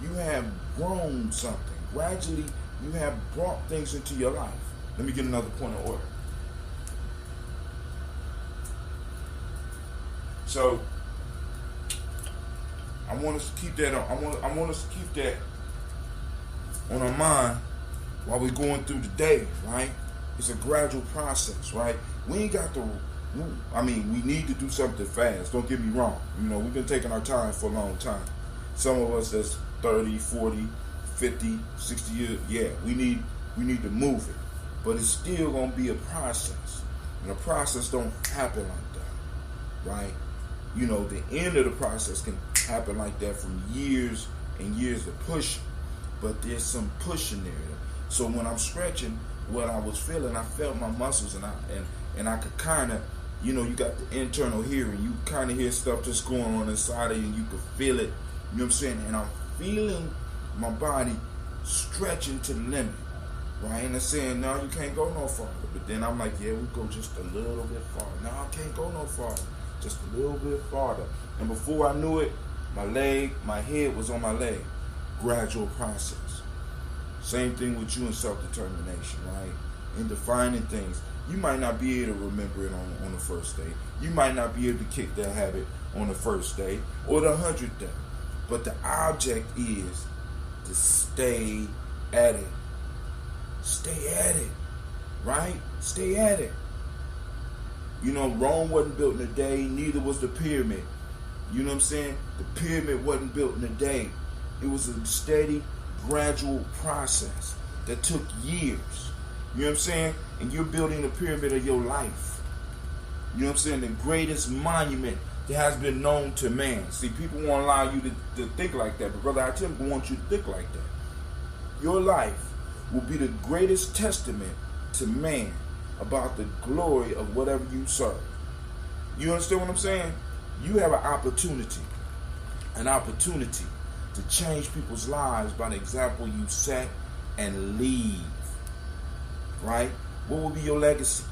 you have grown something. Gradually, you have brought things into your life. Let me get another point of order. So, I want us to keep that on. I want us to keep that on our mind while we're going through the day, right? It's a gradual process, right? We ain't got to, we need to do something fast. Don't get me wrong. You know, we've been taking our time for a long time. Some of us that's 30, 40, 50, 60 years, yeah, we need to move it. But it's still going to be a process. And the process don't happen like that, right? You know, the end of the process can happen like that from years and years of pushing. But there's some pushing there. So when I'm stretching, what I was feeling, I felt my muscles, and I could kind of, you know, you got the internal hearing. You kind of hear stuff just going on inside of you, and you can feel it. You know what I'm saying? And I'm feeling my body stretching to the limit, right? And it's saying, no, you can't go no farther. But then I'm like, yeah, we go just a little bit farther. No, I can't go no farther. Just a little bit farther. And before I knew it, my head was on my leg. Gradual process. Same thing with you in self-determination, right? In defining things. You might not be able to remember it on the first day. You might not be able to kick that habit on the first day or the 100th day. But the object is to stay at it. Stay at it, right? Stay at it. You know, Rome wasn't built in a day, neither was the pyramid. You know what I'm saying? The pyramid wasn't built in a day. It was a steady, gradual process that took years. You know what I'm saying? And you're building the pyramid of your life. You know what I'm saying? The greatest monument that has been known to man. See, people won't allow you to think like that, but Brother Atim want you to think like that. Your life will be the greatest testament to man about the glory of whatever you serve. You understand what I'm saying? You have an opportunity to change people's lives by the example you set and leave. Right? What will be your legacy?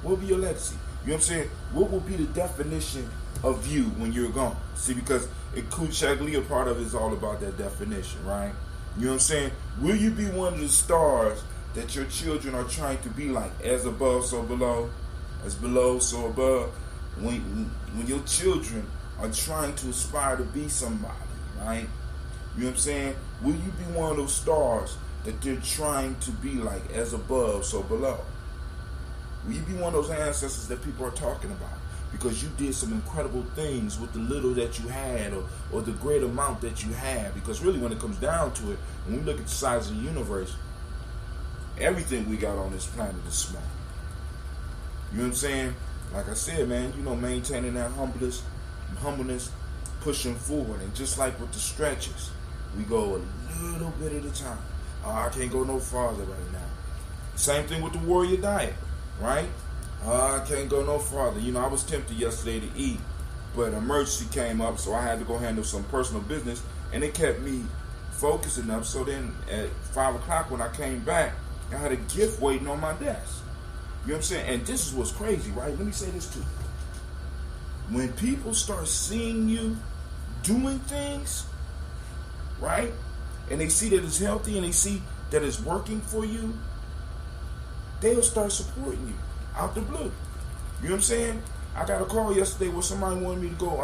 What will be your legacy? You know what I'm saying? What will be the definition of you when you're gone? See, because Kuchagli, a part of it is all about that definition, right? You know what I'm saying? Will you be one of the stars that your children are trying to be like? As above, so below. As below, so above. When your children are trying to aspire to be somebody, right? You know what I'm saying? Will you be one of those stars that they're trying to be like, as above, so below? Will you be one of those ancestors that people are talking about? Because you did some incredible things with the little that you had, or the great amount that you had. Because really, when it comes down to it, when we look at the size of the universe, everything we got on this planet is small. You know what I'm saying? Like I said, man, maintaining that humbleness, pushing forward. And just like with the stretches, we go a little bit at a time. Oh, I can't go no farther right now. Same thing with the warrior diet, right? I can't go no farther. I was tempted yesterday to eat, but an emergency came up, so I had to go handle some personal business, and it kept me focused enough. So then at 5 o'clock when I came back, I had a gift waiting on my desk. You know what I'm saying? And this is what's crazy, right? Let me say this too. When people start seeing you doing things, right, and they see that it's healthy and they see that it's working for you, they'll start supporting you out the blue. You know what I'm saying? I got a call yesterday where somebody wanted me to go.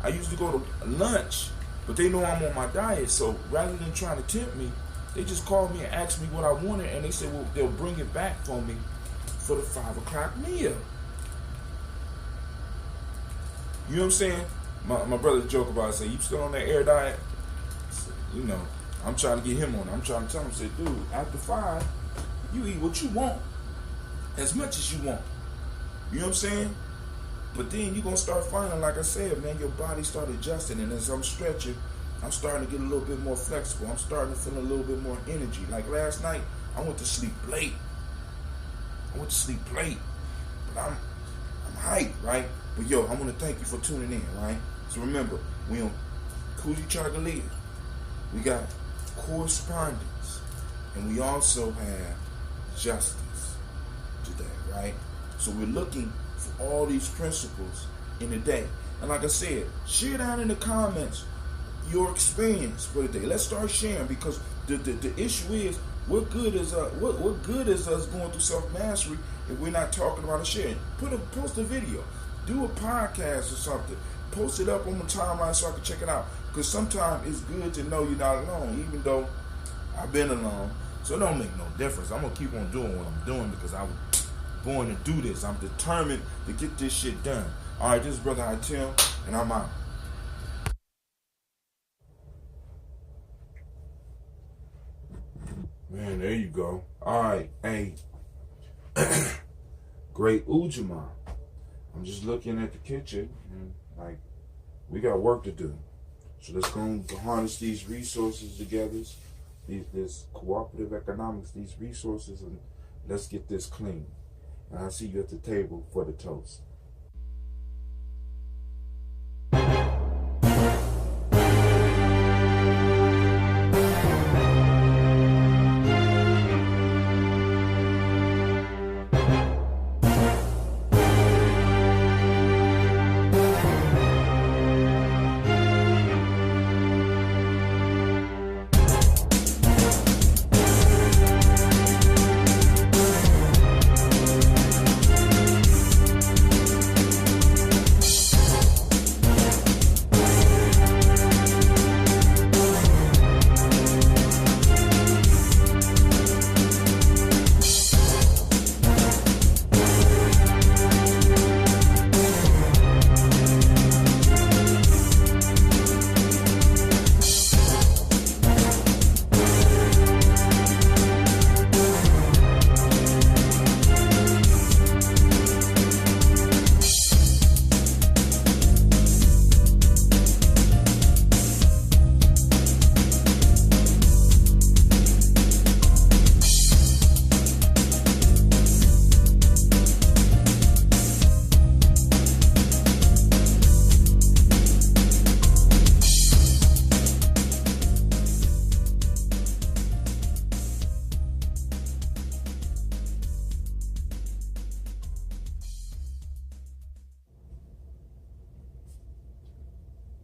I usually go to lunch, but they know I'm on my diet. So rather than trying to tempt me, they just called me and asked me what I wanted, and they said, well, they'll bring it back for me for the 5 o'clock meal. You know what I'm saying? My brother joke about it, say, you still on that air diet? So, I'm trying to get him on it. I'm trying to tell him, say, dude, after 5, you eat what you want, as much as you want. You know what I'm saying? But then you're going to start finding, like I said, man, your body start adjusting, and as I'm stretching, I'm starting to get a little bit more flexible. I'm starting to feel a little bit more energy. Like last night, I went to sleep late. But I'm hyped, right? But yo, I want to thank you for tuning in, right? So remember, we on Cooley Chargalia. We got correspondence, and we also have justice today, right? So we're looking for all these principles in a day. And like I said, share down in the comments your experience for the day. Let's start sharing, because the issue is, what good is us going through self-mastery if we're not talking about it, sharing? Post a video, do a podcast or something, post it up on my timeline so I can check it out. Because sometimes it's good to know you're not alone, even though I've been alone. So it don't make no difference. I'm gonna keep on doing what I'm doing because I was born to do this. I'm determined to get this shit done. All right, this is Brother Hatim, and I'm out. Man, there you go. All right, hey, great Ujima. I'm just looking at the kitchen, and like, we got work to do. So let's go and harness these resources together, this cooperative economics, these resources, and let's get this clean. And I'll see you at the table for the toast.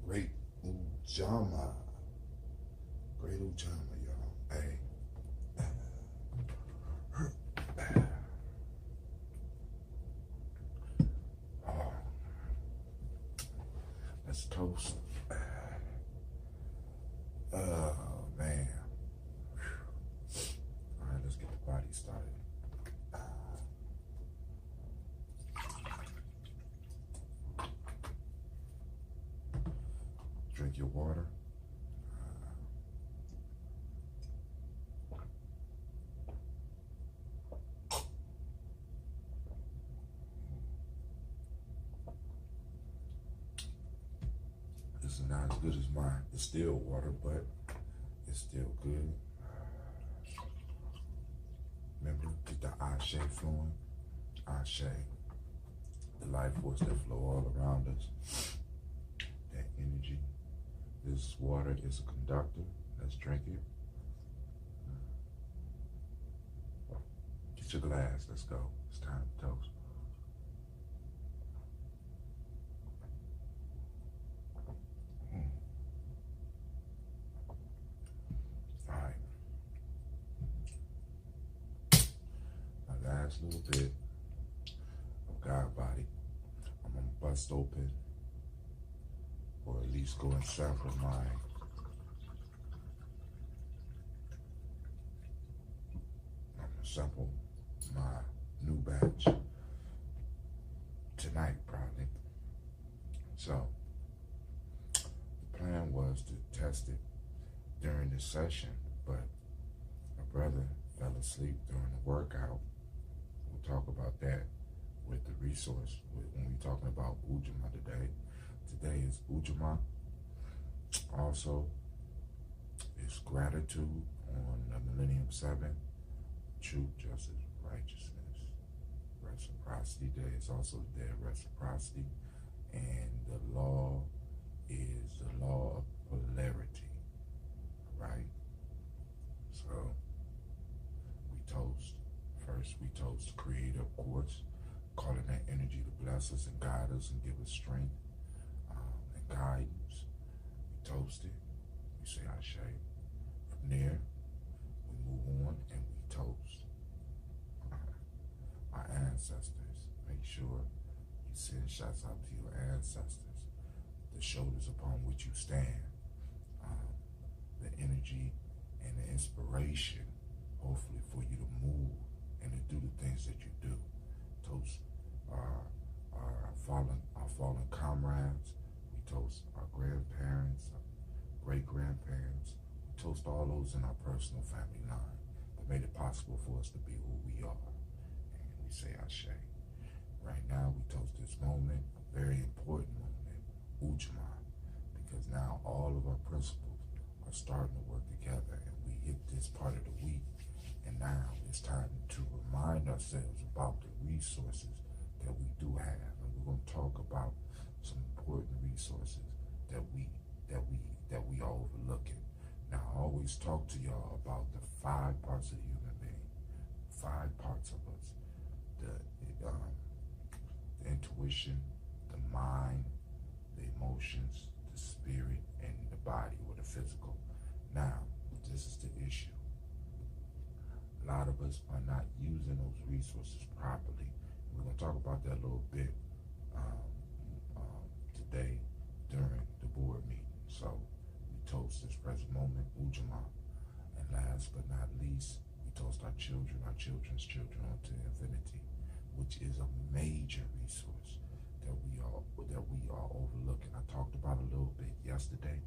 Great Ujama. Great Ujama, y'all. Hey. Let's toast. Oh, man. Drink your water. It's not as good as my distilled water, but it's still good. Remember, get the Ashe flowing. Ashe, the life force that flow all around us. That energy. This water is a conductor. Let's drink it. Get your glass. Let's go. It's time to toast. All right. My last little bit of God body, I'm gonna bust open, or at least go and sample mine. I'm gonna sample my new batch tonight, probably. So the plan was to test it during the session, but my brother fell asleep during the workout. We'll talk about that with the resource when we're talking about Ujamaa today. Today is Ujamaa. Also, it's gratitude on the Millennium 7, truth, justice, righteousness, reciprocity day. It's also the day of reciprocity. And the law is the law of polarity, right? So we toast. First, we toast the Creator, of course, calling that energy to bless us and guide us and give us strength and guidance. We toast it. We say Ashe. From there, we move on and we toast our ancestors. Make sure you send shots out to your ancestors, the shoulders upon which you stand, the energy and the inspiration, hopefully, for you to move and to do the things that you do. Toast our fallen comrades. We toast our grandparents, our great-grandparents. We toast all those in our personal family line that made it possible for us to be who we are. And we say Ashe. Right now, we toast this moment, a very important moment, Ujamaa, because now all of our principles are starting to work together, and we hit this part of the week, and now it's time to remind ourselves about the resources that we do have, and we're going to talk about some important resources that we are overlooking. Now, I always talk to y'all about the 5 parts of the human being, 5 parts of us: the intuition, the mind, the emotions, the spirit, and the body, or the physical. Now, this is the issue. A lot of us are not using those resources properly. We're going to talk about that a little bit today during the board meeting. So we toast this present moment, Ujamaa. And last but not least, we toast our children, our children's children onto infinity, which is a major resource that we are overlooking. I talked about it a little bit yesterday,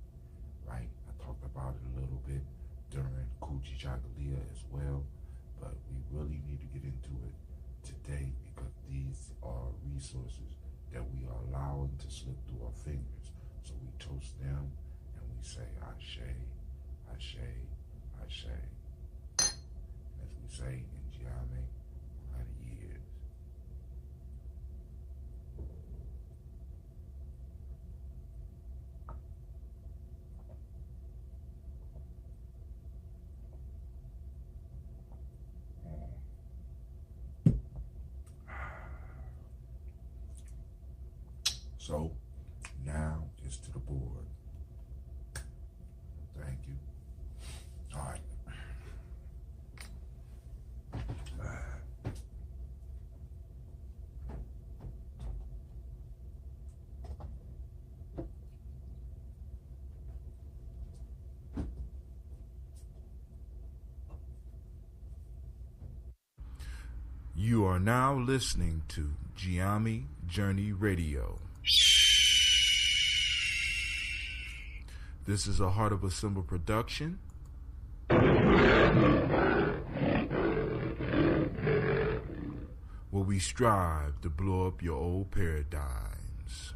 right? I talked about it a little bit during Kuji Jagalia as well, but we really need to get into it today because these are resources that we are allowing to slip through our fingers. So we toast them and we say Ashe, Ashe, Ashe. As we say in Gye-Nyame, 100 years. So now it's to the board. Thank you. All right. You are now listening to Gye-Nyame Journey Radio. This is a Heart of a Symbol production. Where we strive to blow up your old paradigms.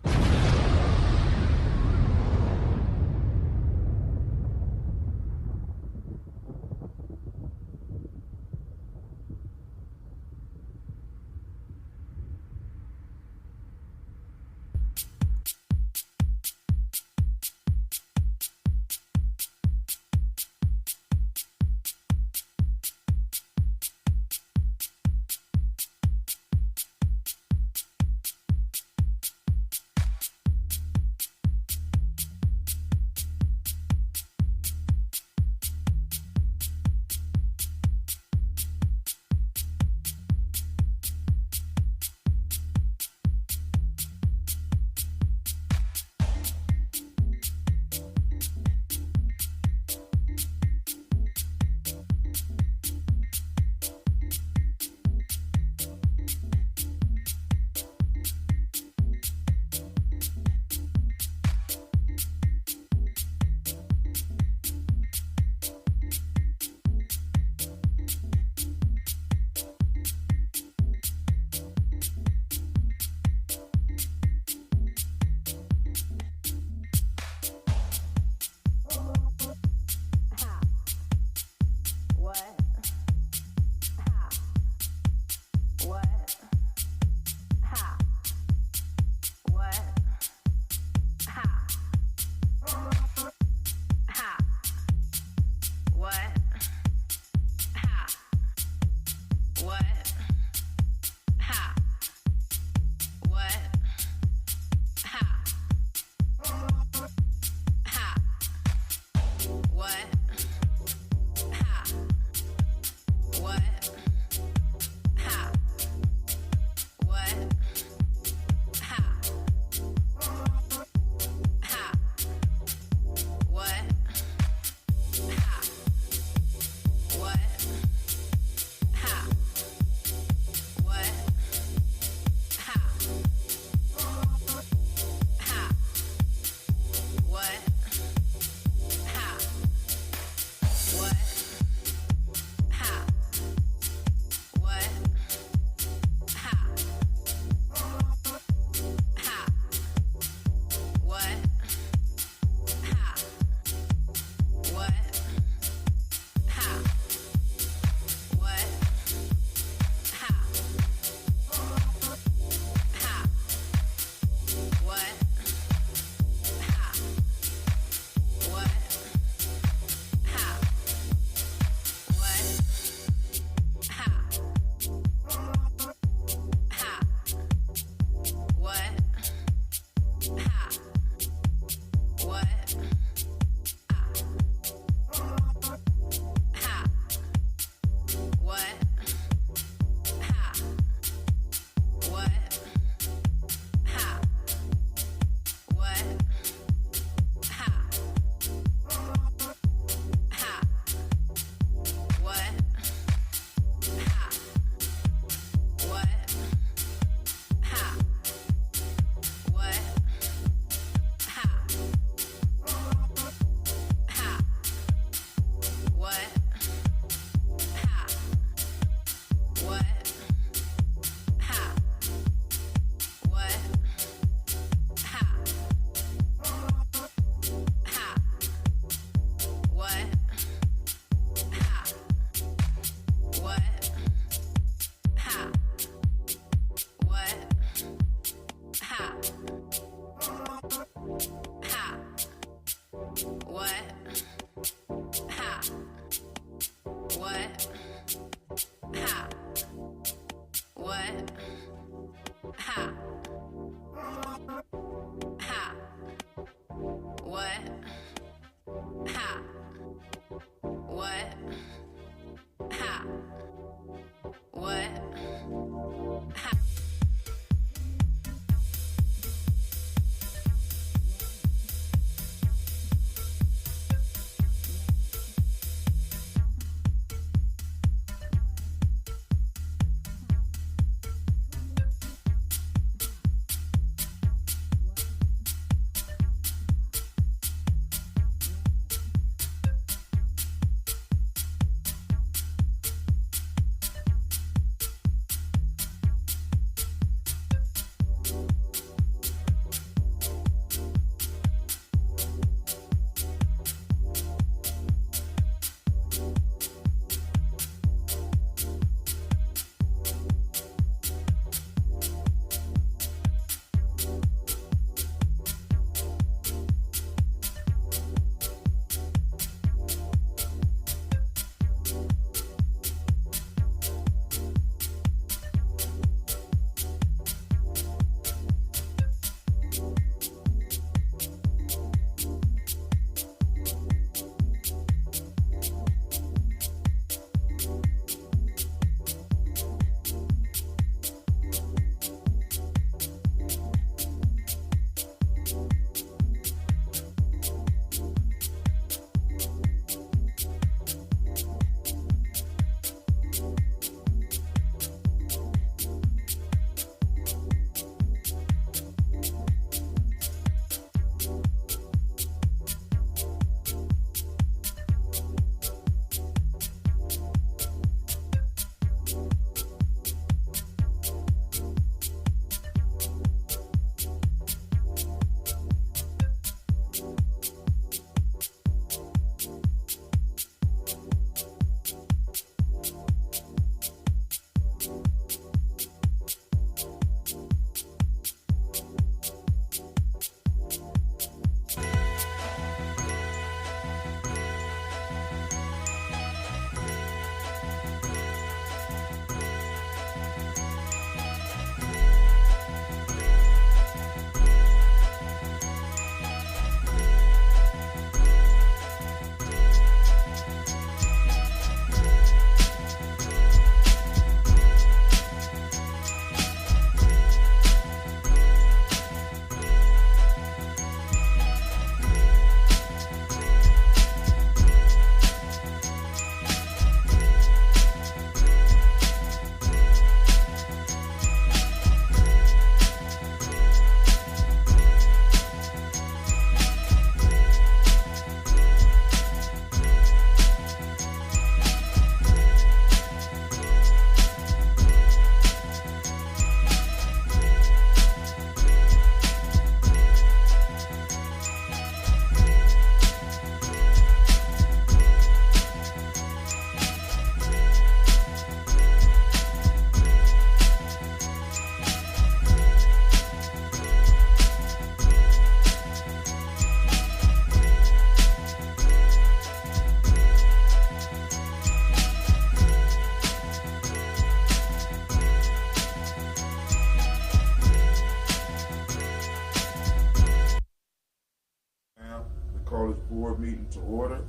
board meeting to order.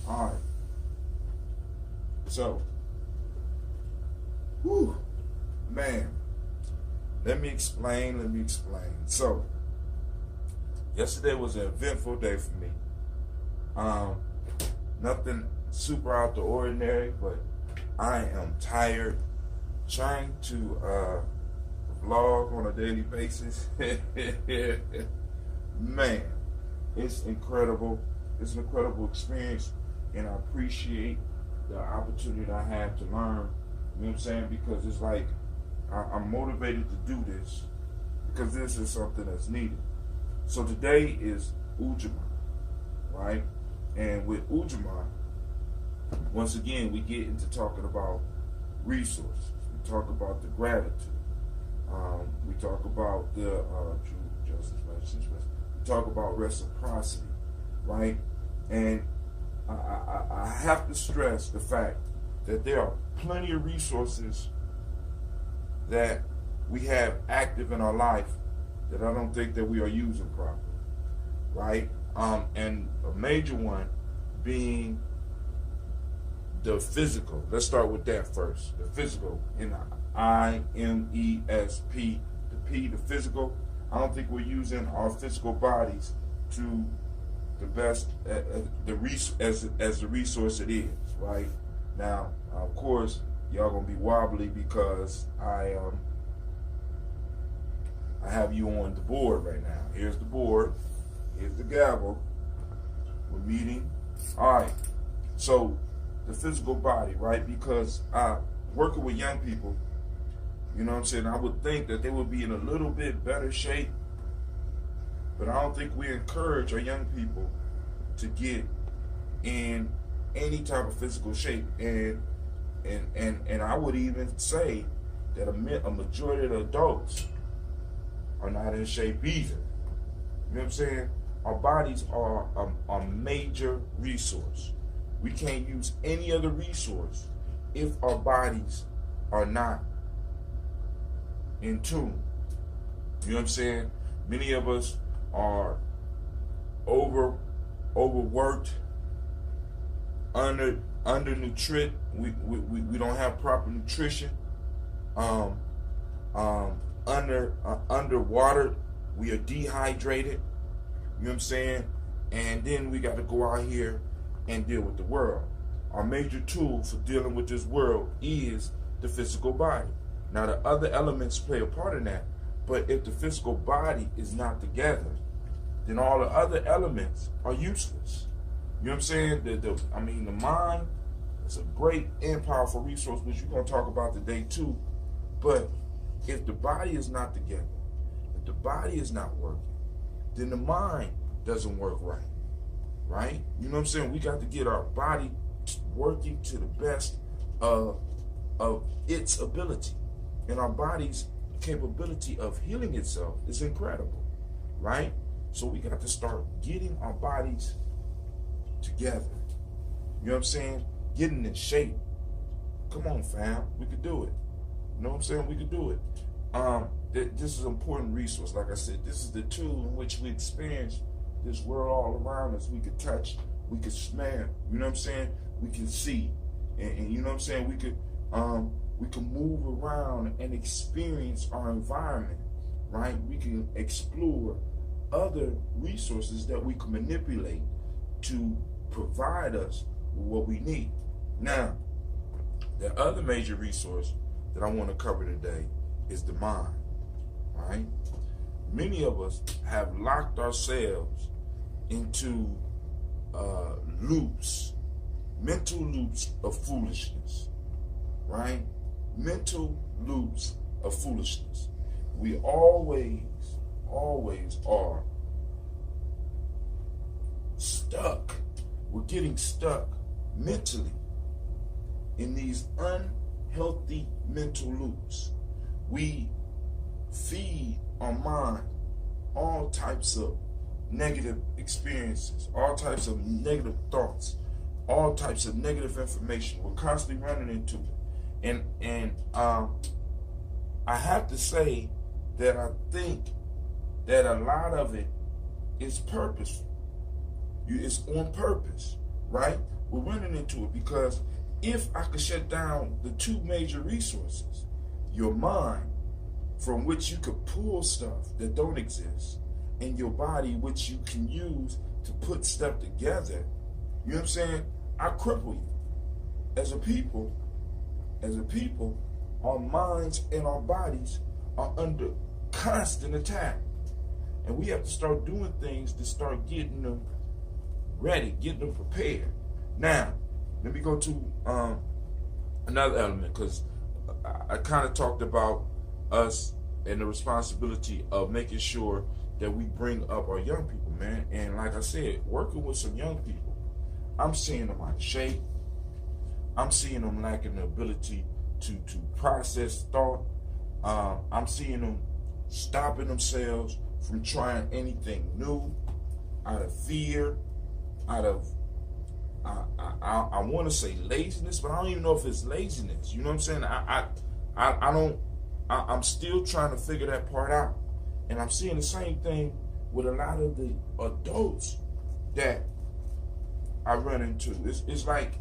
All right. So, man, let me explain. So, yesterday was an eventful day for me. Nothing super out the ordinary, but I am tired. Trying to vlog on a daily basis. Man, it's incredible. It's an incredible experience, and I appreciate the opportunity I have to learn. You know what I'm saying? Because it's like I'm motivated to do this because this is something that's needed. So today is Gye-Nyame, right? And with Gye-Nyame, once again, we get into talking about resources. We talk about the gratitude. We talk about the true justice, righteousness. We talk about reciprocity, right? And I have to stress the fact that there are plenty of resources that we have active in our life that I don't think that we are using properly, right? And a major one being the physical. Let's start with that first. The physical, IMESP, the P, the physical. I don't think we're using our physical bodies to the best as the resource it is, right? Now, of course, y'all gonna be wobbly because I have you on the board right now. Here's the board. Here's the gavel. We're meeting. All right. So the physical body, right? Because working with young people, you know what I'm saying, I would think that they would be in a little bit better shape, but I don't think we encourage our young people to get in any type of physical shape. And I would even say that a majority of the adults are not in shape either. You know what I'm saying? Our bodies are a major resource. We can't use any other resource if our bodies are not in tune. You know what I'm saying? Many of us are overworked, undernutrited. We don't have proper nutrition. Underwatered. We are dehydrated. You know what I'm saying? And then we got to go out here and deal with the world. Our major tool for dealing with this world is the physical body. Now, the other elements play a part in that, but if the physical body is not together, then all the other elements are useless. You know what I'm saying? The mind is a great and powerful resource, which we're going to talk about today too. But if the body is not together, if the body is not working, then the mind doesn't work right. Right? You know what I'm saying? We got to get our body working to the best of its ability. And our body's capability of healing itself is incredible. Right? So we got to start getting our bodies together. You know what I'm saying? Getting in shape. Come on, fam. We could do it. You know what I'm saying? We could do it. This is an important resource. Like I said, this is the tool in which we experience this world all around us. We could touch, we could smell, you know what I'm saying? We can see, and you know what I'm saying? We can move around and experience our environment, right? We can explore other resources that we can manipulate to provide us with what we need. Now, the other major resource that I want to cover today is the mind, right? Many of us have locked ourselves into loops, mental loops of foolishness, right? Mental loops of foolishness. We always are stuck. We're getting stuck mentally in these unhealthy mental loops. We feed our mind all types of negative experiences, all types of negative thoughts, all types of negative information. We're constantly running into it. And I have to say that I think that a lot of it It's purposeful. It's on purpose, right? We're running into it because if I could shut down the two major resources, your mind, from which you could pull stuff that don't exist, and your body, which you can use to put stuff together, you know what I'm saying? I cripple you. As a people, our minds and our bodies are under constant attack. And we have to start doing things to start getting them ready, getting them prepared. Now, let me go to another element, because I kind of talked about us and the responsibility of making sure that we bring up our young people, man. And like I said, working with some young people, I'm seeing them out of shape. I'm seeing them lacking the ability to process thought. I'm seeing them stopping themselves from trying anything new out of fear, out of, I want to say laziness, but I don't even know if it's laziness. You know what I'm saying? I'm still trying to figure that part out. And I'm seeing the same thing with a lot of the adults that I run into. It's like,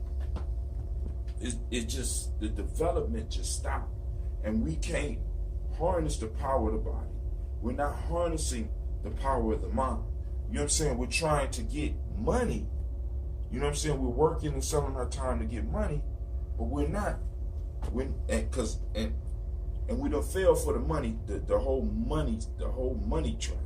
it's just, the development just stopped. And we can't harness the power of the body. We're not harnessing the power of the mind. You know what I'm saying? We're trying to get money. You know what I'm saying? We're working and selling our time to get money, but we're not. And we don't fail for the money, the whole money trap,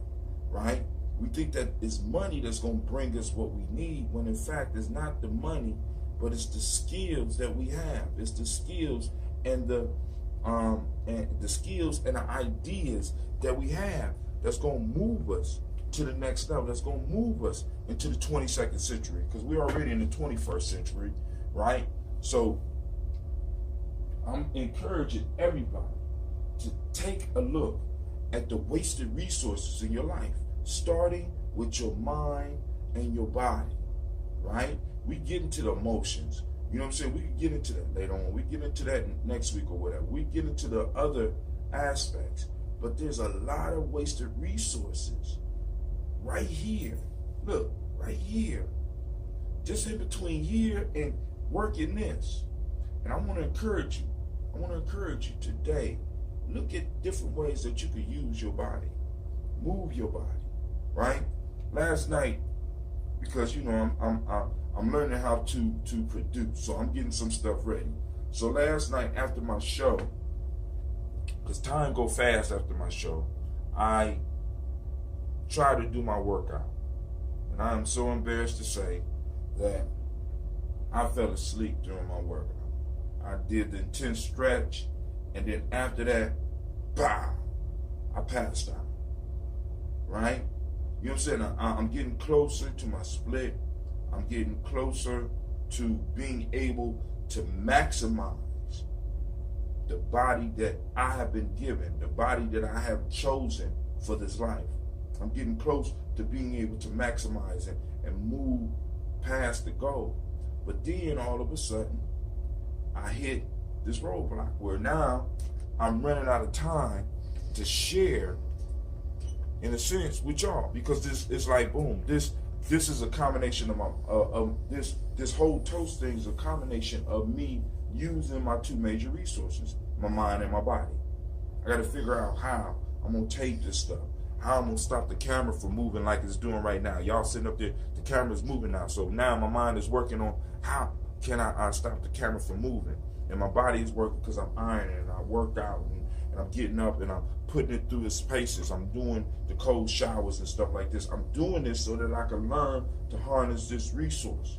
right? We think that it's money that's going to bring us what we need, when in fact it's not the money, but it's the skills that we have. It's the skills and the skills and the ideas that we have that's going to move us to the next level, that's going to move us into the 22nd century, because we're already in the 21st century, right? So I'm encouraging everybody to take a look at the wasted resources in your life, starting with your mind and your body, right? We get into the emotions. You know what I'm saying? We can get into that later on. We get into that next week or whatever. We get into the other aspects. But there's a lot of wasted resources right here. Look, right here. Just in between here and working this. And I want to encourage you. I want to encourage you today. Look at different ways that you can use your body. Move your body, right? Last night, because you know I'm learning how to produce, so I'm getting some stuff ready. So last night after my show, because time go fast after my show, I tried to do my workout. And I am so embarrassed to say that I fell asleep during my workout. I did the intense stretch, and then after that, bah, I passed out, right? You know what I'm saying? I'm getting closer to my split. I'm getting closer to being able to maximize the body that I have been given, the body that I have chosen for this life. I'm getting close to being able to maximize it and move past the goal. But then all of a sudden, I hit this roadblock where now I'm running out of time to share, in a sense, with y'all, because this is like boom. This is a combination of this whole toast thing is a combination of me using my two major resources, my mind and my body. I got to figure out how I'm gonna tape this stuff, how I'm gonna stop the camera from moving like it's doing right now. Y'all sitting up there, the camera's moving now. So now my mind is working on how can I stop the camera from moving, and my body is working because I'm ironing and I work out and I'm getting up and I'm putting it through its paces. I'm doing the cold showers and stuff like this. I'm doing this so that I can learn to harness this resource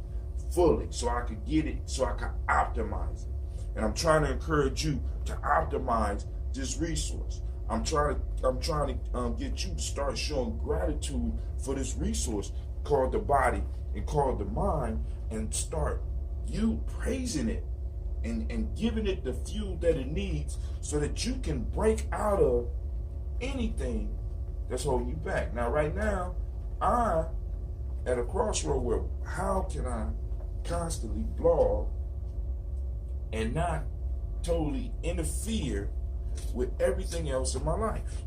fully, so I can get it, so I can optimize it. And I'm trying to encourage you to optimize this resource. I'm trying to get you to start showing gratitude for this resource called the body and called the mind, and start you praising it and giving it the fuel that it needs so that you can break out of anything that's holding you back. Now, right now, I'm at a crossroad where how can I constantly blog and not totally interfere with everything else in my life?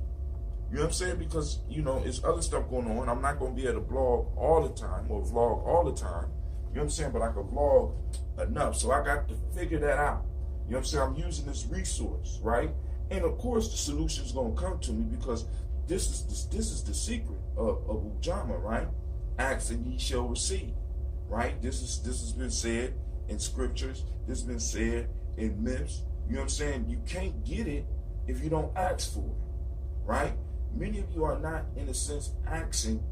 You know what I'm saying? Because, you know, it's other stuff going on. I'm not going to be able to blog all the time or vlog all the time. You know what I'm saying? But I can vlog enough. So I got to figure that out. You know what I'm saying? I'm using this resource, right? And of course the solution is going to come to me, because this is the secret of Ujamaa, right? Ask and ye shall receive, right? This has been said in scriptures. This has been said in myths. You know what I'm saying? You can't get it if you don't ask for it, right? Many of you are not, in a sense, asking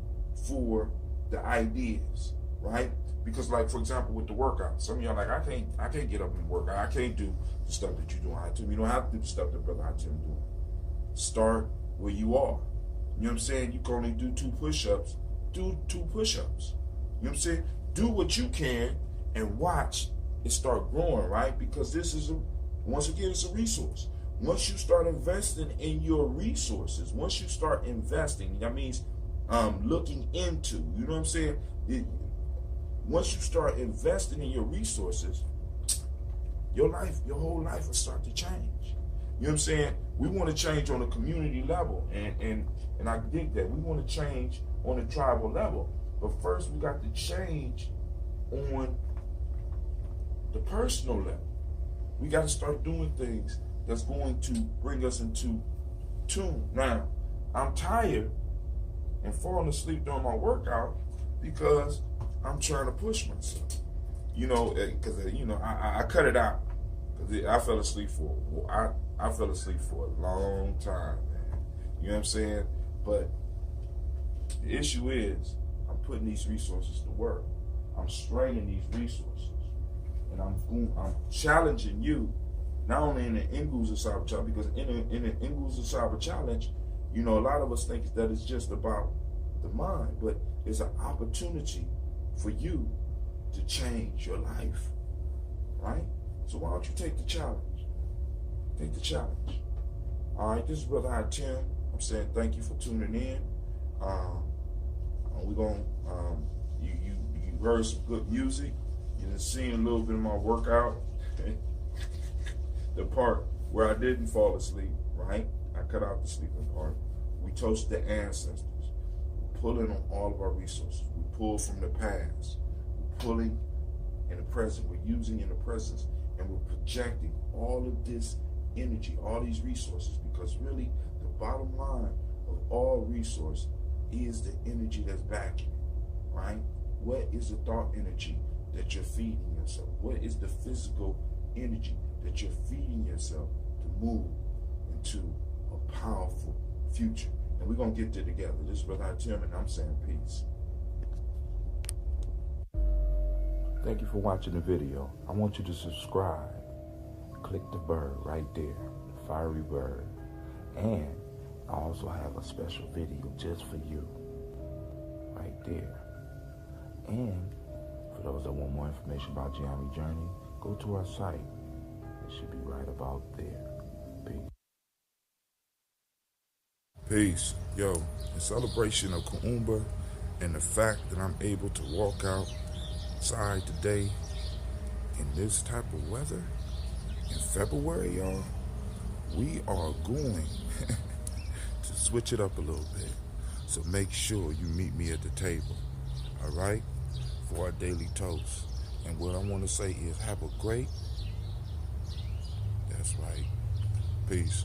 for the ideas, right? Because, like, for example, with the workout, some of y'all like, I can't get up and work out. I can't do the stuff that you're doing, Hatim. You don't have to do the stuff that Brother Hatim doing. Start where you are. You know what I'm saying? You can only do 2 push-ups. Do 2 push-ups. You know what I'm saying? Do what you can and watch it start growing, right? Because this is, once again, it's a resource. Once you start investing in your resources, once you start investing, that means looking into, you know what I'm saying? Once you start investing in your resources, your whole life will start to change. You know what I'm saying? We want to change on a community level, and I dig that. We want to change on a tribal level. But first, we got to change on the personal level. We got to start doing things that's going to bring us into tune. Now, I'm tired and falling asleep during my workout because I'm trying to push myself. You know, because you know I cut it out because I fell asleep I fell asleep for a long time, man. You know what I'm saying? But the issue is, I'm putting these resources to work. I'm straining these resources, and I'm challenging you, not only in the Nguza Cyber Challenge, because in the Nguza Cyber Challenge, you know, a lot of us think that it's just about the mind, but it's an opportunity for you to change your life, right? So why don't you take the challenge? Take the challenge. All right, this is Brother Hatim. I'm saying thank you for tuning in. We're going you heard some good music. You done seen a little bit of my workout. The part where I didn't fall asleep, right? I cut out the sleeping part. We toast the ancestors. We're pulling on all of our resources. We pull from the past. We're pulling in the present. We're using in the present. And we're projecting all of this energy, all these resources, because really the bottom line of all resource is the energy that's backing it, right? What is the thought energy that you're feeding yourself? What is the physical energy that you're feeding yourself to move into a powerful future? And we're going to get there together. This is Brother Hatim, and I'm saying peace. Thank you for watching the video. I want you to subscribe. Click the bird right there, the fiery bird. And I also have a special video just for you, right there. And for those that want more information about Gye-Nyame Journey, go to our site. It should be right about there. Peace. Peace. Yo, in celebration of Kuumba and the fact that I'm able to walk outside today in this type of weather, in February, y'all, we are going to switch it up a little bit. So make sure you meet me at the table, all right, for our daily toast. And what I want to say is have a great, that's right, peace.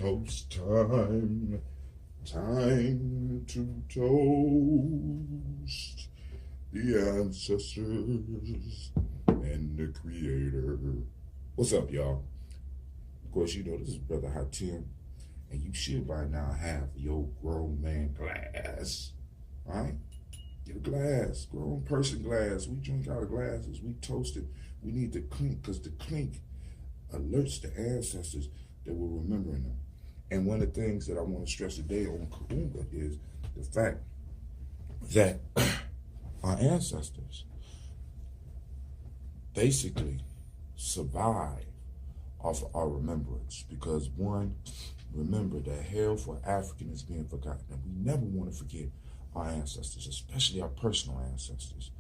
toast time. Time to toast the ancestors and the creator. What's up, y'all? Of course, you know this is Brother Hatim, and you should by now have your grown man glass, right? Get a glass, grown person glass. We drink out of glasses. We toast it. We need to clink, because the clink alerts the ancestors that we're remembering them. And one of the things that I want to stress today on Kaumba is the fact that our ancestors basically survive off of our remembrance. Because one, remember that hell for African is being forgotten. And we never want to forget our ancestors, especially our personal ancestors.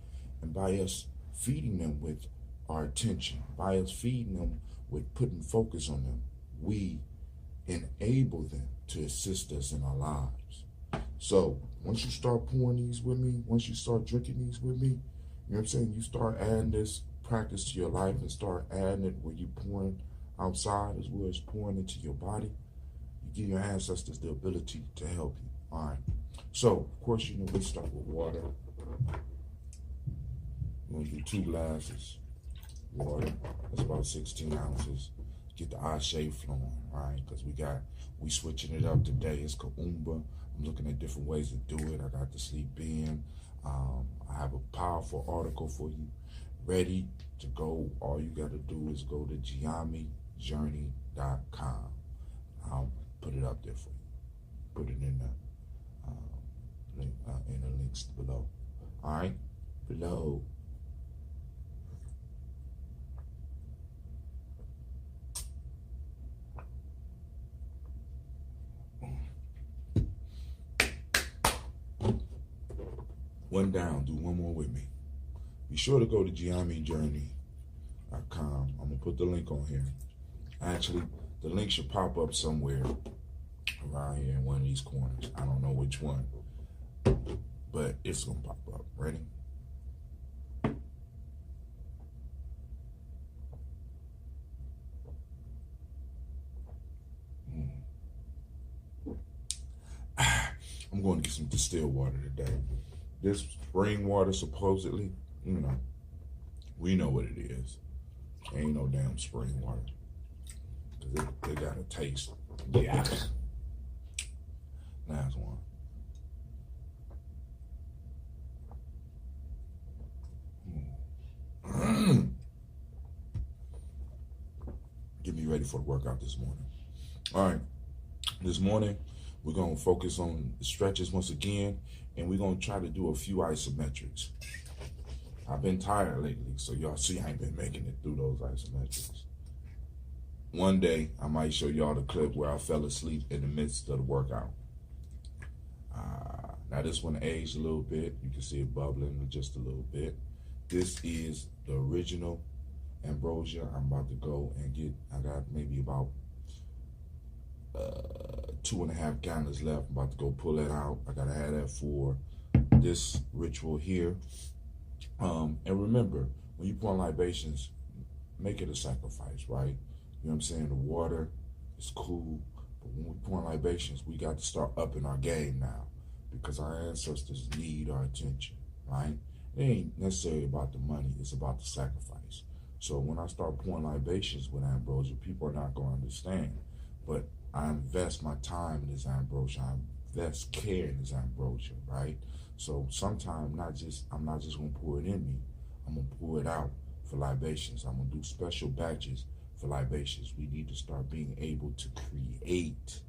And by us feeding them with our attention, by us feeding them with putting focus on them, we enable them to assist us in our lives. So once you start pouring these with me, once you start drinking these with me, you know what I'm saying, you start adding this practice to your life and start adding it where you're pouring outside as well as pouring into your body. You give your ancestors the ability to help you. All right. So of course, you know, we start with water. We're gonna do 2 glasses water. That's about 16 ounces. Get the eye shape flowing, right? Because we switching it up today. It's Kaumba. I'm looking at different ways to do it. I got the sleep in. I have a powerful article for you ready to go. All you got to do is go to GyeNyameJourney.com. I'll put it up there for you. Put it in the links below. All right, below. One down, do one more with me. Be sure to go to GyeNyameJourney.com. I'm gonna put the link on here. Actually, the link should pop up somewhere around here in one of these corners. I don't know which one, but it's gonna pop up. Ready? I'm going to get some distilled water today. This spring water, supposedly, you know, we know what it is. Ain't no damn spring water. Cause they got a taste. Yeah. Last one. Get me ready for the workout this morning. All right. This morning, we're going to focus on the stretches once again, and we're going to try to do a few isometrics. I've been tired lately, so y'all see I ain't been making it through those isometrics. One day, I might show y'all the clip where I fell asleep in the midst of the workout. Now this one aged a little bit. You can see it bubbling just a little bit. This is the original ambrosia. I'm about to go and get, I got maybe about 2.5 gallons left. I'm about to go pull that out. I gotta have that for this ritual here. And remember, when you pour libations, make it a sacrifice, right? You know what I'm saying? The water is cool, but when we pour libations, we got to start upping our game now, because our ancestors need our attention, right? It ain't necessarily about the money, it's about the sacrifice. So when I start pouring libations with ambrosia, people are not going to understand, but I invest my time in this ambrosia. I invest care in this ambrosia, right? So sometimes I'm not just gonna pour it in me. I'm gonna pour it out for libations. I'm gonna do special batches for libations. We need to start being able to create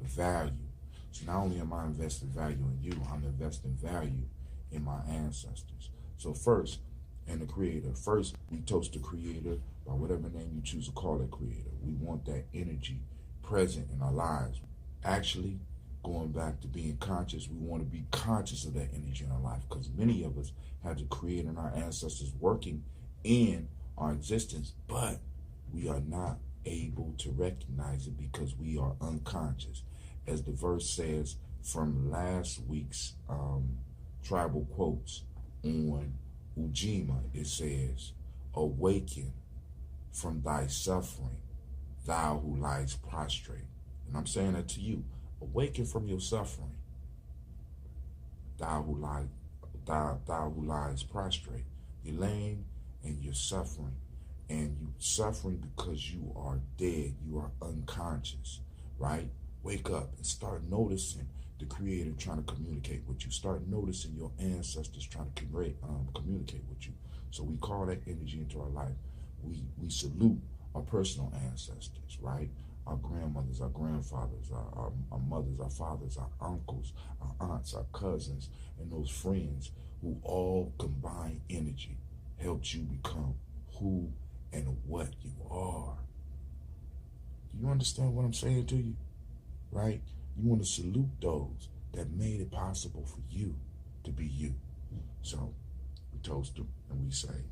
value. So not only am I investing value in you, I'm investing value in my ancestors. So first, and the creator. First, we toast the creator by whatever name you choose to call that creator. We want that energy present in our lives. Actually, going back to being conscious, we want to be conscious of that energy in our life, because many of us had the creator and our ancestors working in our existence, but we are not able to recognize it because we are unconscious. As the verse says from last week's tribal quotes on Ujima, it says, "Awaken from thy suffering thou who lies prostrate. And I'm saying that to you. Awaken from your suffering. Thou who lies prostrate. You're laying and you're suffering. And you're suffering because you are dead. You are unconscious, right? Wake up and start noticing the Creator trying to communicate with you. Start noticing your ancestors trying to communicate with you. So we call that energy into our life. We salute our personal ancestors, right? Our grandmothers, our grandfathers, our mothers, our fathers, our uncles, our aunts, our cousins, and those friends who all combine energy helped you become who and what you are. Do you understand what I'm saying to you? Right? You want to salute those that made it possible for you to be you. So we toast them and we say,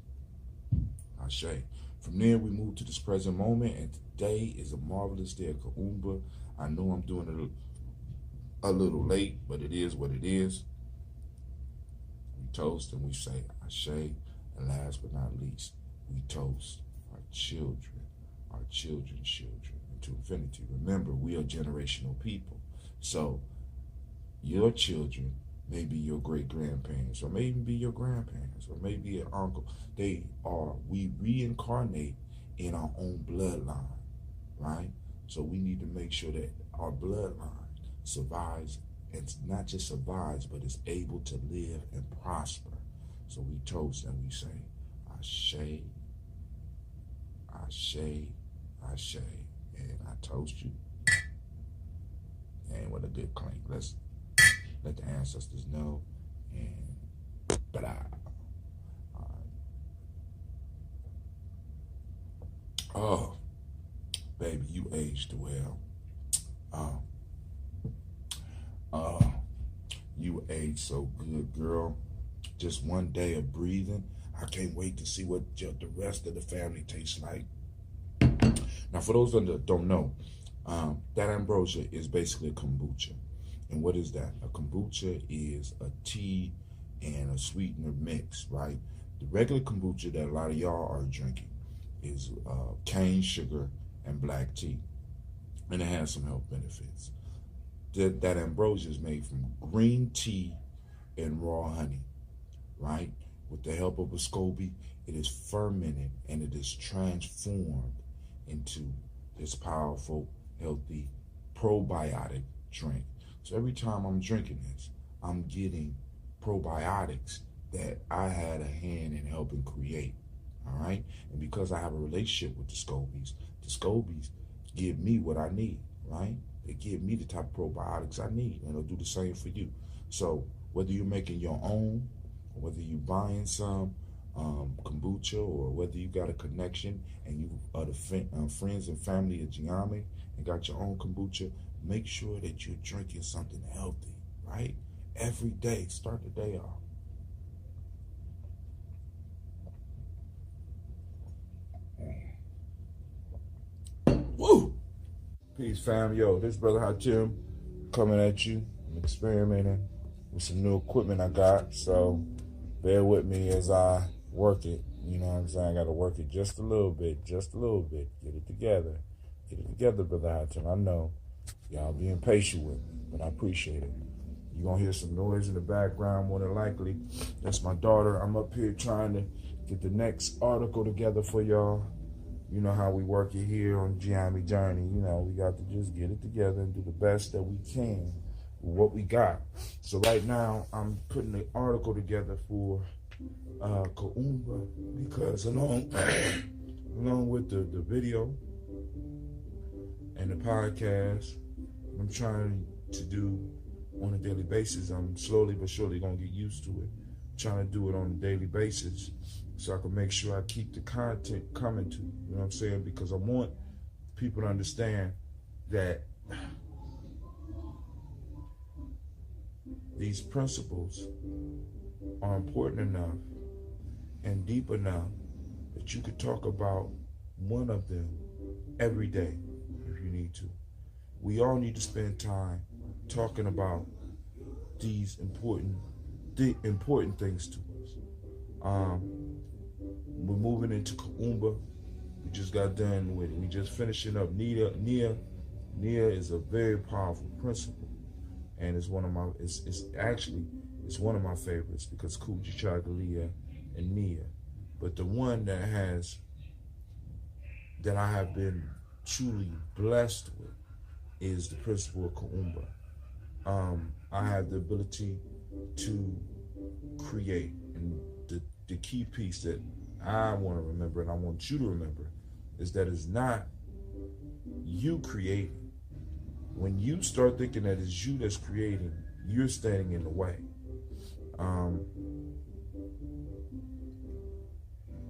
Ashe. From there, we move to this present moment, and today is a marvelous day of Kaumba. I know I'm doing it a little late, but it is what it is. We toast and we say, Ashe. And last but not least, we toast our children, our children's children, into infinity. Remember, we are generational people. So your children may be your great-grandparents, or maybe be your grandparents, or maybe your uncle. We reincarnate in our own bloodline, right? So we need to make sure that our bloodline survives, and not just survives, but is able to live and prosper. So we toast and we say, Ashe, Ashe, Ashe. And I toast you. And with a good clink. Let's let the ancestors know. And blah. Oh, baby, you aged well. You aged so good, girl. Just one day of breathing. I can't wait to see what the rest of the family tastes like. Now, for those that don't know, that ambrosia is basically a kombucha. And what is that? A kombucha is a tea and a sweetener mix, right? The regular kombucha that a lot of y'all are drinking is cane sugar and black tea. And it has some health benefits. That ambrosia is made from green tea and raw honey, right? With the help of a SCOBY, it is fermented and it is transformed into this powerful, healthy, probiotic drink. So every time I'm drinking this, I'm getting probiotics that I had a hand in helping create, all right? And because I have a relationship with the SCOBYs give me what I need, right? They give me the type of probiotics I need, and they'll do the same for you. So whether you're making your own, or whether you're buying some kombucha, or whether you got a connection and you are the friends and family of Gye-Nyame and got your own kombucha, make sure that you're drinking something healthy, right? Every day, start the day off. Woo! Peace, fam. Yo, this brother Hatim coming at you. I'm experimenting with some new equipment I got, so bear with me as I work it. You know what I'm saying? I got to work it just a little bit. Get it together, brother Hatim. I know y'all being patient with me, but I appreciate it. You're going to hear some noise in the background, more than likely. That's my daughter. I'm up here trying to get the next article together for y'all. You know how we work it here on Gye-Nyame Journey. You know, we got to just get it together and do the best that we can with what we got. So right now, I'm putting the article together for Kaumba, because along with the video and the podcast, I'm trying to do on a daily basis. I'm slowly but surely going to get used to it. I'm trying to do it on a daily basis so I can make sure I keep the content coming to you. You know what I'm saying? Because I want people to understand that these principles are important enough and deep enough that you could talk about one of them every day if you need to. We all need to spend time talking about these important things to us. We're moving into Kaumba, We just got done with it. We just finishing up Nia. Nia is a very powerful principle, and it's one of my it's one of my favorites because Kuji Chagalia and Nia. But the one that I have been truly blessed with is the principle of Kuumba. I have the ability to create, and the key piece that I want to remember, and I want you to remember, is that it's not you creating. When you start thinking that it's you that's creating, you're standing in the way.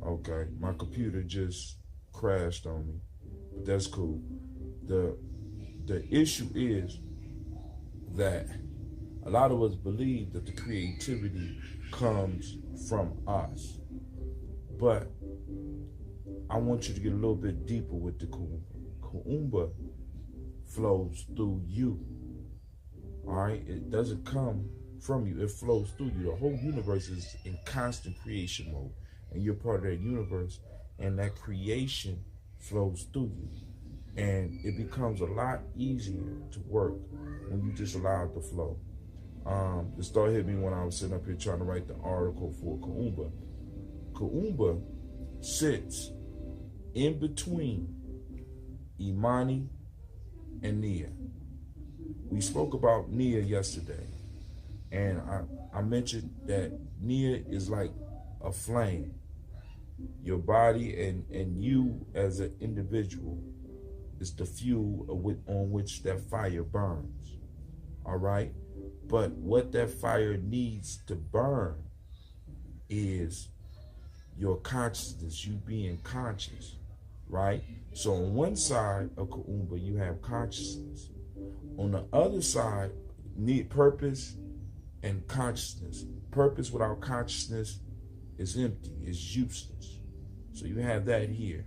Okay, my computer just crashed on me, but that's cool. The issue is that a lot of us believe that the creativity comes from us. But I want you to get a little bit deeper with the Kuumba. Kuumba flows through you. All right? It doesn't come from you. It flows through you. The whole universe is in constant creation mode. And you're part of that universe. And that creation flows through you. And it becomes a lot easier to work when you just allow it to flow. It started hitting me when I was sitting up here trying to write the article for Kuumba. Kuumba sits in between Imani and Nia. We spoke about Nia yesterday, and I mentioned that Nia is like a flame. Your body and you as an individual is the fuel on which that fire burns. All right? But what that fire needs to burn is your consciousness, you being conscious, right? So on one side of Kuumba, you have consciousness. On the other side, need purpose and consciousness. Purpose without consciousness is empty, is useless. So you have that here.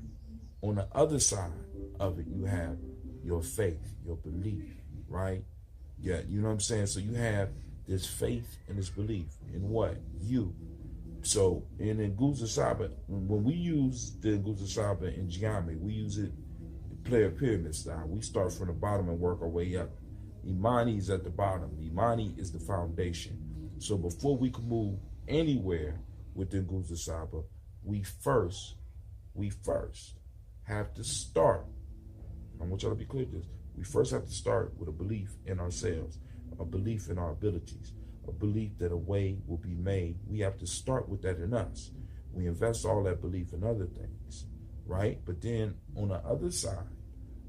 On the other side of it, you have your faith, your belief, right? Yeah, you know what I'm saying? So you have this faith and this belief in what? You. So in Nguzo Saba, when we use the Nguzo Saba in Gye-Nyame, we use it player pyramid style. We start from the bottom and work our way up. Imani is at the bottom. Imani is the foundation. So before we can move anywhere with the Nguzo Saba, we first have to start. I want y'all to be clear with this. We first have to start with a belief in ourselves, a belief in our abilities, a belief that a way will be made. We have to start with that in us. We invest all that belief in other things, right? But then on the other side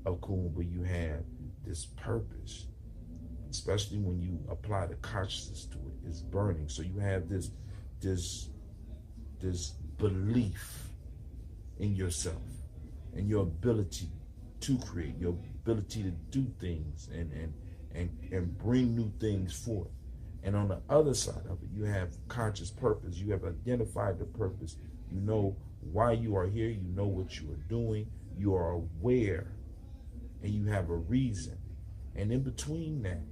of Kuumba, you have this purpose, especially when you apply the consciousness to it. It's burning. So you have this belief in yourself and your ability to create, your ability to do things and bring new things forth. And on the other side of it, you have conscious purpose. You have identified the purpose. You know why you are here. You know what you are doing. You are aware and you have a reason. And in between that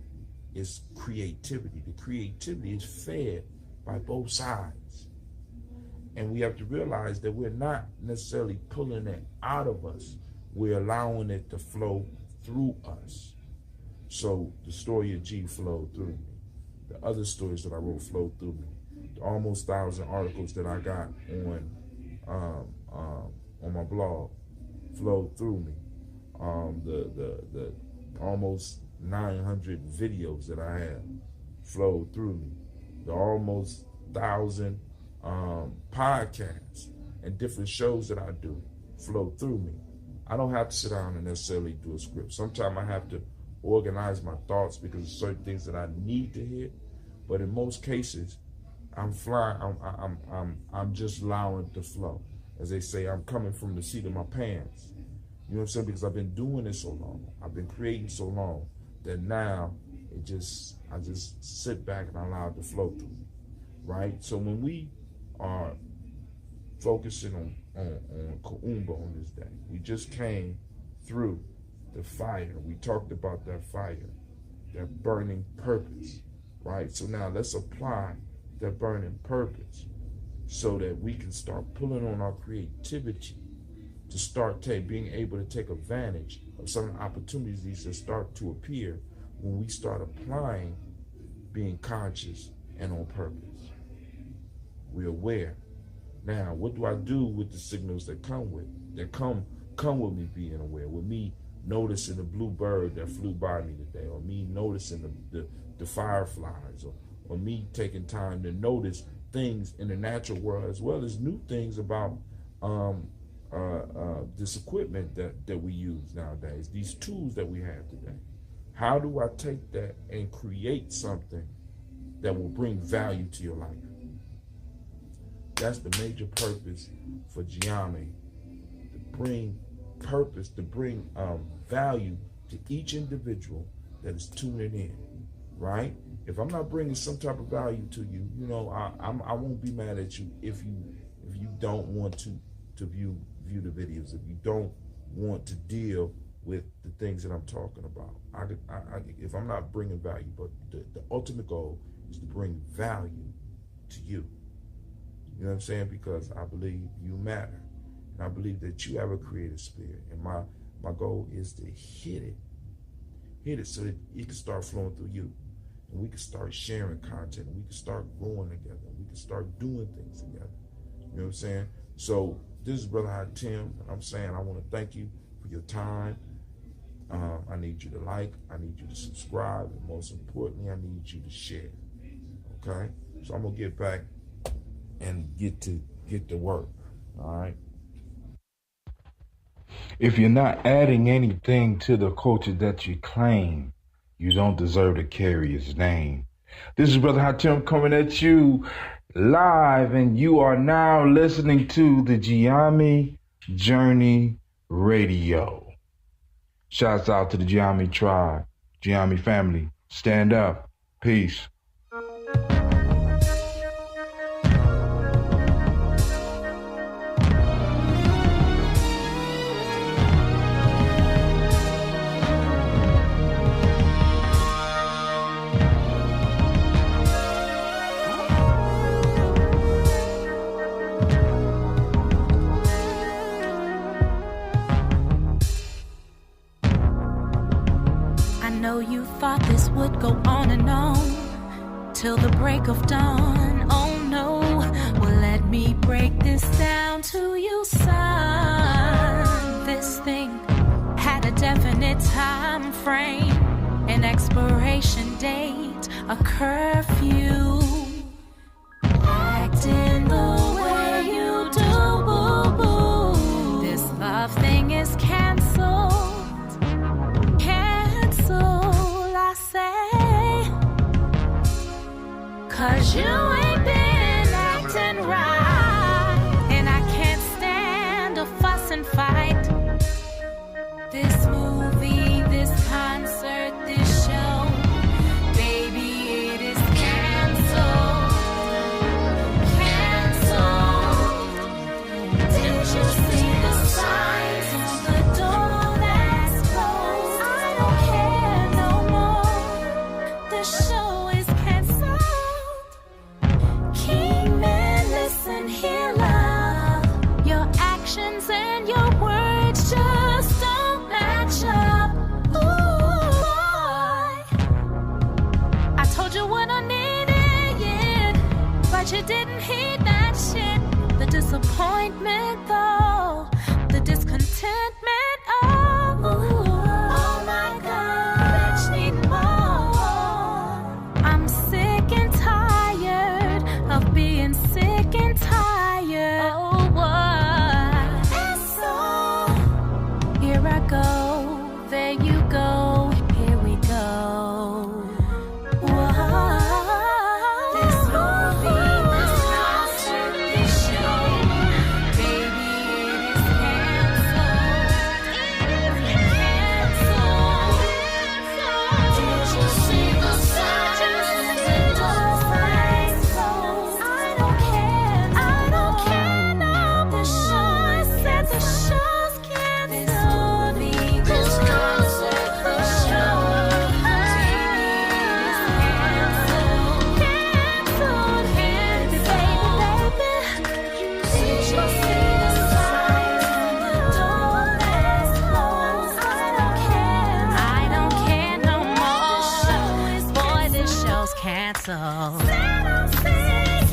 is creativity. The creativity is fed by both sides. And we have to realize that we're not necessarily pulling it out of us. We're allowing it to flow through us. So the story of G flowed through me. The other stories that I wrote flowed through me. The almost 1,000 articles that I got on my blog flowed through me. The almost 900 videos that I have flowed through me. The almost 1,000 podcasts and different shows that I do flow through me. I don't have to sit down and necessarily do a script. Sometimes I have to organize my thoughts because of certain things that I need to hear. But in most cases, I'm flying. I'm just allowing it to flow. As they say, I'm coming from the seat of my pants. You know what I'm saying? Because I've been doing this so long. I've been creating so long that now I just sit back and I allow it to flow through me. Right? So when we are focusing on Kuumba on this day, we just came through the fire. We talked about that fire, that burning purpose, right? So now let's apply that burning purpose so that we can start pulling on our creativity to start being able to take advantage of some opportunities that start to appear when we start applying being conscious and on purpose. We're aware. Now, what do I do with the signals that come with me being aware, with me noticing the blue bird that flew by me today, or me noticing the fireflies, or me taking time to notice things in the natural world as well as new things about this equipment that we use nowadays, these tools that we have today. How do I take that and create something that will bring value to your life? That's the major purpose for Gye-Nyame, to bring value to each individual that is tuning in, right? If I'm not bringing some type of value to you, you know, I won't be mad at you if you don't want to view the videos, if you don't want to deal with the things that I'm talking about. If I'm not bringing value, but the ultimate goal is to bring value to you. You know what I'm saying? Because I believe you matter. And I believe that you have a creative spirit. And my goal is to hit it so that it can start flowing through you. And we can start sharing content. And we can start growing together. And we can start doing things together. You know what I'm saying? So this is Brother Hot Tim. And I'm saying I want to thank you for your time. I need you to like. I need you to subscribe. And most importantly, I need you to share. Okay? So I'm going to get back and get to work. All right? If you're not adding anything to the culture that you claim, you don't deserve to carry its name. This is Brother Hatim coming at you live, and you are now listening to the Gye-Nyame Journey Radio. Shouts out to the Gye-Nyame tribe, Gye-Nyame family. Stand up. Peace. You thought this would go on and on till the break of dawn. Oh no, well let me break this down to you, son. This thing had a definite time frame, an expiration date, a curfew. Acting the way you do, boo boo. This love thing is canceled. I say, 'cause you ain't been acting right, and I can't stand a fuss and fight. This movie, this concert, this show, baby, it is canceled. Canceled. Didn't you see the signs on the door that's closed? I don't care no more. The show is canceled. Kingman, listen here, love. Your actions and your words just don't match up. Ooh, boy. I told you what I needed, but you didn't heed that shit. The disappointment, though, the discontentment, oh my God, bitch, need more. I'm sick and tired of being sick and tired. Oh, what? And so, here I go, there you go, here we go. Whoa. This movie, this concert, this show, baby, it is canceled. cancel. Said I'm sick,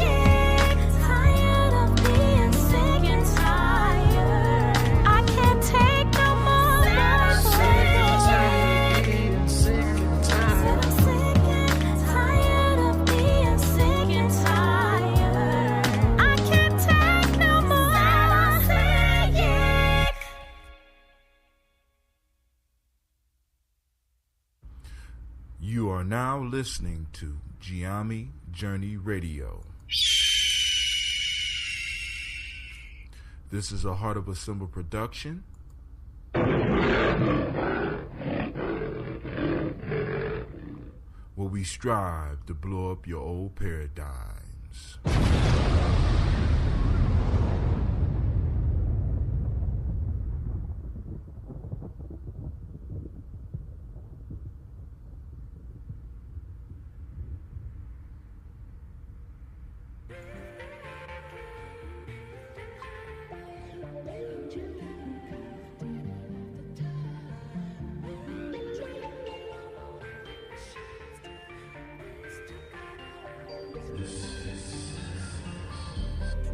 tired of being sick and tired. I can't take no more. Said I'm sick, tired of being sick and tired. I can't take no more. Said I'm sick. You are now listening to Gye-Nyame Journey Radio. This is a Heart of a Symbol production. Where we strive to blow up your old paradigms.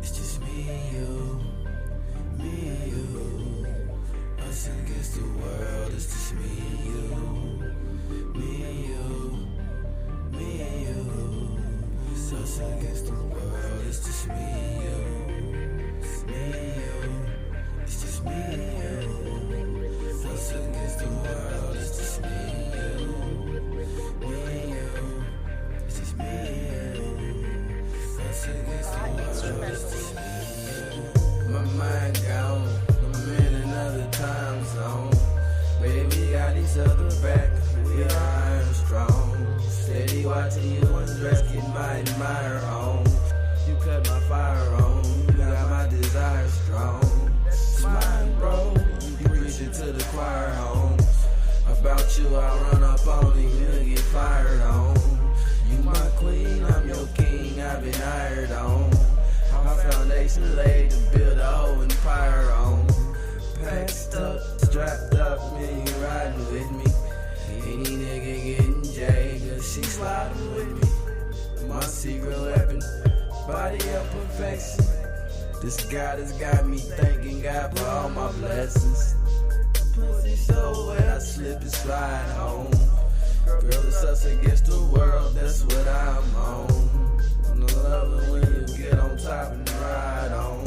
It's just me and you, us against the world. It's just me and you, it's us against the world. It's just me and you, it's just me and you, us against the world. It's just me and you, it's just me and you, us against the world. It's just me and you. My mind gone, I'm in another time zone. Baby got each other back, we are iron strong. Steady watching you undress, get my admire on. You cut my fire on, you got my desire strong. Smile, bro, you preach it to the choir home. About you, I run up on you, you get fired on. You my queen, I'm your king, I've been hired on. My foundation laid to build a whole empire on. Packed up, strapped up, man, you riding with me. Any nigga getting J, cause she sliding with me. My secret weapon, body of perfection. This God has got me thanking God for all my blessings. Pussy so wet, I slip and slide home. Girl, it's us against the world, that's what I'm on. I love it when you get on top and ride on.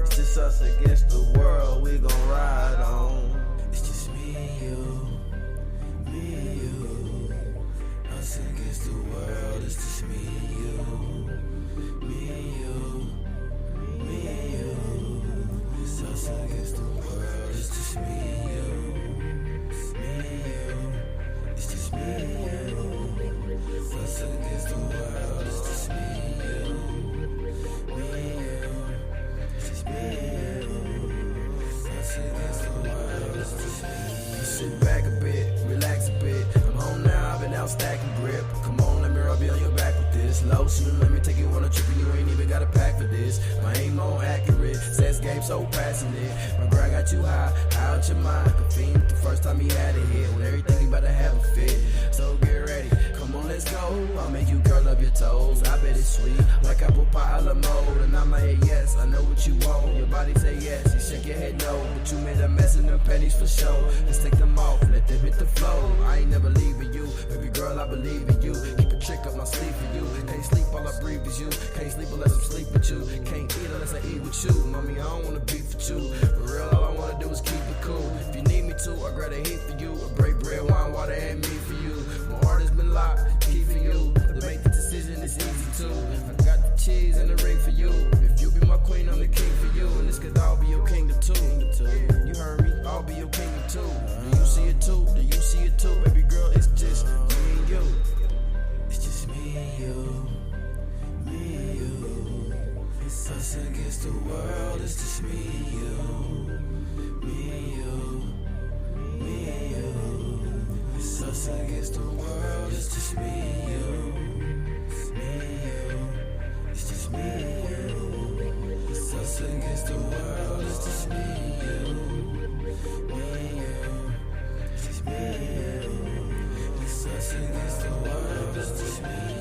It's just us against the world, we gon' ride on. It's just me and you, us against the world. It's just me and you, it's us against the world. It's just me and you, it's just me and you, it's us against the world. It's just me and you, it's just me and you, it's us against the world. It's just me and you. Sit back a bit, relax a bit. I'm home now, I've been out stacking grip. Come on, let me rub you on your back with this lotion. Let me take you on a trip and you ain't even got a pack for this. My aim on accurate, sex game so passionate. My grind got you high out your mind. Convenient the first time he had it hit. When everything about to have a fit. So get ready, come on, let's go. I'll make you curl up your toes. I bet it's sweet, like apple pie a la mode. And I'm like, yes, I know what you want. Your body say yes, you shake your head no. But you made a mess in them panties for sure. Let's take them off, let them hit the flow. I ain't never leaving you, baby girl, I believe in you. Keep a trick up my sleeve for you. Can't sleep, all I breathe is you. Can't sleep unless I'm sleep with you. Can't eat unless I eat with you. Mommy, I don't wanna beef with you. For real, all I wanna do is keep it cool. If you need me to, I grab a heat for you. I break bread, wine, water, and meat for you. My heart has been locked, key for you. To make the decision, it's easy too. I got the cheese and the ring for you. If you be my queen, I'm the king for you. And this could all be your kingdom too. You heard me, I'll be your kingdom too. Do you see it too? Do you see it too? Baby girl, it's just me and you. It's just me and you. It's us against the world. It's just me and you. It's us against the world. It's just me and you. It's just me and you. It's us against the world. It's just me and you. It's just me and you. It's us against the world. It's just me and you.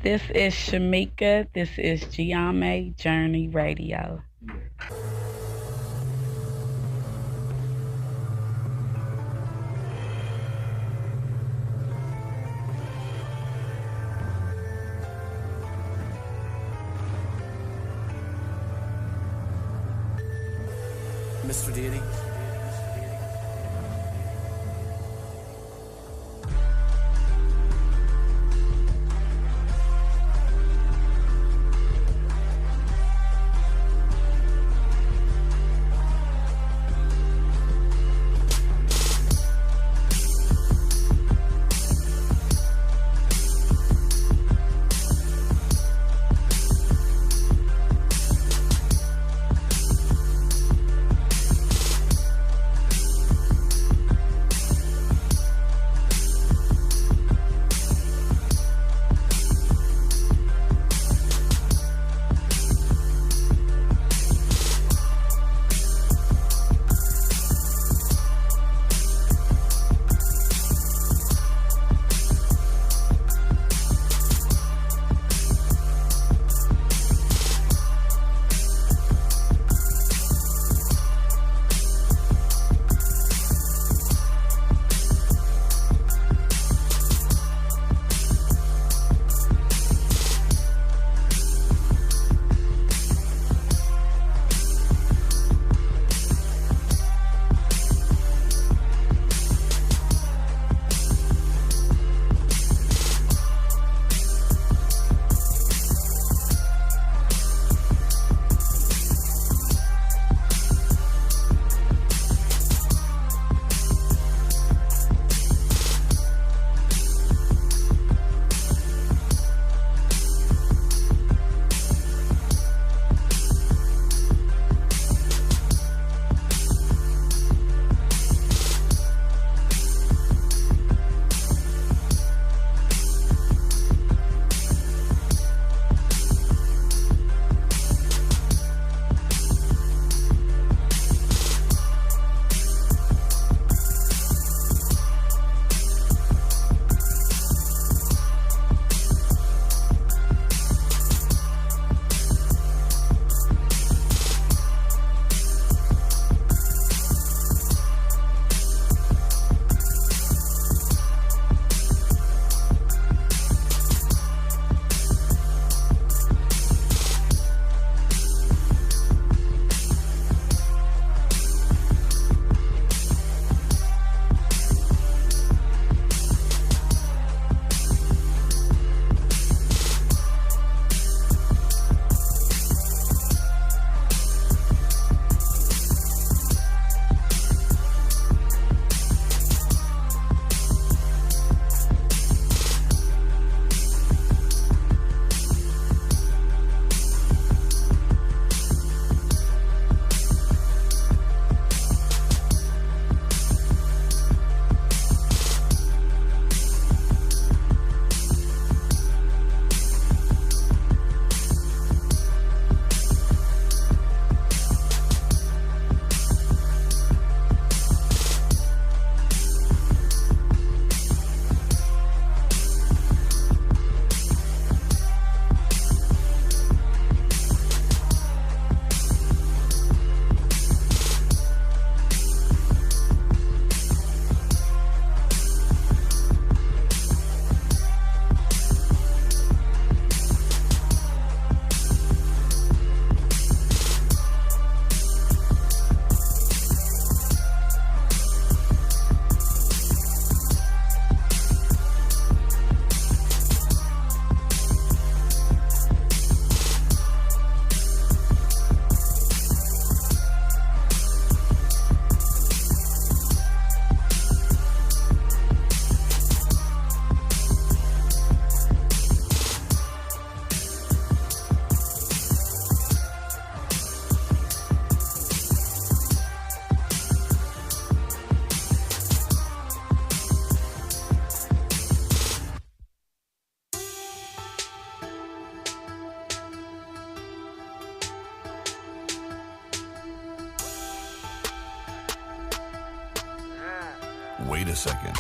This is Shamika. This is Gye-Nyame Journey Radio. Mr. Deity. Wait a second.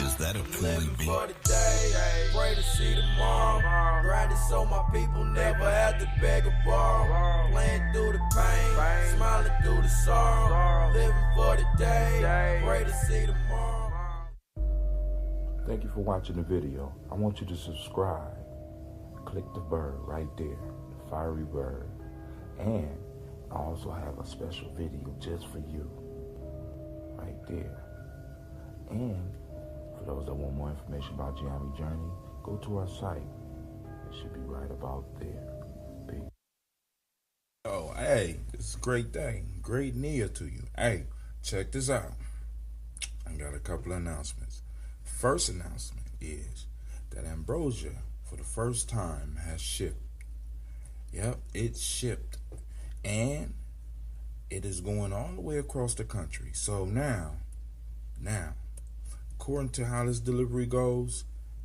Is that a Cooley beat? For the day, pray to see tomorrow. Grinding so my people never have to beg or borrow. Playing through the pain, smiling through the sorrow. Living for the day, pray to see tomorrow. Thank you for watching the video. I want you to subscribe. Click the bird right there, the fiery bird. And I also have a special video just for you, right there. And for those that want more information about Gye-Nyame Journey, go to our site. It should be right about there. Peace. Oh, hey, it's a great day. Great Nia to you. Hey, check this out. I got a couple of announcements. First announcement is that Ambrosia, for the first time, has shipped. Yep, it's shipped. And it is going all the way across the country. So now, according to how this delivery goes,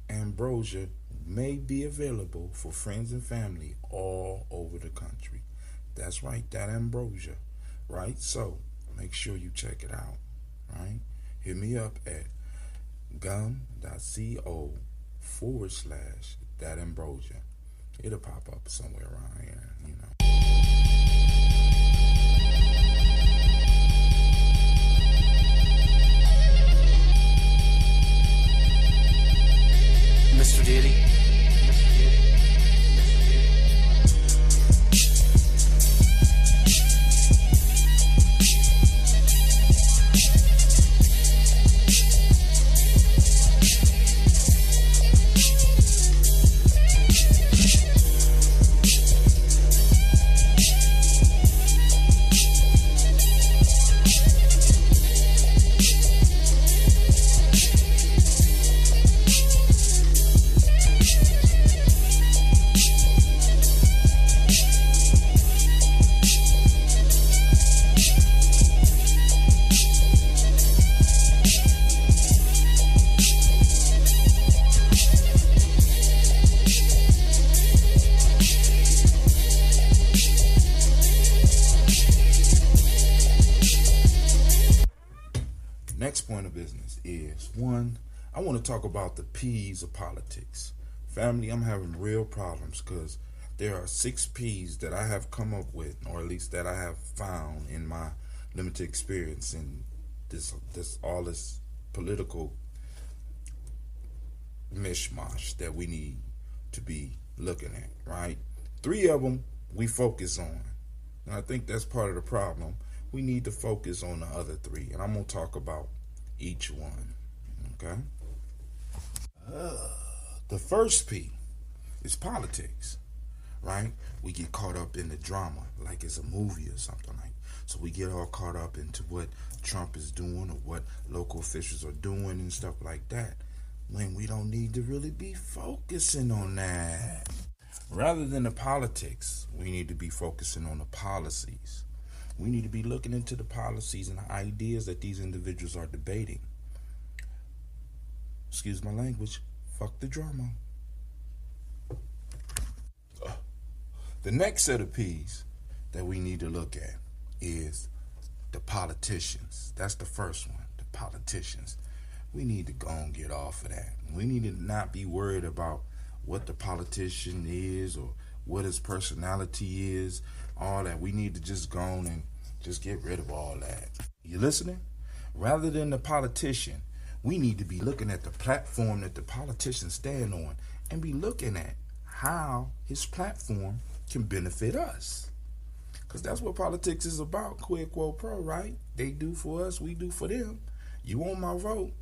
Ambrosia may be available for friends and family all over the country. That's right, that Ambrosia, right? So make sure you check it out, right? Hit me up at gum.co/that Ambrosia. It'll pop up somewhere around here, you know. Mr. Diddy. Next point of business is, one, I want to talk about the P's of politics. Family, I'm having real problems because there are 6 P's that I have come up with, or at least that I have found in my limited experience in this political mishmash that we need to be looking at, right? 3 of them we focus on. And I think that's part of the problem. We need to focus on the other 3, and I'm going to talk about each one, okay? The first P is politics, right? We get caught up in the drama like it's a movie or something like. So we get all caught up into what Trump is doing or what local officials are doing and stuff like that, when we don't need to really be focusing on that. Rather than the politics, we need to be focusing on the policies. We need to be looking into the policies and the ideas that these individuals are debating. Excuse my language. Fuck the drama. The next set of P's that we need to look at is the politicians. That's the first one, the politicians. We need to go and get off of that. We need to not be worried about what the politician is or what his personality is, all that. We need to just go on and just get rid of all that. You listening? Rather than the politician, we need to be looking at the platform that the politicians stand on and be looking at how his platform can benefit us. Because that's what politics is about, quid quo pro, right? They do for us, we do for them. You want my vote?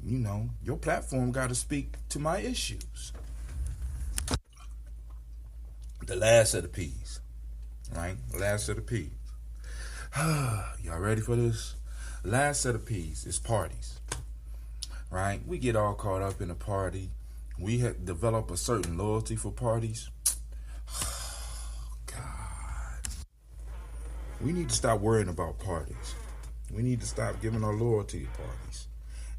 You know, your platform got to speak to my issues. The last set of P's, right? Last set of P's. Y'all ready for this? Last set of P's is parties, right? We get all caught up in a party. We have developed a certain loyalty for parties. God. We need to stop worrying about parties. We need to stop giving our loyalty to parties.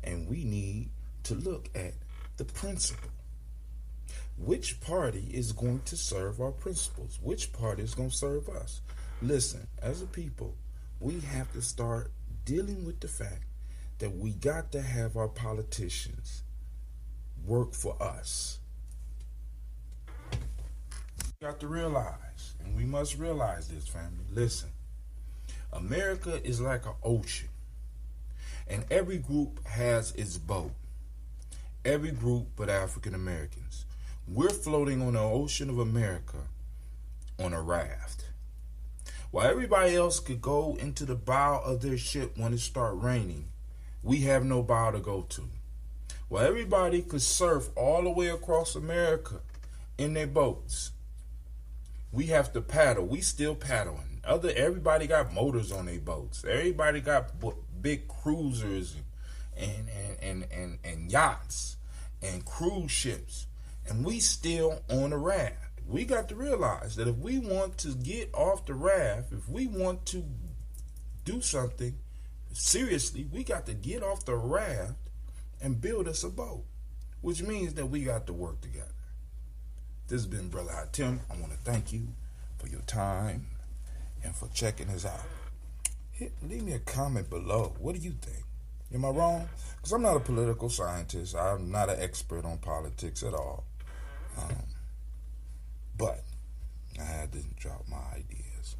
And we need to look at the principle. Which party is going to serve our principles? Which party is going to serve us? Listen, as a people, we have to start dealing with the fact that we got to have our politicians work for us. We got to realize, and we must realize this, family. Listen, America is like an ocean, and every group has its boat. Every group but African Americans. We're floating on the ocean of America on a raft. While everybody else could go into the bow of their ship when it starts raining, we have no bow to go to. While everybody could surf all the way across America in their boats, we have to paddle. We still paddling. Everybody got motors on their boats. Everybody got big cruisers and yachts and cruise ships, and we still on a raft. We got to realize that if we want to get off the raft, if we want to do something seriously, we got to get off the raft and build us a boat, which means that we got to work together. This has been Brother Hatim. I want to thank you for your time and for checking us out. Leave me a comment below. What do you think? Am I wrong? Because I'm not a political scientist. I'm not an expert on politics at all. But I had to drop my ideas.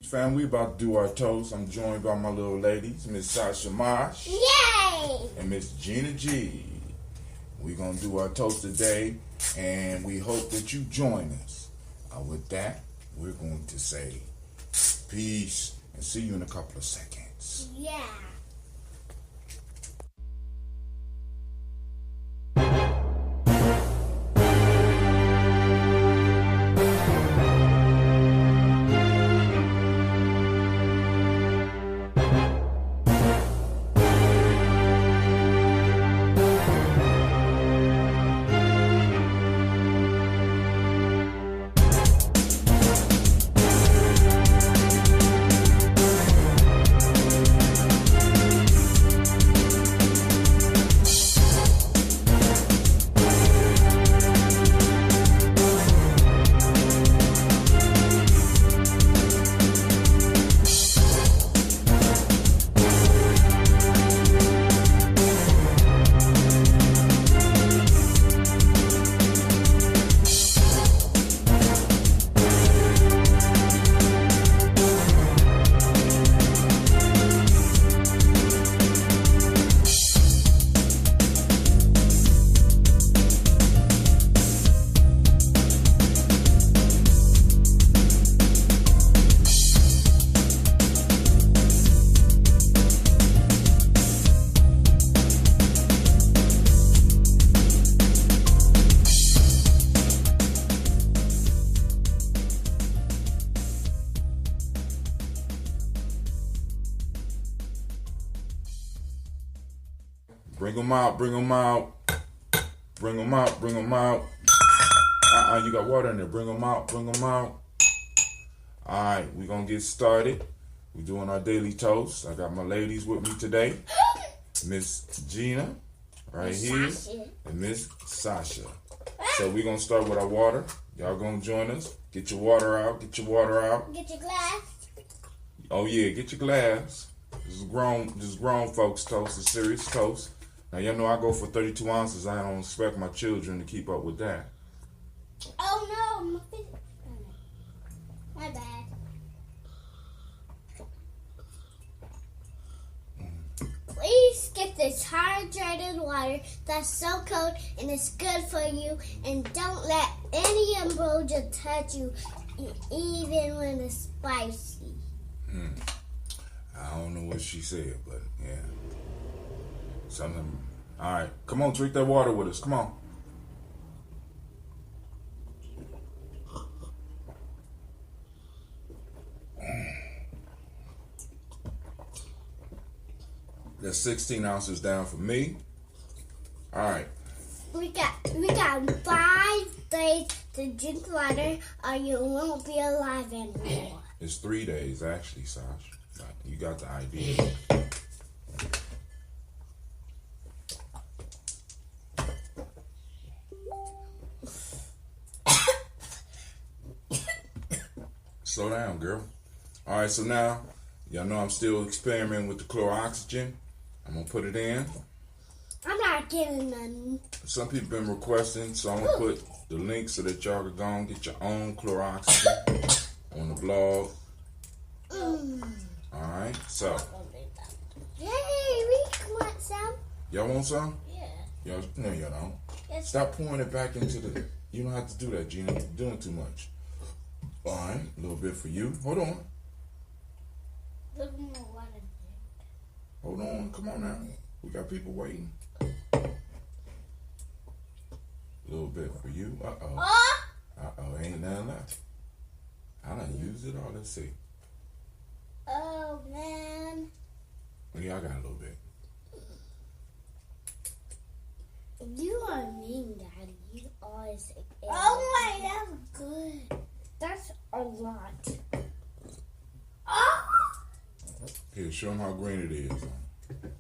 Fam, we about to do our toast. I'm joined by my little ladies, Miss Sasha Mosh. Yay! And Miss Gina G. We're going to do our toast today, and we hope that you join us. With that, we're going to say peace and see you in a couple of seconds. Yeah. Bring them out, bring them out. Bring them out, bring them out. You got water in there. Bring them out, bring them out. All right, we're going to get started. We're doing our daily toast. I got my ladies with me today. Miss Gina, right here, and Miss Sasha. So we're going to start with our water. Y'all going to join us. Get your water out, get your water out. Get your glass. Oh, yeah, get your glass. This is grown folks toast, a serious toast. Now, y'all know I go for 32 ounces. I don't expect my children to keep up with that. Oh, no. My bad. Please get this hydrated water that's so cold and it's good for you, and don't let any ambrosia touch you, even when it's spicy. I don't know what she said, but yeah. Something. All right, come on, drink that water with us. Come on. That's 16 ounces down for me. All right. We got 5 days to drink water, or you won't be alive anymore. It's 3 days, actually, Sash. You got the idea. Slow down, girl. All right, so now Y'all know I'm still experimenting with the chloroxygen. I'm going to put it in. I'm not getting none. Some people been requesting, so I'm going to put the link so that y'all can go and get your own chloroxygen on the blog. Alright, so. Yay, we want some. Y'all want some? Yeah. Y'all, no, y'all don't. Yes. Stop pouring it back into the... You don't have to do that, Gina. You're doing too much. Alright, a little bit for you. Hold on. Look more water. Hold on. Come on now. We got people waiting. A little bit for you. Uh-oh. Uh-oh. Ain't nothing left. I done used it all. Let's see. Oh, man. Yeah, I got a little bit. You are mean, Daddy. You always say, oh, my, that's good. That's a lot. Oh! Here, show them how green it is.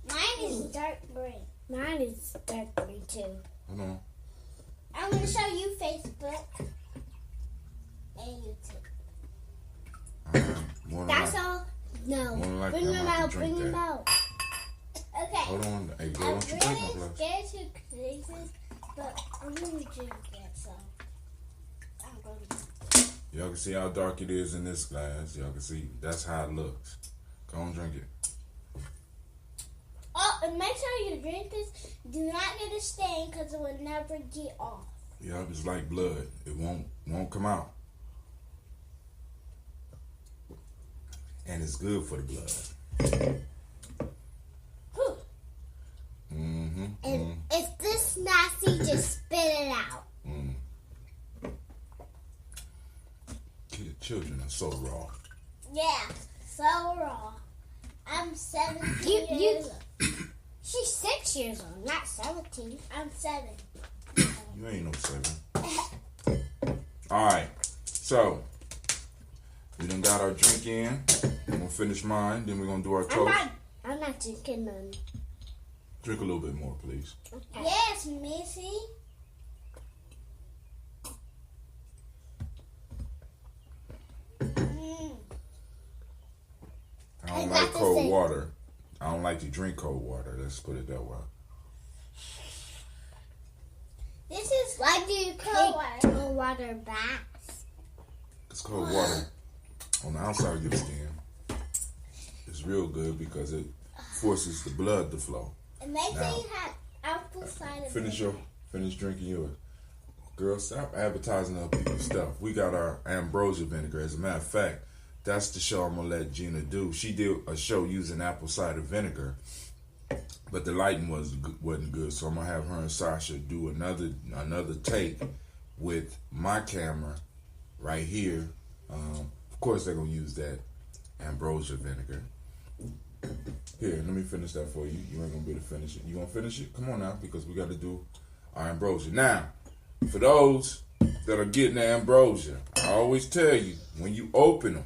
Mine is dark green. Mine is dark green, too. Hold on. I'm going to show you Facebook and YouTube. That's all. No. Bring them out. Bring them out. Okay. Hold on. Hey, girl, I'm don't you drink my really glass. scared to places, but I'm going to drink it, so I'm going to. Y'all can see how dark it is in this glass. Y'all can see that's how it looks. Go on, drink it. Oh, and make sure you drink this. Do not get a stain because it will never get off. Yeah, it's like blood. It won't come out. And it's good for the blood. And if this nasty, just spit it out. Children are so raw. Yeah, so raw. I'm 17 years old. She's 6 years old, not 17. I'm 7. You ain't no 7. Alright, so we done got our drink in. I'm gonna finish mine, then we're gonna do our toast. I'm not drinking none. Drink a little bit more, please. Okay. Yes, Missy. I don't like cold water. I don't like to drink cold water. Let's put it that way. This is why do you cold water baths? It's cold water on the outside of your skin. It's real good because it forces the blood to flow. And make sure you have apple cider. Finish drinking yours. Girl, stop advertising other people's stuff. We got our ambrosia vinegar. As a matter of fact, that's the show I'm going to let Gina do. She did a show using apple cider vinegar, but the lighting wasn't good. So I'm going to have her and Sasha do another take with my camera right here. Of course, they're going to use that ambrosia vinegar. Here, let me finish that for you. You ain't going to be able to finish it. You going to finish it? Come on now, because we got to do our ambrosia. Now, for those that are getting the ambrosia, I always tell you, when you open them,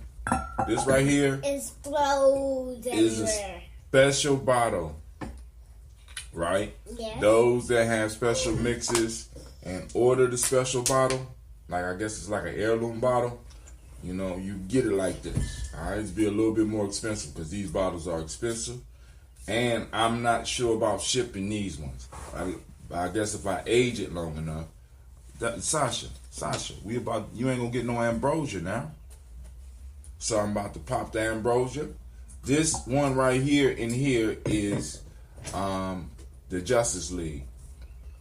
this right here explodes is a special bottle, right? Yes. Those that have special mixes and order the special bottle, like I guess it's like an heirloom bottle, you know, you get it like this. All right, it's be a little bit more expensive because these bottles are expensive, and I'm not sure about shipping these ones. I guess if I age it long enough. Sasha, you ain't gonna get no ambrosia now. So I'm about to pop the ambrosia. This one right here in here is the Justice League.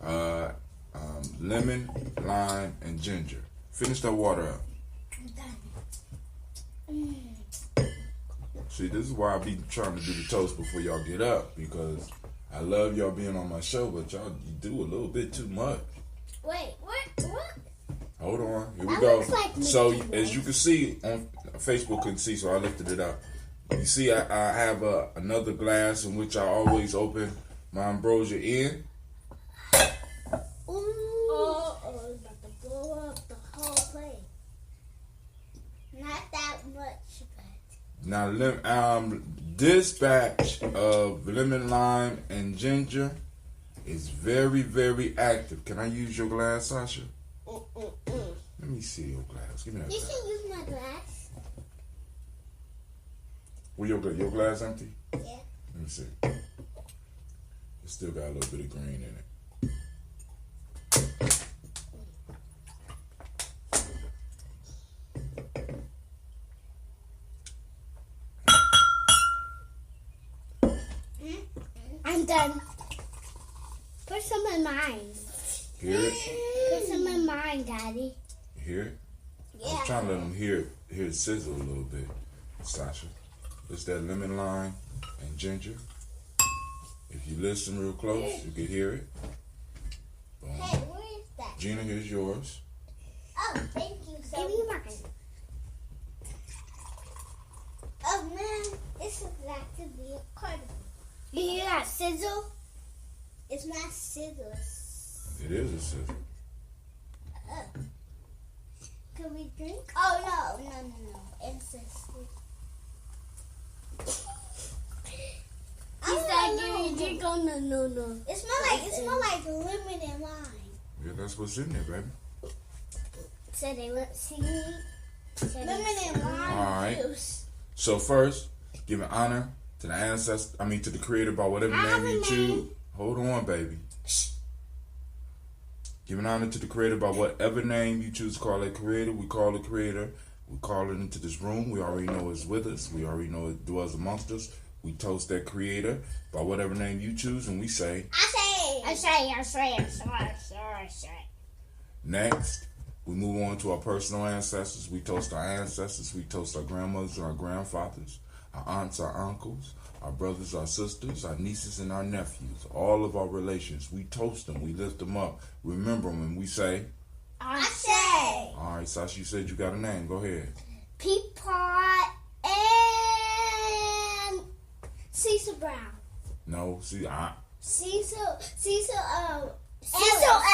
Lemon, lime, and ginger. Finish that water up. See, this is why I be trying to do the toast before y'all get up, because I love y'all being on my show, but y'all do a little bit too much. Wait, what? Hold on. Here we go. Like so, as you can see, on Facebook couldn't see, so I lifted it up. You see, I have another glass in which I always open my ambrosia in. Oh, it's about to blow up the whole place. Not that much, but... Now, this batch of lemon, lime, and ginger is very, very active. Can I use your glass, Sasha? Let me see your glass. Give me that glass. You can use my glass. Where your glass empty? Yeah. Let me see. It still got a little bit of green in it. I'm done. Put some in mine. Hear it? Put some in mine, Daddy. You hear it? Yeah. I was trying to let them hear it sizzle a little bit, Sasha. It's that lemon lime and ginger. If you listen real close, you can hear it. Boom. Hey, where is that? Gina, here's yours. Oh, thank you so much. Give me mine. Oh man, this is got to be a carnival. You hear that sizzle? It's not sizzle. It is a sizzle. Can we drink? Oh no. It's a drink. Oh no. It smells like lemon and lime. Yeah, that's what's in there, baby. So they let see lemon and lime juice. So first, giving honor to the ancestor. To the Creator by whatever name you choose. Hold on, baby. Shh. Giving honor to the Creator by whatever name you choose to call it Creator. We call it Creator. We call it into this room. We already know it's with us. We already know it dwells amongst us. We toast that Creator by whatever name you choose, and we say, I say. Next, we move on to our personal ancestors. We toast our ancestors. We toast our grandmothers and our grandfathers, our aunts, our uncles, our brothers, our sisters, our nieces, and our nephews. All of our relations. We toast them. We lift them up. Remember them, and we say, I say. All right, Sasha, you said you got a name. Go ahead. Peapod and Cecil Brown. No, Cecil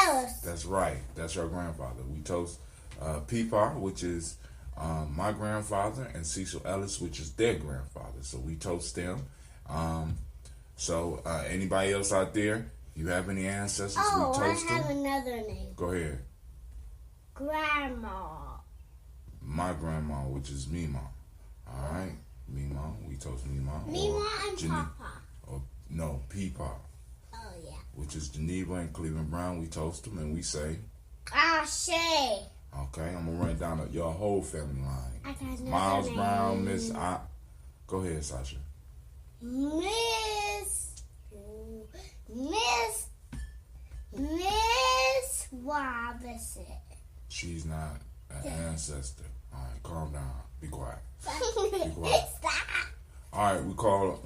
Ellis. That's right. That's your grandfather. We toast Peapod, which is my grandfather, and Cecil Ellis, which is their grandfather. So we toast them. Anybody else out there, you have any ancestors? We toast them. I have another name. Go ahead. Grandma. My grandma, which is Mima. All right, Mima. We toast Mima. Mima and Papa. No, Peapod. Oh yeah. Which is Geneva and Cleveland Brown. We toast them and we say, I say. Okay, I'm gonna run down your whole family line. I got Miles name. Brown, Miss Go ahead, Sasha. Miss Robinson. She's not an ancestor. All right, calm down. Be quiet. Be quiet. All right, we call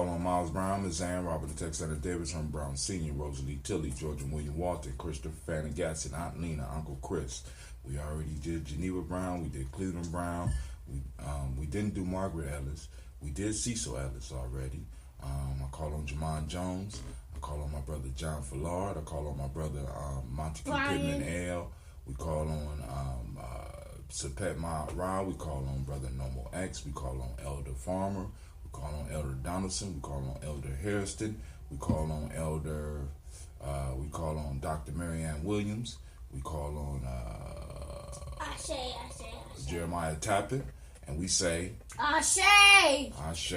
on Miles Brown, Miss Ann, Robert the Texana Davidson, Brown Sr., Rosalie Tilley, Georgia William Walton, Christopher Fannin Gatson, Aunt Lena, Uncle Chris. We already did Geneva Brown. We did Cleveland Brown. We didn't do Margaret Ellis. We did Cecil Ellis already. I call on Jamon Jones. I call on my brother John Fallard. I call on my brother Montague Pittman L. We call on Sapet Ma Ra. We call on brother Normal X. We call on Elder Farmer. We call on Elder Donaldson. We call on Elder Harrison. We call on Dr. Marianne Williams. We call on Jeremiah Tappet. And we say, Ashe. Ashe.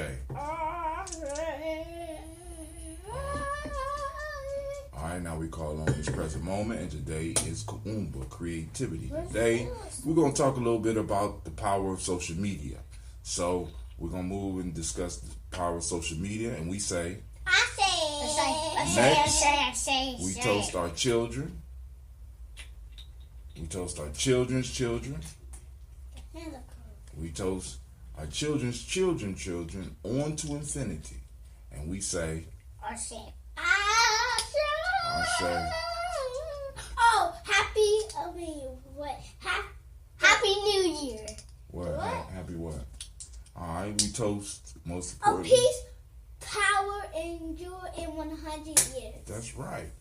All right, now we call on this present moment, and today is Kuumba, creativity. Today, we're going to talk a little bit about the power of social media. So, we're going to move and discuss the power of social media, and we say, next, we toast our children. We toast our children's children. We toast our children's children on to infinity. And we say, Ashe. Oh, Happy New Year. What? Happy what? All right, we toast most Oh, importantly. peace, power, and joy in 100 years. That's right.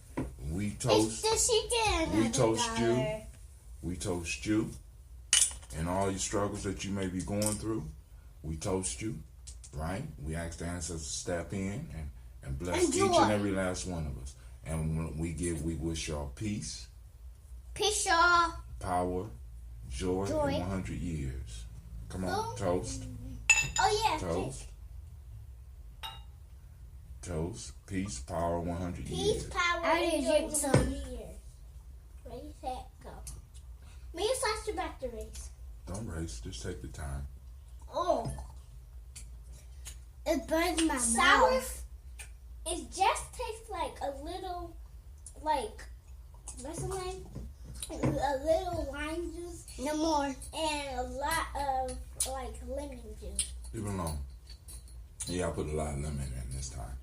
We toast. We toast you. We toast you. And all your struggles that you may be going through, we toast you, right? We ask the ancestors to step in and bless each and every last one of us. And when we wish y'all peace. Peace, y'all. Power, joy in 100 years. Come on, toast. Oh, yeah. Toast. Toast. Peace, power, 100 Peace, years. power, I didn't drink some. Ready, set, go. Me and Sasha back to race. Don't race. Just take the time. Oh. It burns my Sour. mouth. It just tastes like a little, like, what's the name? A little lime juice. No more. And a lot of, like, lemon juice. Leave it alone. Yeah, I put a lot of lemon in this time.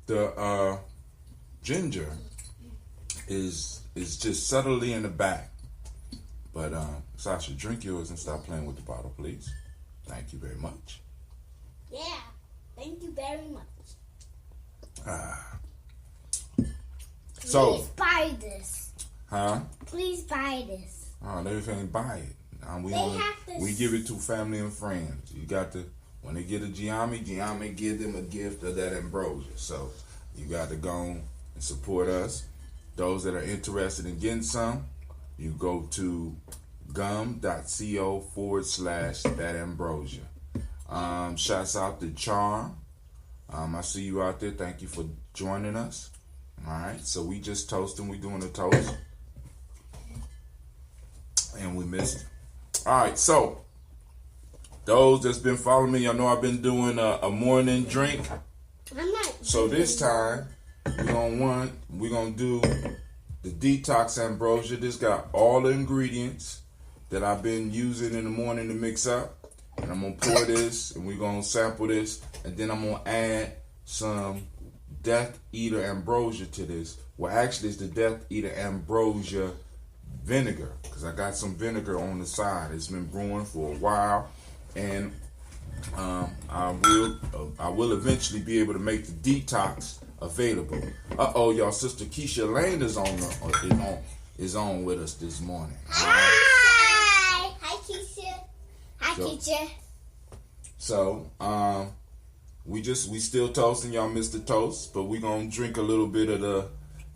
The ginger is just subtly in the back. But Sasha, drink yours and stop playing with the bottle, please. Thank you very much. Yeah. Thank you very much. So. Please buy this. Huh? Please buy this. Oh, they can't buy it. We give it to family and friends. You got to, when they get a Gye-Nyame give them a gift of that ambrosia. So you got to go and support us. Those that are interested in getting some, you go to gum.co/that ambrosia. Shouts out to Charm. I see you out there. Thank you for joining us. All right, so we just toasting. We doing a toast. And we missed it. All right, so those that's been following me, y'all know I've been doing a morning drink. So this time we're gonna do the detox ambrosia. This got all the ingredients that I've been using in the morning to mix up, and I'm gonna pour this, and we're gonna sample this, and then I'm gonna add some Death Eater ambrosia to this. Well, actually, it's the Death Eater ambrosia vinegar, because I got some vinegar on the side. It's been brewing for a while, and I will eventually be able to make the detox available. Y'all, Sister Keisha Lane is on with us this morning. Hi Keisha. Hi Keisha. So we still toasting. Y'all missed the toast, but we gonna drink a little bit of the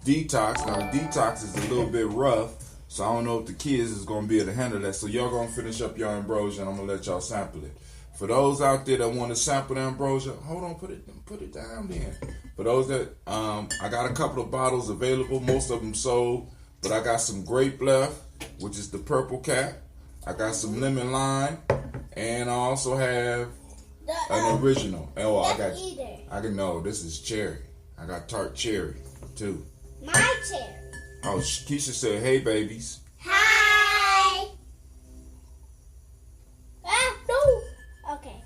detox. Now the detox is a little bit rough, so I don't know if the kids is gonna be able to handle that. So y'all gonna finish up your ambrosia, and I'm gonna let y'all sample it. For those out there that want to sample the ambrosia, hold on, put it down then. For those that I got a couple of bottles available, most of them sold, but I got some grape left, which is the purple cap. I got some lemon lime, and I also have an original. Oh, I can know this is cherry. I got tart cherry too. My cherry. Oh, Keisha said, "Hey, babies." Hi. No. Okay.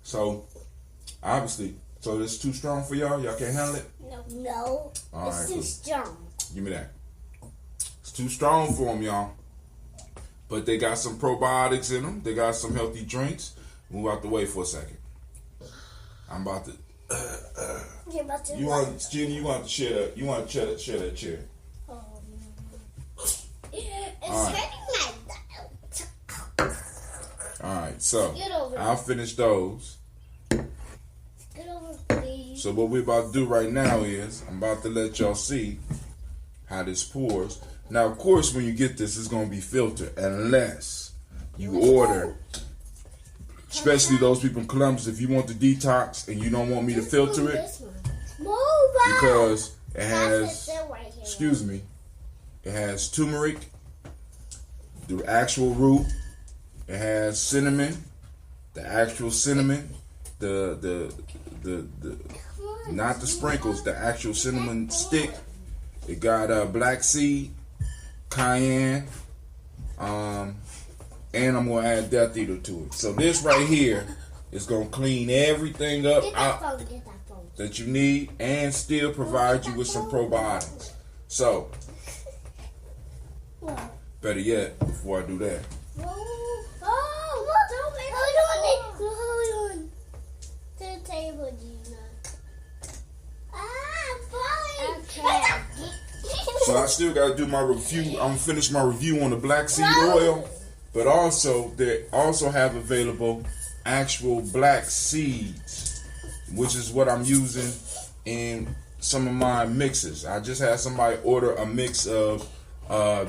So, obviously, it's too strong for y'all. Y'all can't handle it. No. All it's right, too cool. strong. Give me that. It's too strong for them, y'all. But they got some probiotics in them. They got some healthy drinks. Move out the way for a second. I'm about to. You want to share that? You want to share that chair? Oh, no. It's right. hurting my mouth. All right, so Get over I'll finish those. Get over, please. So what we're about to do right now is I'm about to let y'all see how this pours. Now, of course, when you get this, it's going to be filtered unless you order, especially those people in Columbus, if you want the detox and you don't want me to filter it, because it has, it has turmeric, the actual root, it has cinnamon, the actual cinnamon, the not the sprinkles, the actual cinnamon stick. It got black seed, cayenne, and I'm gonna add Death Eater to it. So this right here is gonna clean everything up out that you need and still provide you with some probiotics. So, better yet, before I do that, Hold on. To the table, Gina. Okay. so I still gotta do my review. I'm gonna finish my review on the black seed oil, but also they also have available actual black seeds, which is what I'm using in some of my mixes. I just had somebody order a mix of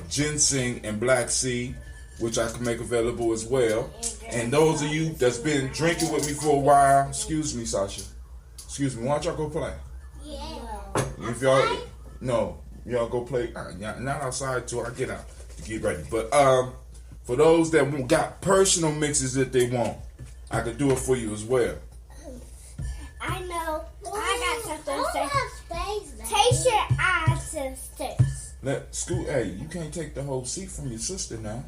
ginseng and black seed. which I can make available as well. And those of you that's been drinking with me for a while, excuse me, Sasha. Excuse me, why don't y'all go play? Yeah. If y'all go play. Not outside till I get out to get ready. But for those that got personal mixes that they want, I can do it for you as well. I know. I got something to say. Taste your eyes, sisters. Hey, you can't take the whole seat from your sister now.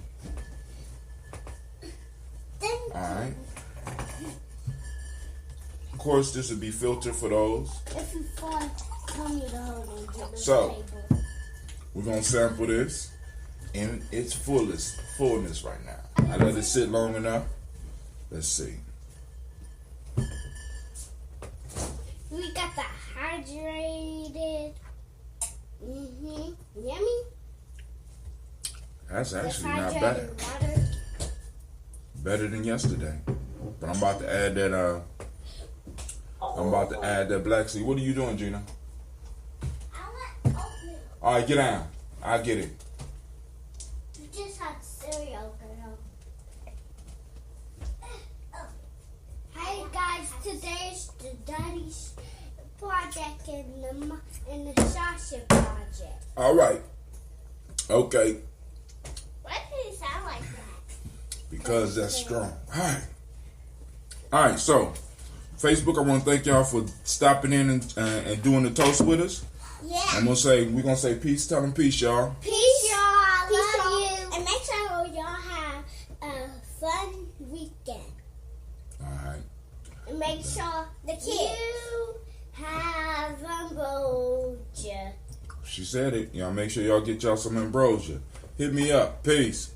Alright. Of course, this would be filtered for those. If you fall, tell me to hold on. So, we're going to sample this in its fullness right now. I let it sit long enough. Let's see. We got the hydrated. Yummy. That's actually not bad. Water. Better than yesterday. But I'm about to add that black seed. What are you doing, Gina? Alright, get down. I'll get it. You just had cereal, girl. Hey guys, today's the Daddy's project and the Sasha project. Alright. Okay. Why did it sound like that? Because that's strong. Alright, so Facebook, I want to thank y'all for stopping in and doing the toast with us. Yeah. We're gonna say peace. Tell them peace, y'all. Peace, y'all. Love you. And make sure y'all have a fun weekend. Alright. And make sure the kids you have ambrosia. She said it. Y'all make sure y'all get y'all some ambrosia. Hit me up. Peace.